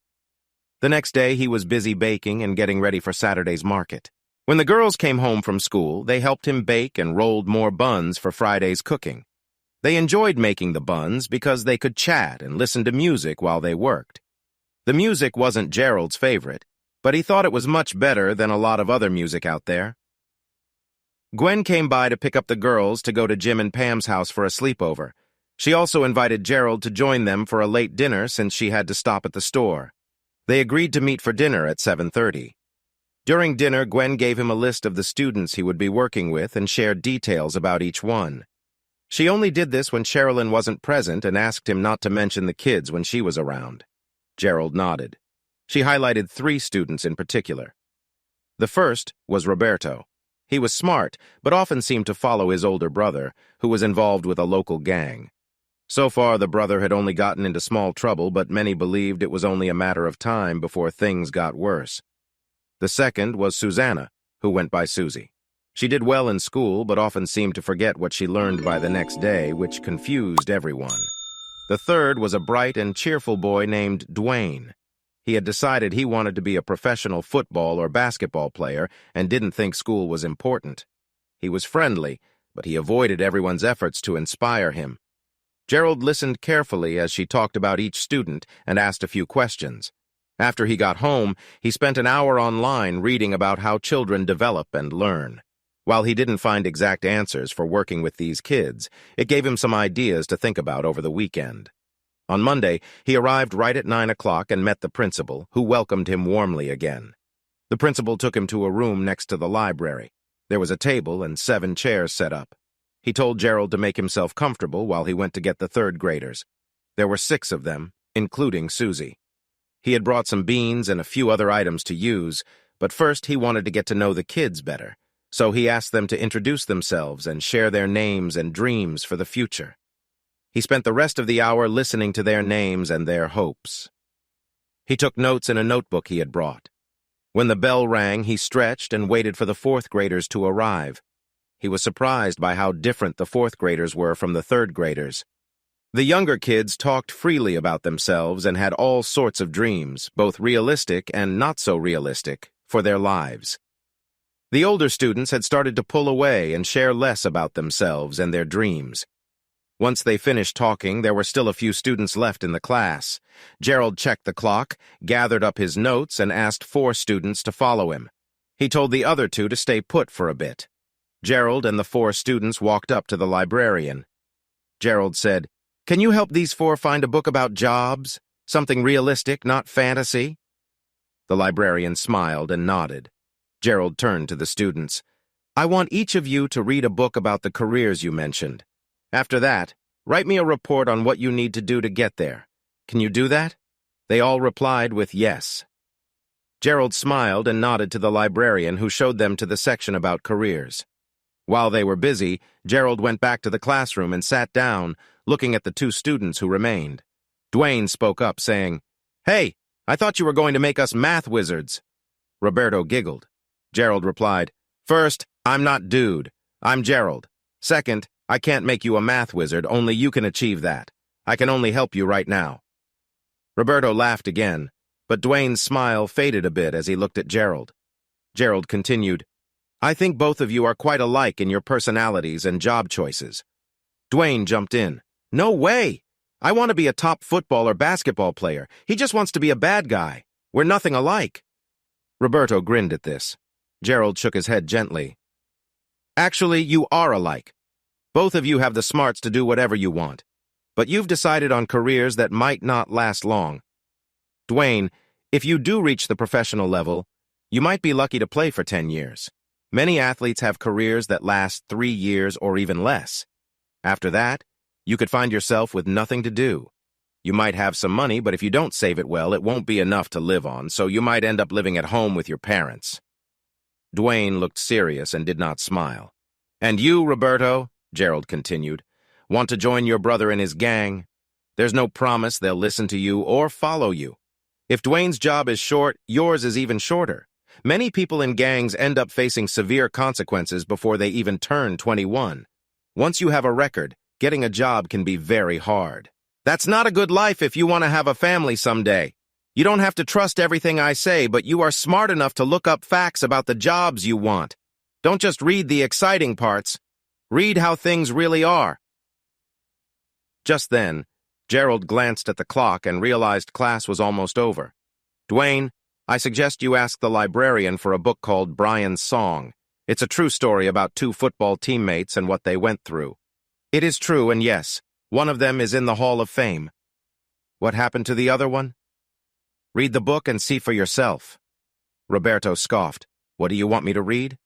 The next day, he was busy baking and getting ready for Saturday's market. When the girls came home from school, they helped him bake and rolled more buns for Friday's cooking. They enjoyed making the buns because they could chat and listen to music while they worked. The music wasn't Gerald's favorite, but he thought it was much better than a lot of other music out there. Gwen came by to pick up the girls to go to Jim and Pam's house for a sleepover. She also invited Gerald to join them for a late dinner since she had to stop at the store. They agreed to meet for dinner at 7:30. During dinner, Gwen gave him a list of the students he would be working with and shared details about each one. She only did this when Sherilyn wasn't present and asked him not to mention the kids when she was around. Gerald nodded. She highlighted 3 students in particular. The first was Roberto. He was smart, but often seemed to follow his older brother, who was involved with a local gang. So far, the brother had only gotten into small trouble, but many believed it was only a matter of time before things got worse. The second was Susanna, who went by Susie. She did well in school, but often seemed to forget what she learned by the next day, which confused everyone. The third was a bright and cheerful boy named Dwayne. He had decided he wanted to be a professional football or basketball player and didn't think school was important. He was friendly, but he avoided everyone's efforts to inspire him. Gerald listened carefully as she talked about each student and asked a few questions. After he got home, he spent an hour online reading about how children develop and learn. While he didn't find exact answers for working with these kids, it gave him some ideas to think about over the weekend. On Monday, he arrived right at 9 o'clock and met the principal, who welcomed him warmly again. The principal took him to a room next to the library. There was a table and 7 chairs set up. He told Gerald to make himself comfortable while he went to get the 3rd graders. There were 6 of them, including Susie. He had brought some beans and a few other items to use, but first he wanted to get to know the kids better, so he asked them to introduce themselves and share their names and dreams for the future. He spent the rest of the hour listening to their names and their hopes. He took notes in a notebook he had brought. When the bell rang, he stretched and waited for the 4th graders to arrive. He was surprised by how different the 4th graders were from the 3rd graders. The younger kids talked freely about themselves and had all sorts of dreams, both realistic and not so realistic, for their lives. The older students had started to pull away and share less about themselves and their dreams. Once they finished talking, there were still a few students left in the class. Gerald checked the clock, gathered up his notes, and asked 4 students to follow him. He told the other 2 to stay put for a bit. Gerald and the 4 students walked up to the librarian. Gerald said, "Can you help these 4 find a book about jobs? Something realistic, not fantasy?" The librarian smiled and nodded. Gerald turned to the students. "I want each of you to read a book about the careers you mentioned. After that, write me a report on what you need to do to get there. Can you do that?" They all replied with yes. Gerald smiled and nodded to the librarian, who showed them to the section about careers. While they were busy, Gerald went back to the classroom and sat down, looking at the 2 students who remained. Dwayne spoke up, saying, "Hey, I thought you were going to make us math wizards." Roberto giggled. Gerald replied, "First, I'm not dude. I'm Gerald. Second, I can't make you a math wizard, only you can achieve that. I can only help you right now." Roberto laughed again, but Dwayne's smile faded a bit as he looked at Gerald. Gerald continued, "I think both of you are quite alike in your personalities and job choices." Dwayne jumped in. "No way! I want to be a top football or basketball player. He just wants to be a bad guy. We're nothing alike." Roberto grinned at this. Gerald shook his head gently. "Actually, you are alike. Both of you have the smarts to do whatever you want, but you've decided on careers that might not last long. Dwayne, if you do reach the professional level, You might be lucky to play for 10 years. Many athletes have careers that last 3 years or even less. After that, you could find yourself with nothing to do. You might have some money, but if you don't save it well, it won't be enough to live on, so you might end up living at home with your parents. Dwayne looked serious and did not smile. And you, Roberto, Gerald continued, want to join your brother in his gang? There's no promise they'll listen to you or follow you. If Dwayne's job is short, yours is even shorter. Many people in gangs end up facing severe consequences before they even turn 21. Once you have a record, getting a job can be very hard. That's not a good life if you want to have a family someday. You don't have to trust everything I say, but you are smart enough to look up facts about the jobs you want. Don't just read the exciting parts. Read how things really are. Just then, Gerald glanced at the clock and realized class was almost over. Dwayne, I suggest you ask the librarian for a book called Brian's Song. It's a true story about 2 football teammates and what they went through. It is true, and yes, one of them is in the Hall of Fame. What happened to the other one? Read the book and see for yourself. Roberto scoffed. What do you want me to read?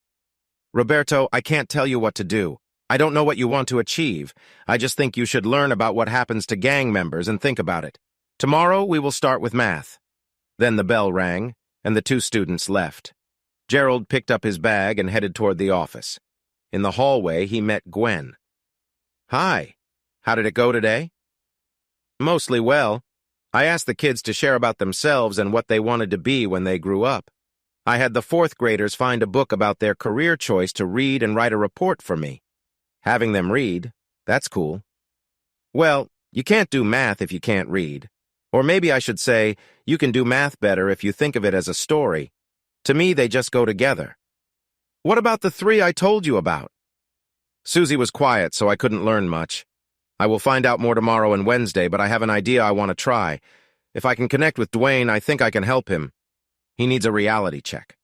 Roberto, I can't tell you what to do. I don't know what you want to achieve. I just think you should learn about what happens to gang members and think about it. Tomorrow we will start with math. Then the bell rang, and the 2 students left. Gerald picked up his bag and headed toward the office. In the hallway, he met Gwen. Hi. How did it go today? Mostly well. I asked the kids to share about themselves and what they wanted to be when they grew up. I had the 4th graders find a book about their career choice to read and write a report for me. Having them read, that's cool. Well, you can't do math if you can't read. Or maybe I should say, you can do math better if you think of it as a story. To me, they just go together. What about the 3 I told you about? Susie was quiet, so I couldn't learn much. I will find out more tomorrow and Wednesday, but I have an idea I want to try. If I can connect with Dwayne, I think I can help him. He needs a reality check.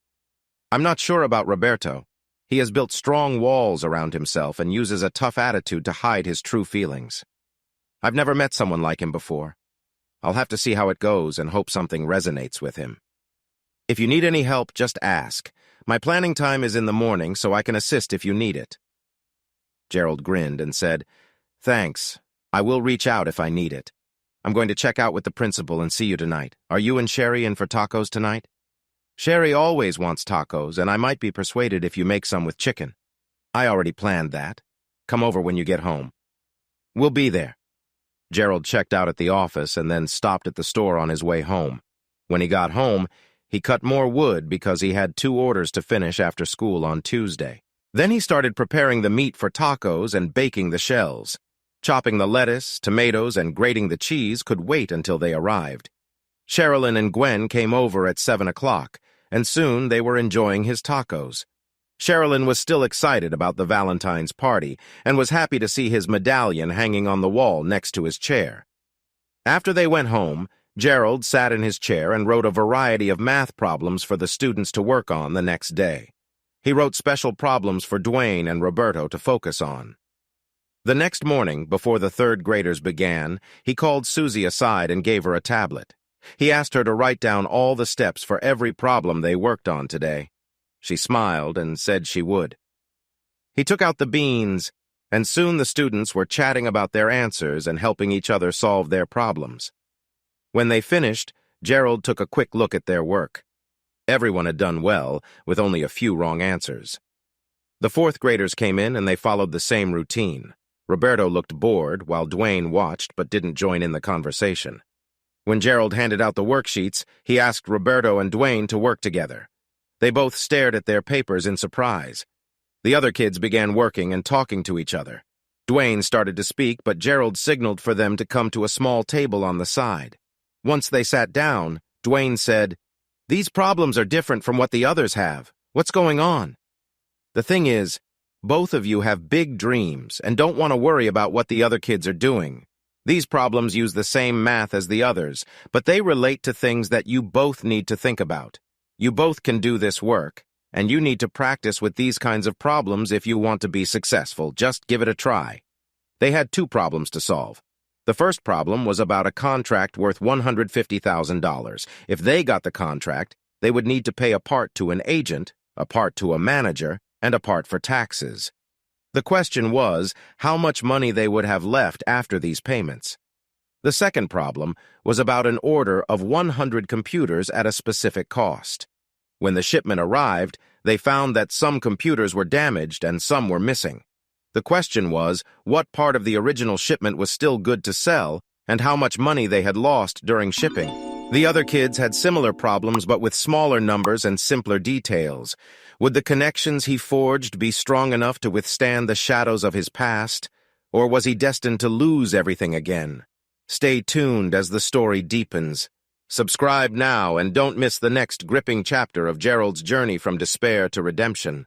I'm not sure about Roberto. He has built strong walls around himself and uses a tough attitude to hide his true feelings. I've never met someone like him before. I'll have to see how it goes and hope something resonates with him. If you need any help, just ask. My planning time is in the morning, so I can assist if you need it. Gerald grinned and said, Thanks. I will reach out if I need it. I'm going to check out with the principal and see you tonight. Are you and Sherry in for tacos tonight? Sherry always wants tacos, and I might be persuaded if you make some with chicken. I already planned that. Come over when you get home. We'll be there. Gerald checked out at the office and then stopped at the store on his way home. When he got home, he cut more wood because he had 2 orders to finish after school on Tuesday. Then he started preparing the meat for tacos and baking the shells. Chopping the lettuce, tomatoes, and grating the cheese could wait until they arrived. Sherilyn and Gwen came over at 7 o'clock, and soon they were enjoying his tacos. Sherilyn was still excited about the Valentine's party and was happy to see his medallion hanging on the wall next to his chair. After they went home, Gerald sat in his chair and wrote a variety of math problems for the students to work on the next day. He wrote special problems for Dwayne and Roberto to focus on. The next morning, before the 3rd graders began, he called Susie aside and gave her a tablet. He asked her to write down all the steps for every problem they worked on today. She smiled and said she would. He took out the beans, and soon the students were chatting about their answers and helping each other solve their problems. When they finished, Gerald took a quick look at their work. Everyone had done well, with only a few wrong answers. The 4th graders came in and they followed the same routine. Roberto looked bored while Dwayne watched but didn't join in the conversation. When Gerald handed out the worksheets, he asked Roberto and Dwayne to work together. They both stared at their papers in surprise. The other kids began working and talking to each other. Dwayne started to speak, but Gerald signaled for them to come to a small table on the side. Once they sat down, Dwayne said, "These problems are different from what the others have. What's going on?" "The thing is, both of you have big dreams and don't want to worry about what the other kids are doing. These problems use the same math as the others, but they relate to things that you both need to think about. You both can do this work, and you need to practice with these kinds of problems if you want to be successful. Just give it a try." They had 2 problems to solve. The first problem was about a contract worth $150,000. If they got the contract, they would need to pay a part to an agent, a part to a manager, and a part for taxes. The question was how much money they would have left after these payments. The second problem was about an order of 100 computers at a specific cost. When the shipment arrived, they found that some computers were damaged and some were missing. The question was what part of the original shipment was still good to sell and how much money they had lost during shipping. The other kids had similar problems but with smaller numbers and simpler details. Would the connections he forged be strong enough to withstand the shadows of his past, or was he destined to lose everything again? Stay tuned as the story deepens. Subscribe now and don't miss the next gripping chapter of Gerald's journey from despair to redemption.